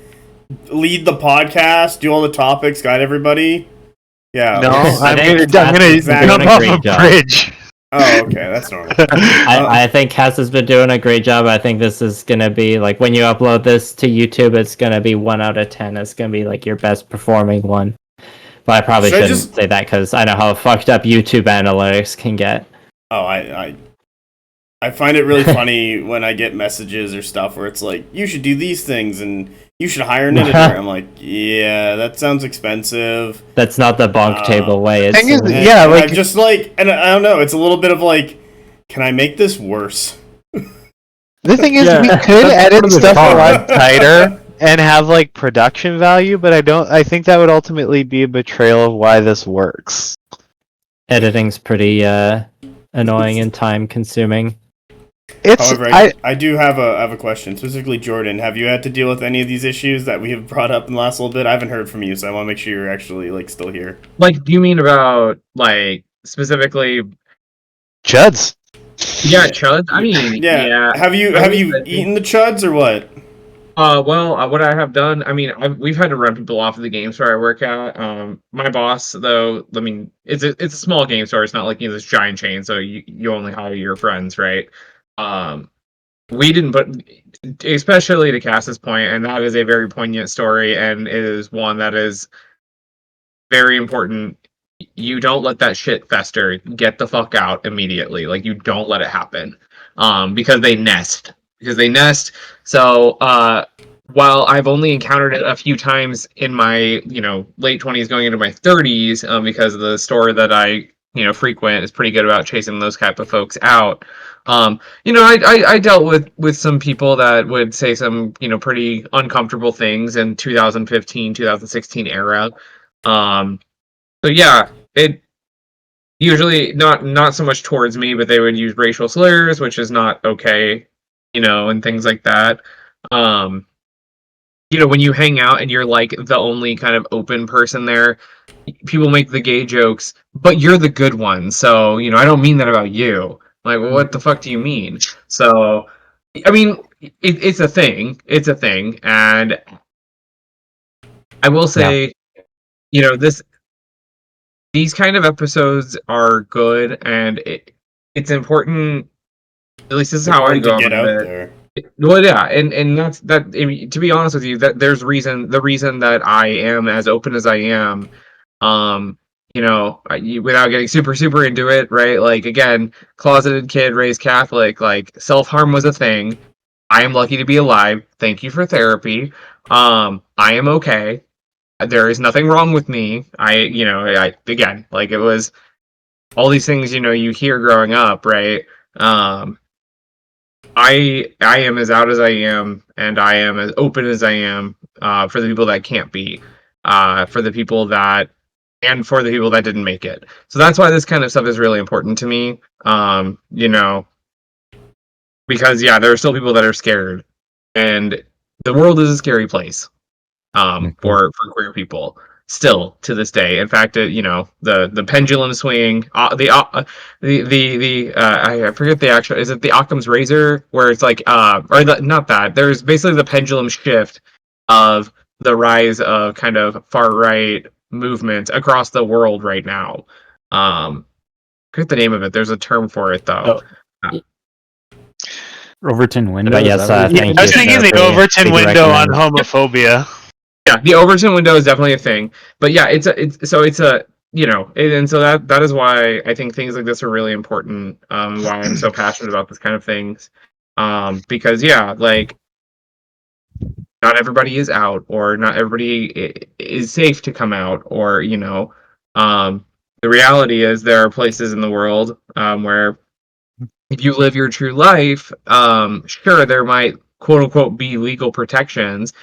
Lead the podcast, do all the topics, guide everybody? Yeah. No, I'm gonna jump off a bridge. Oh, okay, that's normal. I think Cass has been doing a great job. I think this is gonna be like when you upload this to YouTube, it's gonna be 1 out of 10. It's gonna be like your best performing one. But I probably shouldn't say that because I know how fucked up YouTube analytics can get. Oh, I find it really funny when I get messages or stuff where it's like, you should do these things and you should hire an editor. I'm like, yeah, that sounds expensive. That's not the BonkTable way. It's, like I'm just like, and I don't know. It's a little bit of like, can I make this worse? The thing is, we could edit stuff a lot tighter and have like production value, but I think that would ultimately be a betrayal of why this works. Editing's pretty annoying and time consuming. However, I do have a question, specifically Jordan. Have you had to deal with any of these issues that we have brought up in the last little bit? I haven't heard from you, so I want to make sure you're actually like still here. Like, do you mean about like specifically chuds? Yeah, chuds. I mean, yeah. Have you eaten the chuds or what? What I have done, I mean, we've had to run people off of the game store I work at. My boss, though, I mean, it's a small game store. It's not like this giant chain, so you only hire your friends, right? We didn't, but especially to Cass's point, and that is a very poignant story, and is one that is very important. You don't let that shit fester. Get the fuck out immediately. Like, you don't let it happen, because they nest. So, while I've only encountered it a few times in my, late 20s going into my 30s, because of the store that I frequent, is pretty good about chasing those type of folks out. I dealt with some people that would say some, pretty uncomfortable things in 2015, 2016 era. So yeah, it usually not so much towards me, but they would use racial slurs, which is not okay, and things like that. When you hang out and you're like the only kind of open person there, people make the gay jokes, but you're the good one. So, I don't mean that about you. Like, well, what the fuck do you mean? So, I mean, it's a thing. It's a thing. And I will say, these kind of episodes are good, and it's important. At least this is how I go get out about it. there. Well, yeah, and that's that. I mean, to be honest with you, that the reason that I am as open as I am, without getting super into it, right? Like, again, closeted kid, raised Catholic, like, self-harm was a thing. I am lucky to be alive. Thank you for therapy. I am okay. There is nothing wrong with me. Again, like, it was all these things, you hear growing up, right? I am as out as I am, and I am as open as I am, for the people that can't be, for the people that didn't make it. So that's why this kind of stuff is really important to me. Because there are still people that are scared, and the world is a scary place, for queer people. Still to this day. In fact, the pendulum swing, I forget the actual. Is it the Occam's razor, where it's like, not that. There's basically the pendulum shift of the rise of kind of far right movements across the world right now. Forget the name of it. There's a term for it though. Overton window. But yes, I was thinking the Overton window on homophobia. Yeah, the Overton window is definitely a thing, but yeah, and so that is why I think things like this are really important. Why I'm so passionate about this kind of things, because like, not everybody is out, or not everybody is safe to come out, or the reality is there are places in the world where if you live your true life, sure, there might quote unquote be legal protections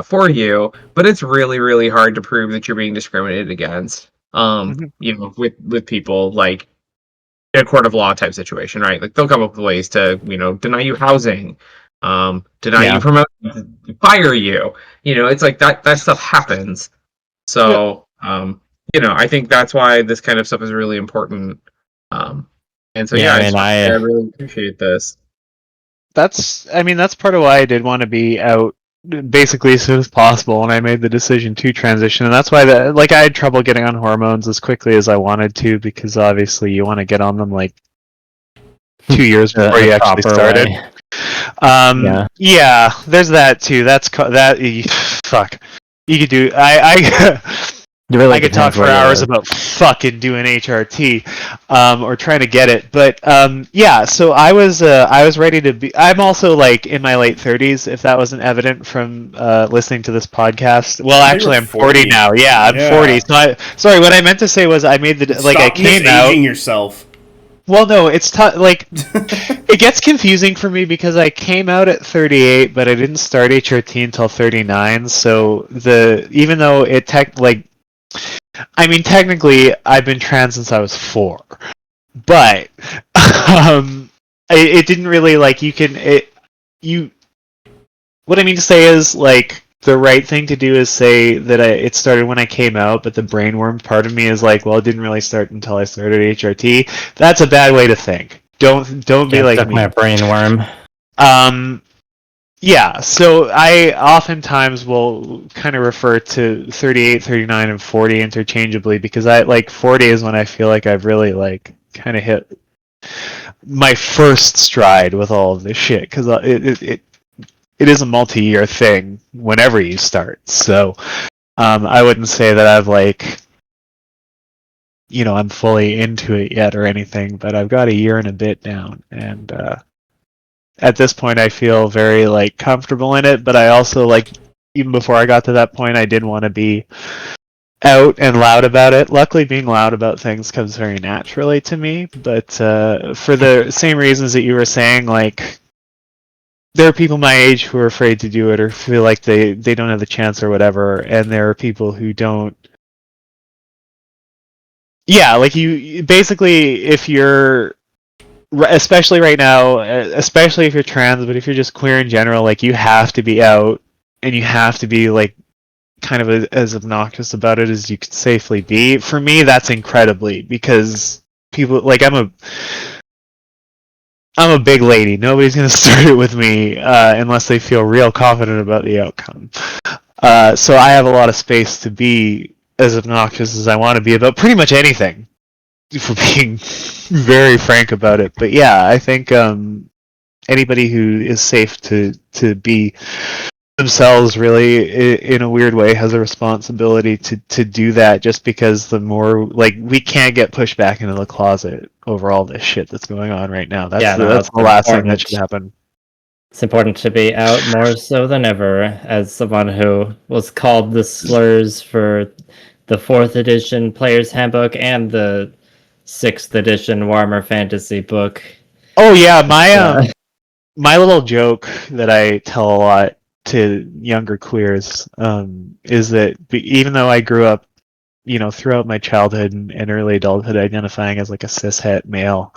for you, but it's really, really hard to prove that you're being discriminated against. With people, like, in a court of law type situation, right? Like, they'll come up with ways to, deny you housing, deny you promotion, fire you. It's like that stuff happens. So, I think that's why this kind of stuff is really important. And so, I really appreciate this. That's part of why I did want to be out basically as soon as possible when I made the decision to transition, and that's why I had trouble getting on hormones as quickly as I wanted to, because obviously you want to get on them like 2 years before you actually started. Yeah, there's that too. Fuck. You could do. I could talk for hours about fucking doing HRT, or trying to get it. But so I was ready to be. I'm also like in my late 30s, if that wasn't evident from listening to this podcast. Well, actually, I'm 40 now. Yeah, I'm 40. So sorry, what I meant to say was I made the I came out. Stop yourself. Well, no, it's it gets confusing for me because I came out at 38, but I didn't start HRT until 39. So even though technically, I've been trans since I was 4, but it didn't really what I mean to say is the right thing to do is say that it started when I came out, but the brainworm part of me is like, well, it didn't really start until I started HRT. That's a bad way to think. Don't be like me. My brainworm. Yeah, so I oftentimes will kind of refer to 38, 39, and 40 interchangeably, because 40 is when I feel like I've really kind of hit my first stride with all of this shit, because it is a multi-year thing whenever you start. So I wouldn't say that I've I'm fully into it yet or anything, but I've got a year and a bit down, and at this point I feel very comfortable in it. But I also even before I got to that point, I did want to be out and loud about it. Luckily, being loud about things comes very naturally to me, but for the same reasons that you were saying, like, there are people my age who are afraid to do it or feel like they don't have the chance or whatever, and there are people who don't. Yeah, like you basically, if you're, especially right now, especially if you're trans, but if you're just queer in general, like, you have to be out and you have to be like kind of as obnoxious about it as you could safely be. For me, that's incredibly, because people, like, I'm a big lady. Nobody's gonna start it with me unless they feel real confident about the outcome. So I have a lot of space to be as obnoxious as I want to be about pretty much anything, for being very frank about it. But yeah, I think anybody who is safe to be themselves, really, in a weird way, has a responsibility to do that, just because the more, like, we can't get pushed back into the closet over all this shit that's going on right now. That's the last thing that should happen. It's important to be out more so than ever. As someone who was called the slurs for the 4th edition Player's Handbook and the 6th edition Warhammer Fantasy book. Oh yeah, my little joke that I tell a lot to younger queers is that even though I grew up, throughout my childhood and early adulthood identifying as like a cishet male,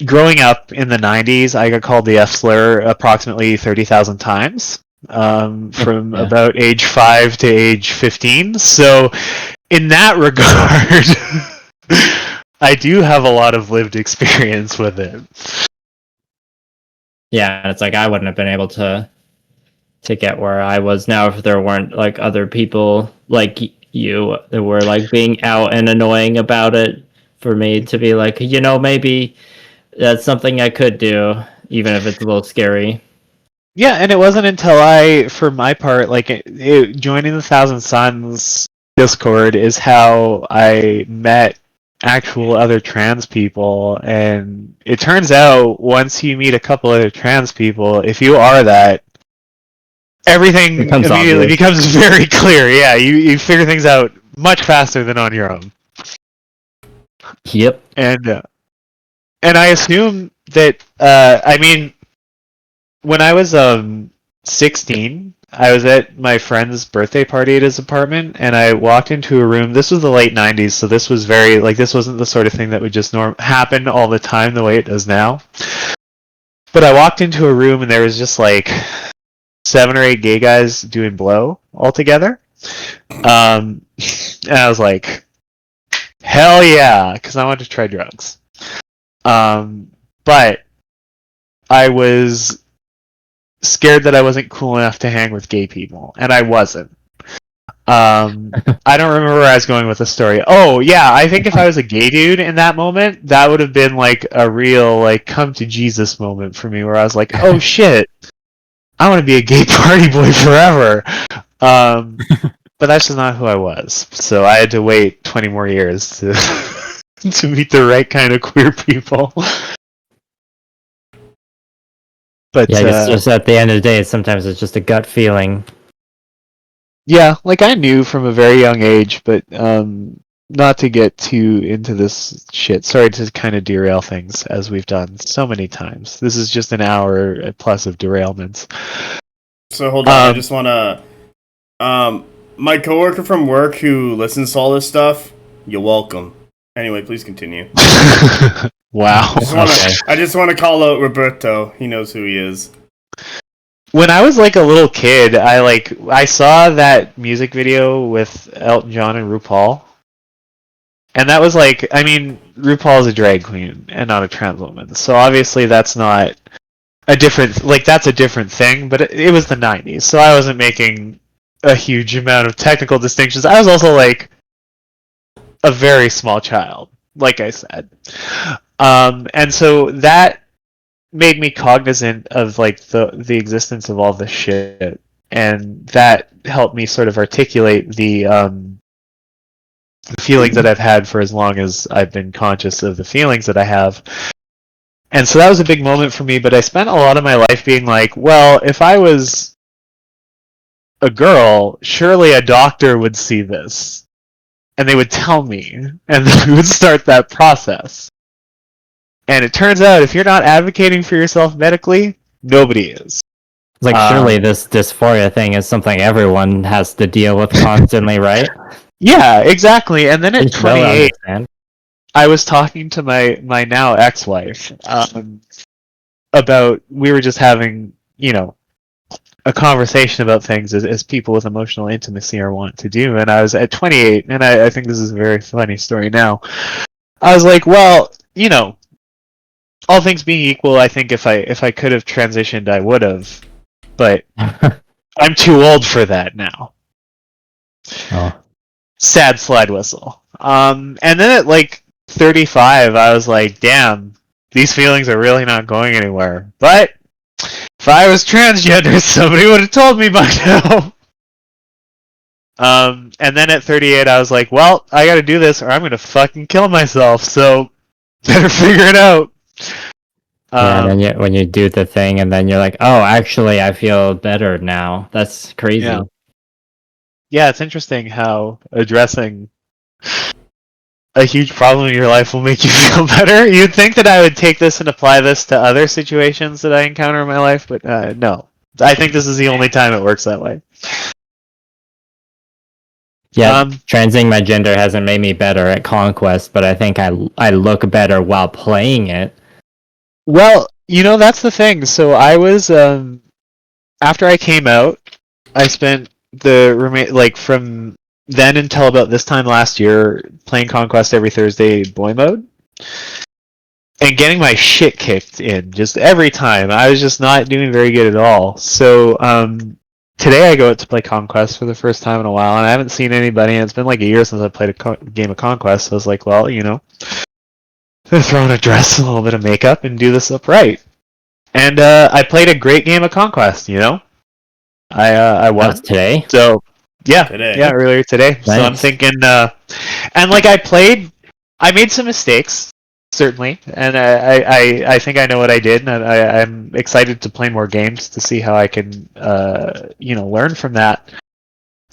growing up in the 90s, I got called the F slur approximately 30,000 times from about age 5 to age 15. So in that regard, I do have a lot of lived experience with it. Yeah, it's like I wouldn't have been able to get where I was now if there weren't like other people like you that were like being out and annoying about it, for me to be like, maybe that's something I could do, even if it's a little scary. Yeah, and it wasn't until I, for my part, like joining the Thousand Suns Discord is how I met actual other trans people, and it turns out once you meet a couple other trans people, if you are that, everything immediately becomes very clear. Yeah, you figure things out much faster than on your own. Yep. And I assume that when I was 16, I was at my friend's birthday party at his apartment, and I walked into a room. This was the late 90s, so this was very, like, this wasn't the sort of thing that would just happen all the time the way it does now. But I walked into a room, and there was just, like, 7 or 8 gay guys doing blow all together. And I was like, hell yeah, because I wanted to try drugs. But I was scared that I wasn't cool enough to hang with gay people, and I wasn't. I don't remember where I was going with the story. Oh yeah, I think if I was a gay dude in that moment, that would have been like a real, like, come to Jesus moment for me, where I was like, oh shit, I want to be a gay party boy forever. But that's just not who I was, so I had to wait 20 more years to to meet the right kind of queer people. But yeah, I guess just at the end of the day, sometimes it's just a gut feeling. Yeah, like, I knew from a very young age, but not to get too into this shit. Sorry to kind of derail things, as we've done so many times. This is just an hour plus of derailments. So hold on, I just want to... my coworker from work who listens to all this stuff, you're welcome. Anyway, please continue. Wow. I just want to call out Roberto. He knows who he is. When I was like a little kid, I saw that music video with Elton John and RuPaul. And that was like, I mean, RuPaul is a drag queen and not a trans woman. So obviously that's not a different, like, that's a different thing, but it was the 90s. So I wasn't making a huge amount of technical distinctions. I was also like a very small child, like I said. And so that made me cognizant of like the existence of all this shit, and that helped me sort of articulate the feelings that I've had for as long as I've been conscious of the feelings that I have. And so that was a big moment for me, but I spent a lot of my life being like, well, if I was a girl, surely a doctor would see this. And they would tell me, and then we would start that process. And it turns out, if you're not advocating for yourself medically, nobody is. Like, surely this dysphoria thing is something everyone has to deal with constantly, right? Yeah, exactly. And then at It's well 28, understand. I was talking to my now ex-wife about, we were just having, a conversation about things as people with emotional intimacy are wont to do. And I was at 28, and I think this is a very funny story now. I was like, well, all things being equal, I think if I could have transitioned, I would have. But I'm too old for that now. Oh. Sad slide whistle. And then at like 35, I was like, damn, these feelings are really not going anywhere. But if I was transgender, somebody would have told me by now. And then at 38, I was like, well, I gotta do this or I'm gonna fucking kill myself, so better figure it out. Yeah, and then when you do the thing, and then you're like, oh, actually, I feel better now. That's crazy. Yeah, it's interesting how addressing a huge problem in your life will make you feel better. You'd think that I would take this and apply this to other situations that I encounter in my life, but no. I think this is the only time it works that way. Yeah, transing my gender hasn't made me better at Conquest, but I think I look better while playing it. Well, that's the thing. So I was, after I came out, I spent from then until about this time last year playing Conquest every Thursday boy mode. And getting my shit kicked in just every time. I was just not doing very good at all. So, today I go out to play Conquest for the first time in a while, and I haven't seen anybody, and it's been like a year since I played a game of Conquest, so I was like, well, throw on a dress, a little bit of makeup, and do this upright. And I played a great game of Conquest, I won. That's today? So, yeah, Today. yeah, earlier today. Nice. So I'm thinking, and I made some mistakes, certainly, and I think I know what I did, and I'm excited to play more games to see how I can, learn from that.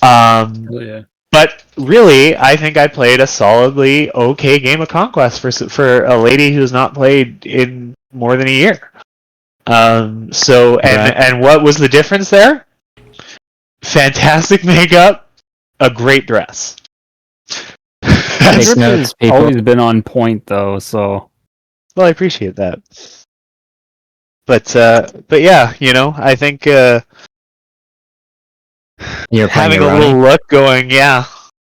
Yeah. But really, I think I played a solidly okay game of Conquest for a lady who's not played in more than a year. And what was the difference there? Fantastic makeup, a great dress. Take notes, people. Always been on point though, so. Well, I appreciate that. But yeah, I think You're having a Euroni? little look going, yeah,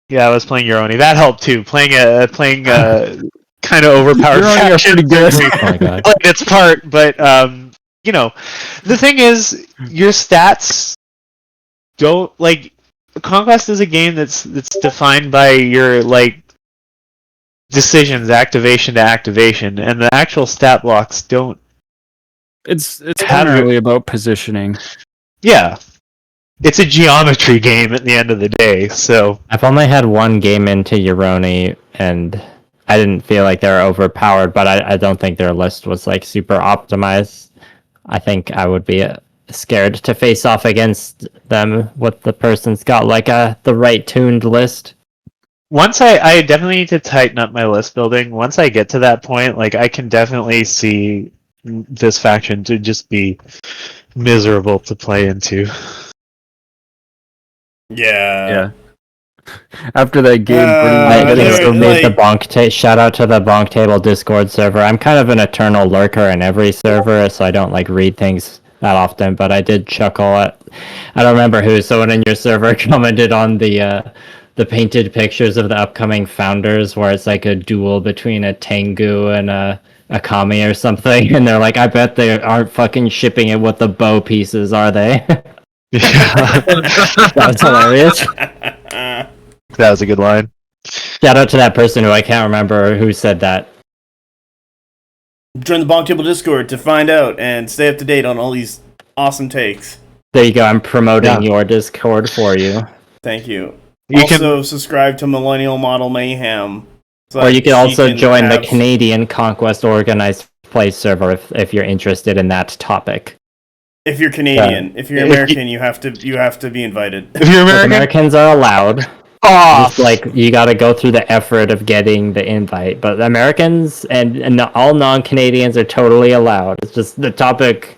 I was playing Euroni. That helped too. Playing kind of overpowered Euroni are pretty good. Oh my god. played its part, but the thing is, your stats don't Conquest is a game that's defined by your decisions, activation to activation, and the actual stat blocks don't. It's primarily about positioning. Yeah, it's a geometry game at the end of the day. So I've only had one game into Euroni, and I didn't feel like they were overpowered, but I don't think their list was super optimized. I think I would be scared to face off against them with the person's got the right tuned list. once I definitely need to tighten up my list building. Once I get to that point, I can definitely see this faction to just be miserable to play into. Yeah. After that game, Shout out to the BonkTable Discord server. I'm kind of an eternal lurker in every server, so I don't read things that often. But I did chuckle at, I don't remember who. Someone in your server commented on the painted pictures of the upcoming founders, where it's a duel between a Tengu and a Kami or something, and they're like, I bet they aren't fucking shipping it with the bow pieces, are they? That was hilarious. That was a good line. Shout out to that person who I can't remember who said that. Join the BonkTable Discord to find out and stay up to date on all these awesome takes. There you go. I'm promoting your Discord for you. Thank you. You also subscribe to Millanial Model Mayhem. Or you can also join the Canadian Conquest organized play server if you're interested in that topic. If you're Canadian, if you're American, you have to be invited. If you're American, Americans are allowed. off. Just like you got to go through the effort of getting the invite, but Americans and all non-Canadians are totally allowed. It's just the topic,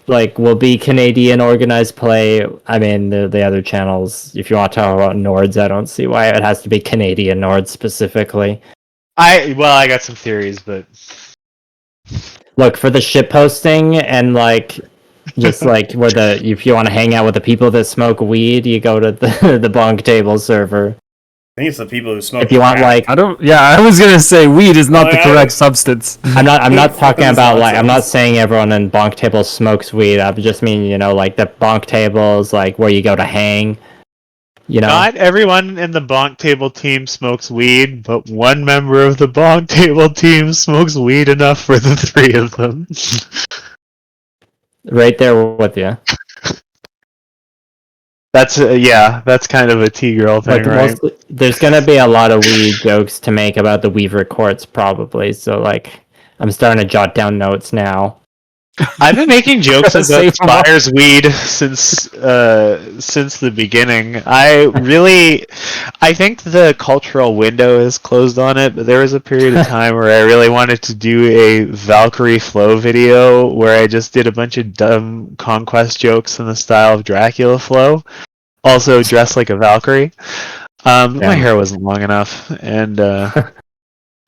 like, will be Canadian organized play. I mean, the other channels. If you want to talk about Nords, I don't see why it has to be Canadian Nords specifically. I got some theories, but Look for the shit posting and like. Just like if you want to hang out with the people that smoke weed, you go to the BonkTable server. I think it's the people who smoke. If you want, like, I was gonna say weed is not the correct substance. I'm not talking about like I'm not saying everyone in BonkTable smokes weed. I just mean like the BonkTables, like where you go to hang. Not everyone in the BonkTable team smokes weed, but one member of the BonkTable team smokes weed enough for the three of them. Right there with you. That's kind of a T-girl thing, right? There's gonna be a lot of weed jokes to make about the Weaver Courts, probably. So like, I'm starting to jot down notes now. I've been making jokes about Spire's weed since the beginning. I think the cultural window is closed on it, but there was a period of time where I really wanted to do a Valkyrie Flow video where I just did a bunch of dumb Conquest jokes in the style of Dracula Flow, also dressed like a Valkyrie. My hair wasn't long enough, and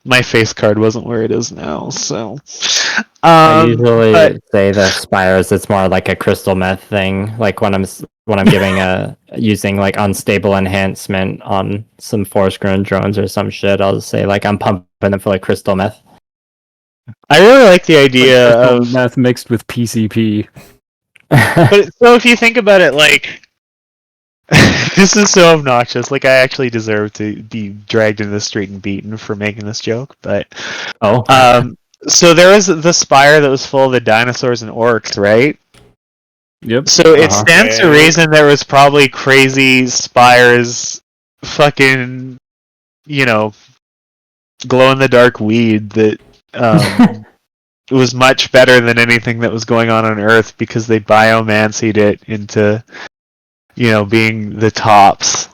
my face card wasn't where it is now, so... I usually say the Spires, it's more like a crystal meth thing. Like when I'm giving using like unstable enhancement on some force grown drones or some shit, I'll just say like I'm pumping them for like crystal meth. I really like the idea of meth mixed with PCP. But so if you think about it, like this is so obnoxious. Like I actually deserve to be dragged into the street and beaten for making this joke, but so there was the spire that was full of the dinosaurs and orcs, right? Yep. So it stands to reason there was probably crazy spires, fucking, glow in the dark weed that was much better than anything that was going on Earth because they biomancied it into, being the tops.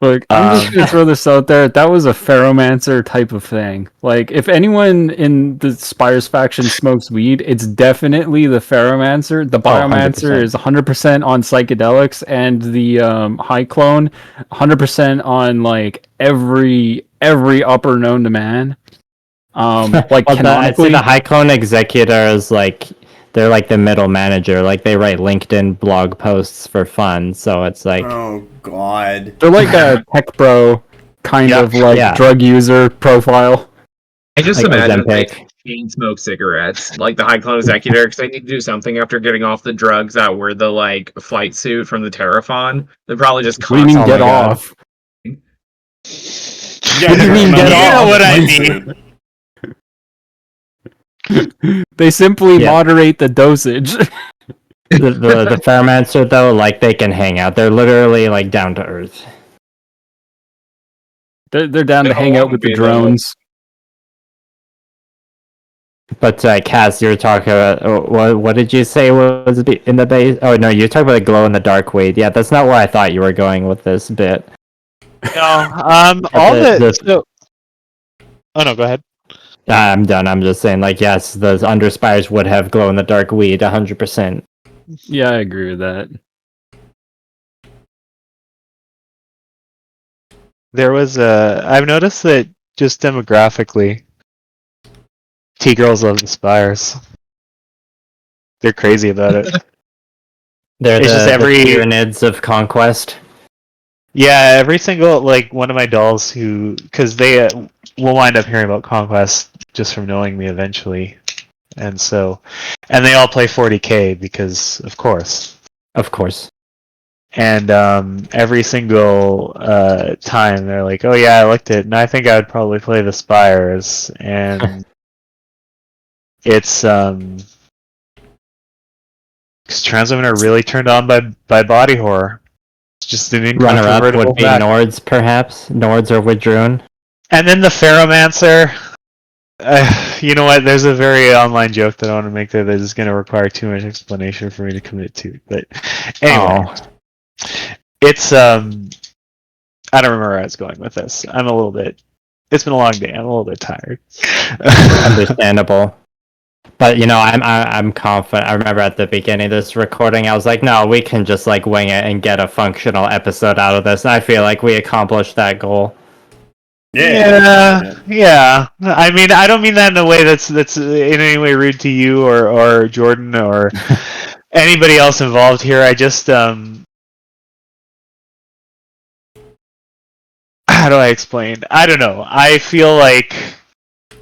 Like, I'm just gonna throw this out there. That was a Ferromancer type of thing. Like, if anyone in the Spires faction smokes weed, it's definitely the Ferromancer. The Biomancer is 100% on psychedelics, and the High Clone 100% on like every upper known to man. Like canonically, the High Clone Executor is like they're like the middle manager. Like they write LinkedIn blog posts for fun. So it's like, oh god, they're like a tech bro kind of like drug user profile. I just imagine like chain smoke cigarettes, like the High Clone Executor, because they need to do something after getting off the drugs that were the like flight suit from the Terraphon. They're probably just what do you mean get off? Yeah, what do you mean get off? You know what I mean. They simply moderate the dosage. the Ferromancer though, like they can hang out. They're literally like down to earth. They're down to hang out with the drones. But Cass, you were talking about what did you say was in the base? Oh no, you're talking about the glow in the dark weed. Yeah, that's not where I thought you were going with this bit. No, Oh no, go ahead. I'm done. I'm just saying, like, yes, those underspires would have glow in the dark weed, 100%. Yeah, I agree with that. There was I've noticed that just demographically, T-girls love the spires. They're crazy about it. They're the Tyranids of Conquest. Yeah, every single, like, one of my dolls because they will wind up hearing about Conquest just from knowing me eventually. And they all play 40k because, of course. Of course. And every single time they're like, oh yeah, I looked at it, and I think I would probably play the Spires. And it's, because trans women are really turned on by body horror. Just an runner-up would be Nords, perhaps. Nords or Widroon. And then the Ferromancer. You know what? There's a very online joke that I want to make there that is going to require too much explanation for me to commit to. But anyway, it's I don't remember where I was going with this. I'm a little bit. It's been a long day. I'm a little bit tired. Understandable. But I'm confident. I remember at the beginning of this recording, I was like, "No, we can just like wing it and get a functional episode out of this." And I feel like we accomplished that goal. Yeah. I mean, I don't mean that in a way that's in any way rude to you or Jordan or anybody else involved here. I just how do I explain? I don't know. I feel like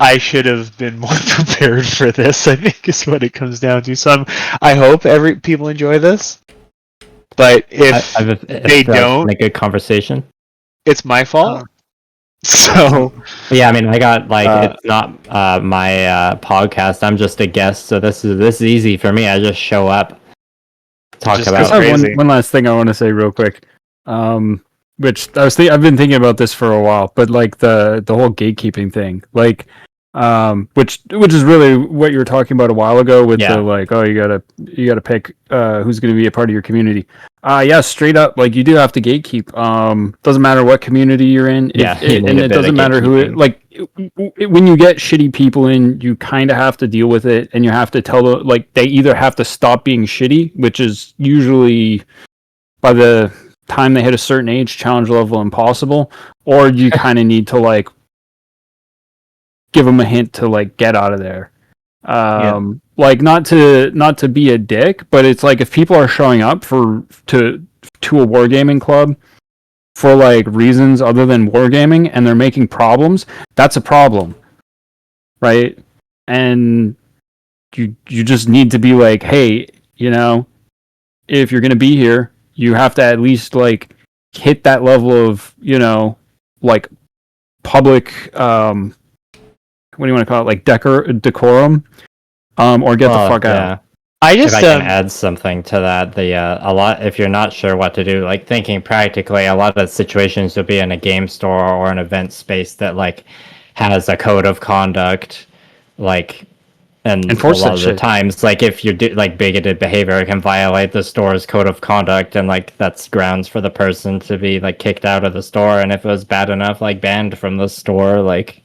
I should have been more prepared for this, I think is what it comes down to. So I hope people enjoy this. But if they don't, make a conversation. It's my fault. So yeah, I mean, I got it's not my podcast. I'm just a guest, so this is easy for me. I just show up, talk about. One last thing I want to say real quick, which I've been thinking about this for a while, but like the whole gatekeeping thing, like which is really what you were talking about a while ago with the like, oh, you gotta pick who's going to be a part of your community. Yeah, straight up, like you do have to gatekeep. Doesn't matter what community you're in. And it doesn't matter who it, like when you get shitty people in, you kind of have to deal with it, and you have to tell them, like, they either have to stop being shitty, which is usually by the time they hit a certain age, challenge level impossible, or you kind of need to like give them a hint to like get out of there. Like not to be a dick, but it's like if people are showing up to a wargaming club for like reasons other than wargaming and they're making problems, that's a problem, right? And you just need to be like, hey, if you're gonna be here, you have to at least like hit that level of like public what do you want to call it, like decorum, or get the fuck out. I can add something to that. A lot, if you're not sure what to do, like thinking practically, a lot of situations you'll be in a game store or an event space that like has a code of conduct, like, and enforce a lot of the times, like if you do like bigoted behavior, it can violate the store's code of conduct, and like that's grounds for the person to be like kicked out of the store, and if it was bad enough, like banned from the store, like.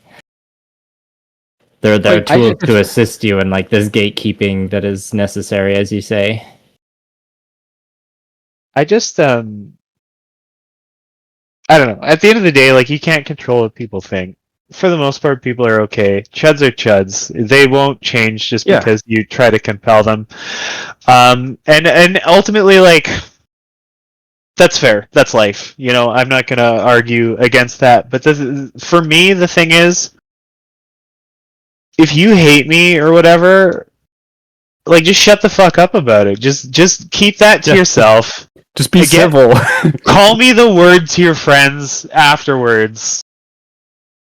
They're there to assist you in like this gatekeeping that is necessary, as you say. I just I don't know. At the end of the day, like you can't control what people think. For the most part, people are okay. Chuds are chuds. They won't change just because you try to compel them. And ultimately, like that's fair. That's life. I'm not gonna argue against that. But for me, the thing is, if you hate me or whatever, like just shut the fuck up about it. Just keep that to yourself. Just be civil. Call me the word to your friends afterwards.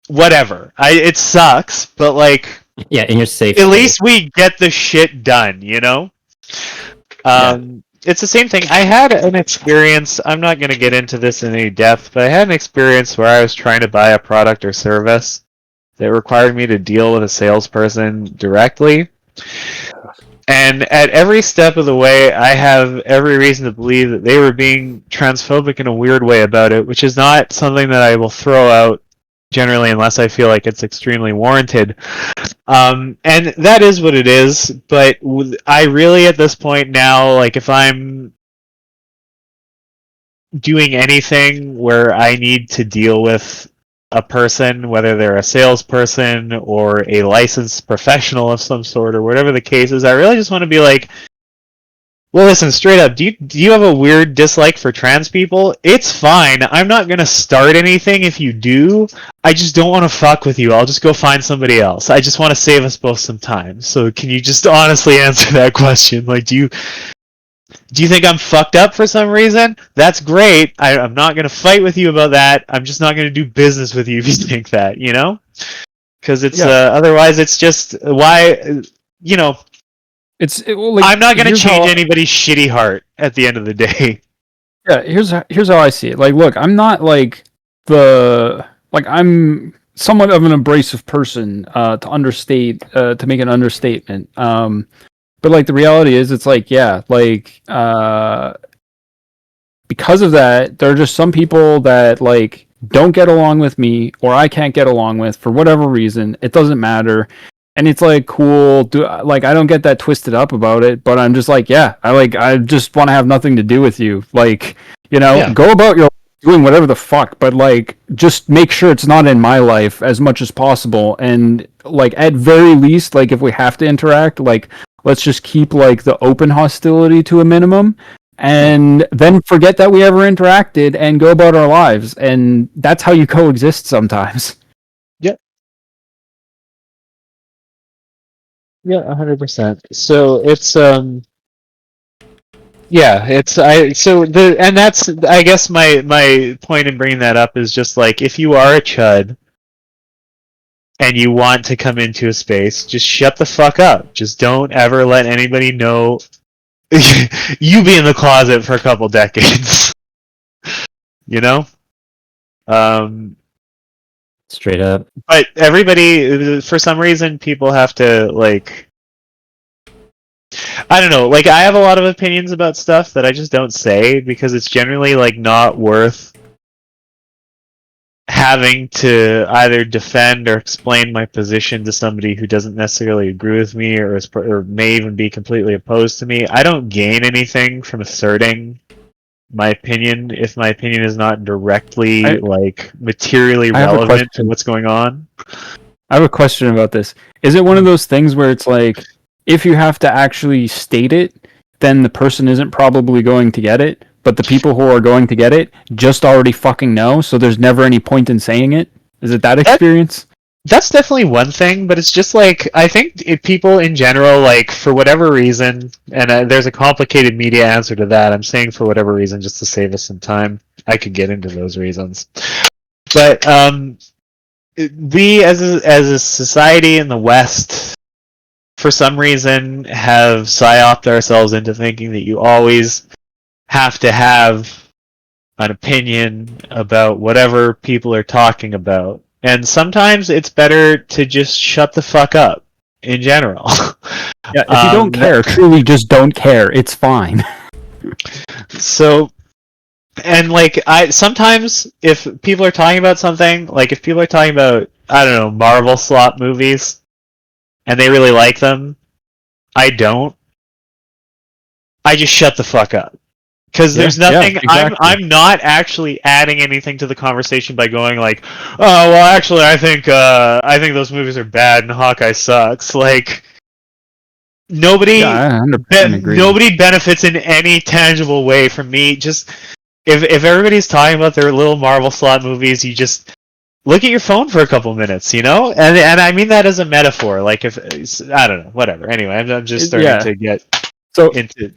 Whatever. It sucks, but like in your safe. At least we get the shit done, It's the same thing. I had an experience. I'm not going to get into this in any depth, but I had an experience where I was trying to buy a product or service that required me to deal with a salesperson directly. And at every step of the way, I have every reason to believe that they were being transphobic in a weird way about it, which is not something that I will throw out generally unless I feel like it's extremely warranted. And that is what it is, but I really, at this point now, like if I'm doing anything where I need to deal with a person, whether they're a salesperson or a licensed professional of some sort or whatever the case is, I really just want to be like, well, listen, straight up, do you have a weird dislike for trans people? It's fine. I'm not going to start anything if you do. I just don't want to fuck with you. I'll just go find somebody else. I just want to save us both some time. So can you just honestly answer that question? Like, do you think I'm fucked up for some reason? That's great. I'm not going to fight with you about that. I'm just not going to do business with you if you think that, Because it's otherwise it's just why, I'm not going to change anybody's shitty heart at the end of the day. Yeah, here's how I see it. Like, look, I'm not like I'm somewhat of an abrasive person to make an understatement. But like the reality is, it's like, yeah, like because of that, there are just some people that like don't get along with me, or I can't get along with for whatever reason. It doesn't matter. And it's like, cool, I don't get that twisted up about it, but I'm just like, yeah, I just want to have nothing to do with you. Like, go about your doing whatever the fuck, but like, just make sure it's not in my life as much as possible. And like, at very least, like, if we have to interact, like, let's just keep like the open hostility to a minimum, and then forget that we ever interacted and go about our lives. And that's how you coexist sometimes. Yeah, 100%. So it's that's, I guess my point in bringing that up is just like, if you are a chud and you want to come into a space, just shut the fuck up. Just don't ever let anybody know you be in the closet for a couple decades. Straight up. But everybody, for some reason, people have to, like, I don't know, like, I have a lot of opinions about stuff that I just don't say, because it's generally, like, not worth having to either defend or explain my position to somebody who doesn't necessarily agree with me, or may even be completely opposed to me. I don't gain anything from asserting my opinion if my opinion is not directly, materially relevant to what's going on. I have a question about this. Is it one of those things where it's like, if you have to actually state it, then the person isn't probably going to get it, but the people who are going to get it just already fucking know, so there's never any point in saying it? Is it that experience? That's definitely one thing, but it's just like, I think people in general, like, for whatever reason, and there's a complicated media answer to that, I'm saying for whatever reason, just to save us some time, I could get into those reasons. But we, as a society in the West, for some reason, have psyoped ourselves into thinking that you always have to have an opinion about whatever people are talking about. And sometimes it's better to just shut the fuck up, in general. Yeah, if you don't care, truly just don't care. It's fine. So, and like, sometimes if people are talking about something, like if people are talking about, I don't know, Marvel slot movies, and they really like them, I don't. I just shut the fuck up. Because there's nothing, exactly. I'm not actually adding anything to the conversation by going like, oh, well, actually, I think those movies are bad and Hawkeye sucks. Like, nobody benefits in any tangible way from me. Just, if everybody's talking about their little Marvel slot movies, you just look at your phone for a couple minutes, And I mean that as a metaphor. Like, if, I don't know, whatever. Anyway, I'm just starting to get into...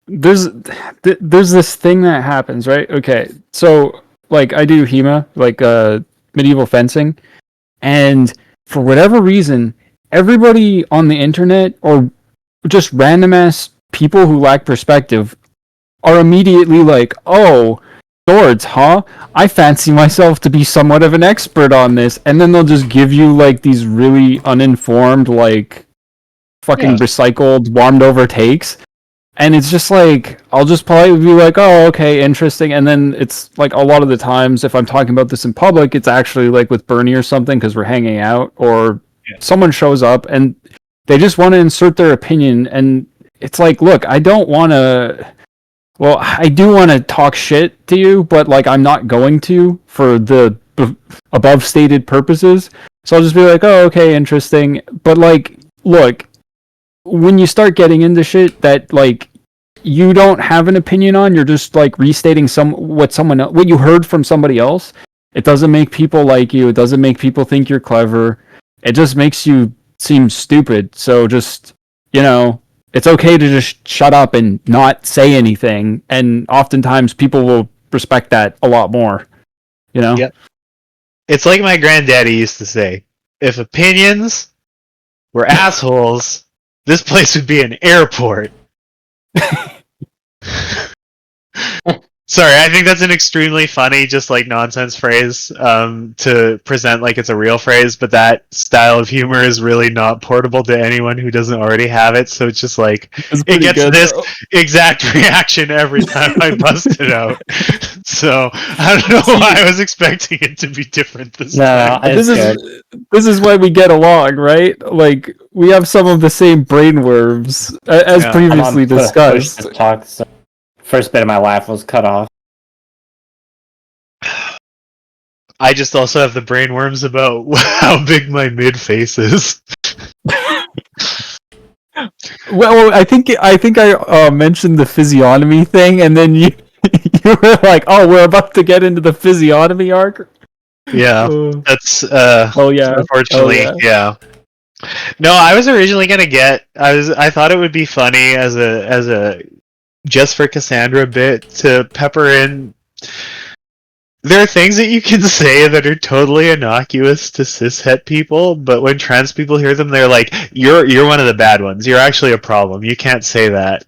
There's this thing that happens, right? Okay, so like I do HEMA, like medieval fencing, and for whatever reason, everybody on the internet or just random ass people who lack perspective are immediately like, "Oh, swords, huh? I fancy myself to be somewhat of an expert on this," and then they'll just give you like these really uninformed, like fucking recycled, warmed over takes. And it's just like, I'll just politely be like, oh, okay, interesting. And then it's like a lot of the times, if I'm talking about this in public, it's actually like with Bernie or something because we're hanging out, or someone shows up and they just want to insert their opinion. And it's like, look, I don't want to, well, I do want to talk shit to you, but like I'm not going to for the above stated purposes. So I'll just be like, oh, okay, interesting. But like, look, when you start getting into shit that like you don't have an opinion on, you're just like restating what you heard from somebody else. It doesn't make people like you. It doesn't make people think you're clever. It just makes you seem stupid. So just, it's okay to just shut up and not say anything. And oftentimes people will respect that a lot more, Yep. It's like my granddaddy used to say, if opinions were assholes, this place would be an airport. Sorry, I think that's an extremely funny, just like nonsense phrase to present like it's a real phrase, but that style of humor is really not portable to anyone who doesn't already have it. So it's just like it gets this exact reaction every time I bust it out. So I don't know why I was expecting it to be different this time. This is why we get along, right? Like we have some of the same brainworms as previously discussed. First bit of my laugh was cut off. I just also have the brainworms about how big my mid face is. Well, I think I mentioned the physiognomy thing, and then you were like, "Oh, we're about to get into the physiognomy arc." Yeah, that's unfortunately, yeah. No, I was originally gonna I thought it would be funny as a just for Cassandra bit to pepper in. There are things that you can say that are totally innocuous to cishet people, but when trans people hear them, they're like, "You're one of the bad ones. You're actually a problem. You can't say that."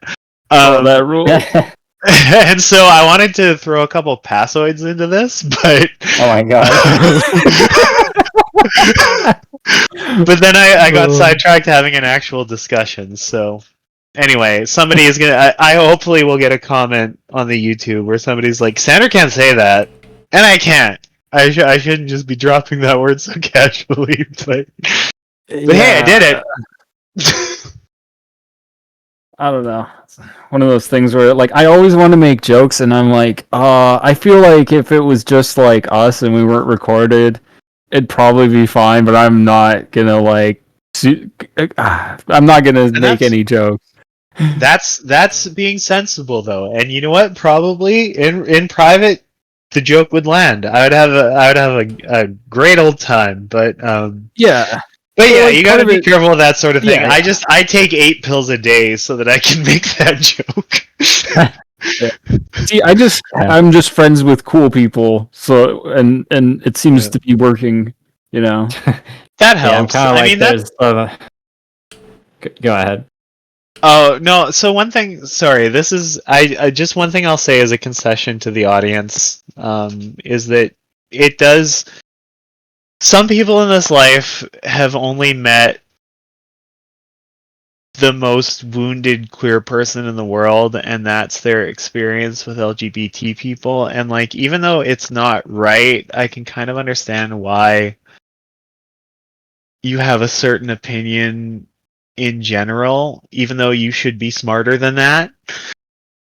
That rule. And so I wanted to throw a couple passoids into this, but oh my god. But then I got sidetracked having an actual discussion. So anyway, somebody is gonna. I hopefully will get a comment on the YouTube where somebody's like, "Sandra can't say that," and I can't. I shouldn't just be dropping that word so casually, but hey, I did it. I don't know. It's one of those things where, like, I always want to make jokes, and I'm like, I feel like if it was just like us and we weren't recorded, it'd probably be fine. But I'm not gonna I'm not gonna make any jokes. That's being sensible though, and you know what? Probably in private, the joke would land. I would have a great old time. But yeah. But yeah, you gotta be careful of that sort of thing. Yeah. I take 8 pills a day so that I can make that joke. See, I'm just friends with cool people, so and it seems to be working, you know. That helps. Yeah, I mean, there's go ahead. Oh no! So one thing, sorry, this is I just one thing I'll say as a concession to the audience is that it does. Some people in this life have only met the most wounded queer person in the world, and that's their experience with LGBT people. And like, even though it's not right, I can kind of understand why you have a certain opinion in general, even though you should be smarter than that.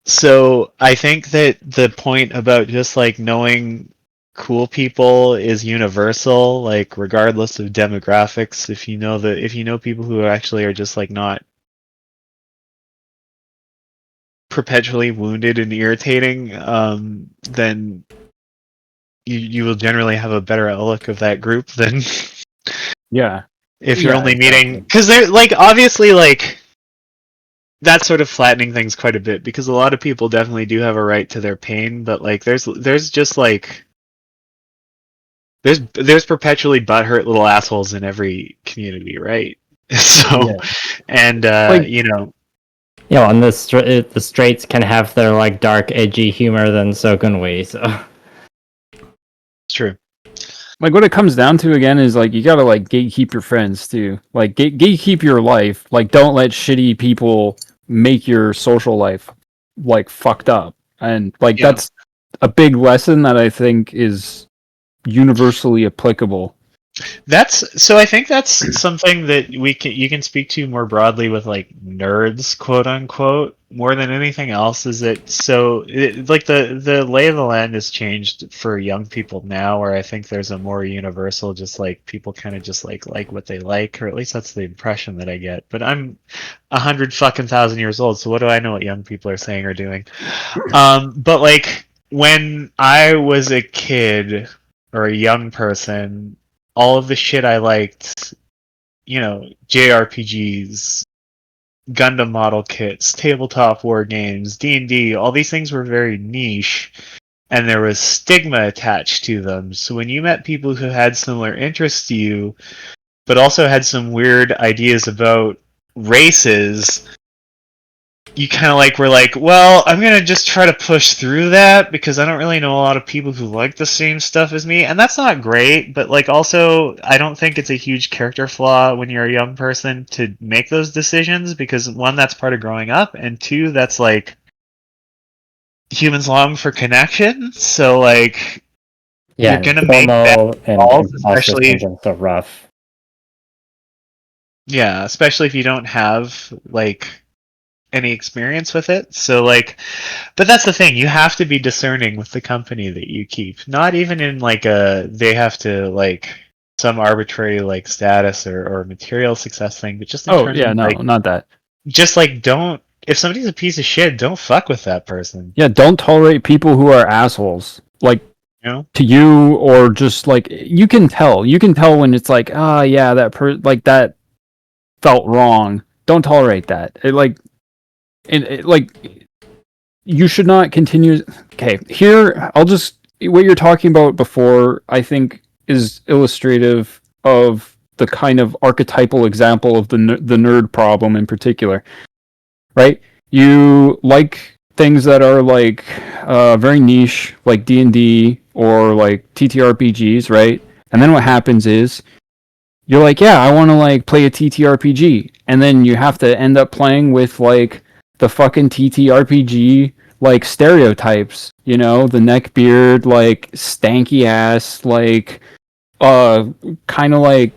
So I think that the point about just like knowing cool people is universal, like regardless of demographics. If you know people who actually are just like not perpetually wounded and irritating, then you will generally have a better outlook of that group than if you're only meeting, because they're like obviously like that's sort of flattening things quite a bit, because a lot of people definitely do have a right to their pain, but like there's just like there's perpetually butthurt little assholes in every community, right? So and you know, and the straights can have their like dark, edgy humor, then so can we. So it's true. Like what it comes down to again is like you gotta like gatekeep your friends too. Like gatekeep your life. Like don't let shitty people make your social life like fucked up. And like that's a big lesson that I think is universally applicable. I think that's something that you can speak to more broadly with like nerds, quote unquote, more than anything else. Is that like the lay of the land has changed for young people now, where I think there's a more universal, just like people kind of just like what they like, or at least that's the impression that I get. But I'm 100,000 years old, so what do I know what young people are saying or doing? But like when I was a kid or a young person, all of the shit I liked, you know, JRPGs, Gundam model kits, tabletop war games, D&D, all these things were very niche, and there was stigma attached to them. So when you met people who had similar interests to you, but also had some weird ideas about races, you kind of like were like, well, I'm gonna just try to push through that because I don't really know a lot of people who like the same stuff as me, and that's not great. But like, also, I don't think it's a huge character flaw when you're a young person to make those decisions because one, that's part of growing up, and two, that's like humans long for connection. So like, you're gonna make bad calls, especially so rough. Yeah, especially if you don't have like any experience with it. So like, but that's the thing, you have to be discerning with the company that you keep, not even in like they have to like some arbitrary like status or material success thing, but just in terms of, like, not that. Just like, don't, if somebody's a piece of shit, don't fuck with that person. Yeah, don't tolerate people who are assholes, like, you know, to you, or just like you can tell when it's like, yeah, that felt wrong. Don't tolerate that. You should not continue. Okay, here what you're talking about before, I think, is illustrative of the kind of archetypal example of the nerd problem in particular, right? You like things that are like very niche, like D&D or like TTRPGs, right? And then what happens is you're like, yeah, I want to like play a TTRPG, and then you have to end up playing with like the fucking TTRPG like stereotypes, you know, the neckbeard, like stanky ass, like kind of like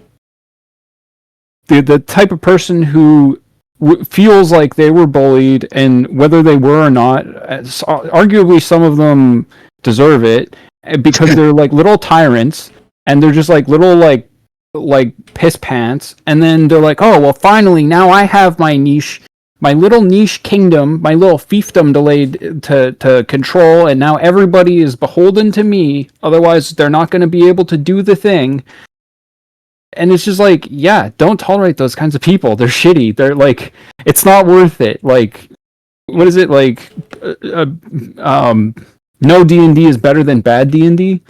the type of person who feels like they were bullied, and whether they were or not, arguably some of them deserve it because they're like little tyrants, and they're just like little like piss pants, and then they're like, oh well, finally now I have my niche, my little niche kingdom, my little fiefdom delayed to control, and now everybody is beholden to me, otherwise they're not going to be able to do the thing. And it's just like, yeah, don't tolerate those kinds of people. They're shitty. They're like, it's not worth it. Like, what is it, like no D&D is better than bad D&D,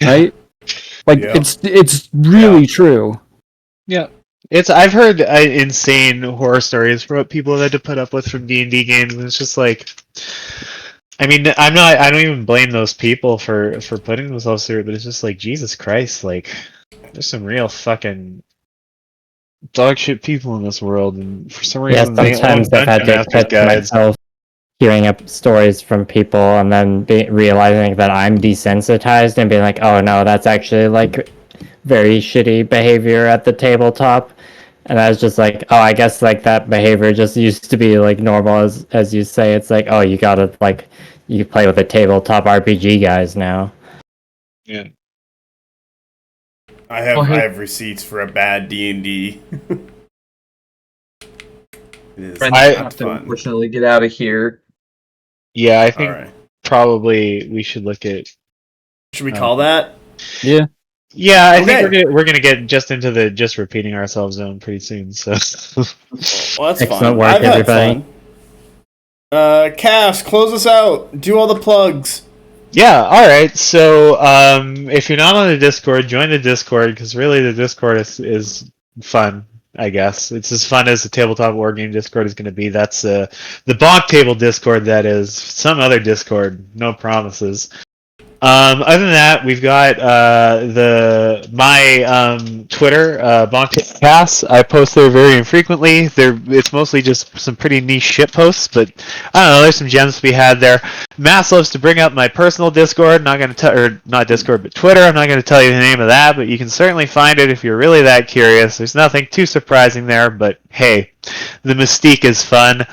right? Like, yeah. It's really true. Yeah, I've heard insane horror stories for what people have had to put up with from D&D games, and it's just like, I mean, I don't even blame those people for putting themselves through it, but it's just like, Jesus Christ, like, there's some real fucking dog shit people in this world, and for some reason, sometimes I've had to catch myself hearing up stories from people and then realizing that I'm desensitized and being like, oh no, that's actually like very shitty behavior at the tabletop. And I was just like, oh, I guess like that behavior just used to be like normal, as you say. It's like, oh, you gotta like, you play with the tabletop RPG guys now. Yeah. I have receipts for a bad D&D. I have to unfortunately get out of here. Yeah, I think probably we should look at. Should we call that? Yeah. Yeah, I think we're gonna get just into the just repeating ourselves zone pretty soon. So. Well, that's excellent fun. work, I've had everybody. Fun. Cass, close us out. Do all the plugs. Yeah, alright, so if you're not on the Discord, join the Discord, because really the Discord is fun, I guess. It's as fun as the Tabletop Wargame Discord is going to be. That's the BonkTable Discord, that is. Some other Discord, no promises. Other than that, we've got my Twitter, BonkTable Podcast. I post there very infrequently. It's mostly just some pretty niche shit posts, but I don't know, there's some gems to be had there. Mass loves to bring up my personal Discord. Not Discord, but Twitter. I'm not going to tell you the name of that, but you can certainly find it if you're really that curious. There's nothing too surprising there, but hey, the mystique is fun.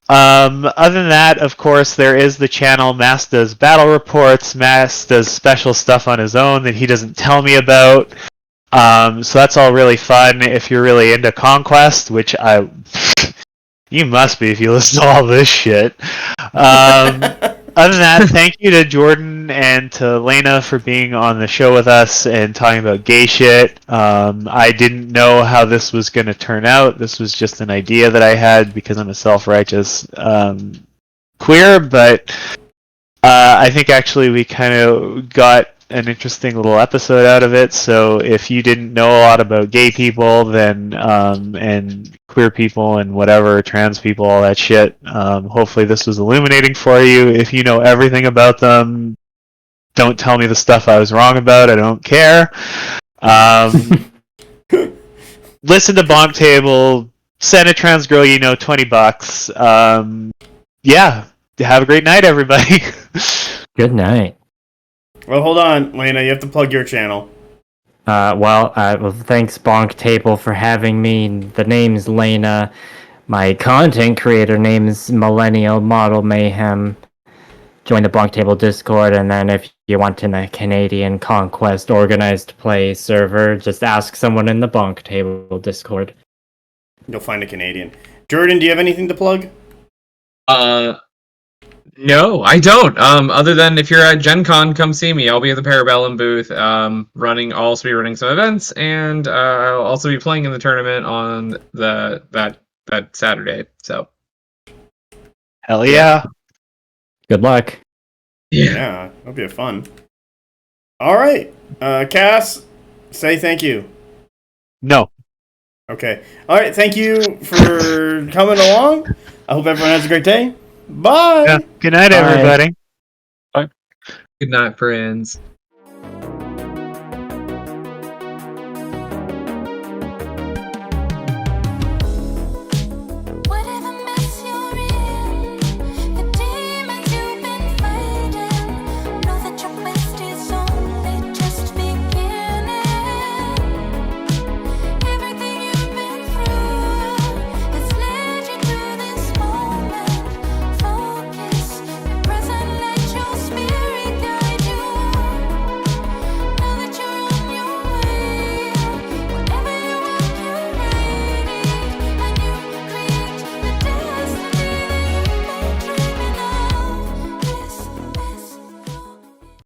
Other than that, of course, there is the channel. Mass does battle reports. Mass does special stuff on his own that he doesn't tell me about. So that's all really fun if you're really into Conquest, which you must be if you listen to all this shit. Other than that, thank you to Jordan and to Laina for being on the show with us and talking about gay shit. I didn't know how this was going to turn out. This was just an idea that I had because I'm a self-righteous queer, but I think actually we kind of got an interesting little episode out of it. So if you didn't know a lot about gay people, then and queer people and whatever, trans people, all that shit, hopefully this was illuminating for you. If you know everything about them, don't tell me the stuff I was wrong about. I don't care. Listen to BonkTable. Send a trans girl you know $20. Yeah. Have a great night, everybody. Good night. Well, hold on, Laina. You have to plug your channel. Well, thanks BonkTable for having me. The name's Laina. My content creator name is Millanial Model Mayhem. Join the BonkTable Discord, and then if you want in a Canadian Conquest organized play server, just ask someone in the BonkTable Discord. You'll find a Canadian. Jordan, do you have anything to plug? No, I don't. Other than if you're at Gen Con, come see me. I'll be at the Parabellum booth, I'll also be running some events, and I'll also be playing in the tournament on that Saturday. So, Hell yeah! Good luck. Yeah, that'll be fun. All right, Cass, say thank you. No. Okay. All right. Thank you for coming along. I hope everyone has a great day. Bye. Yeah. Good night, everybody. Good night, friends.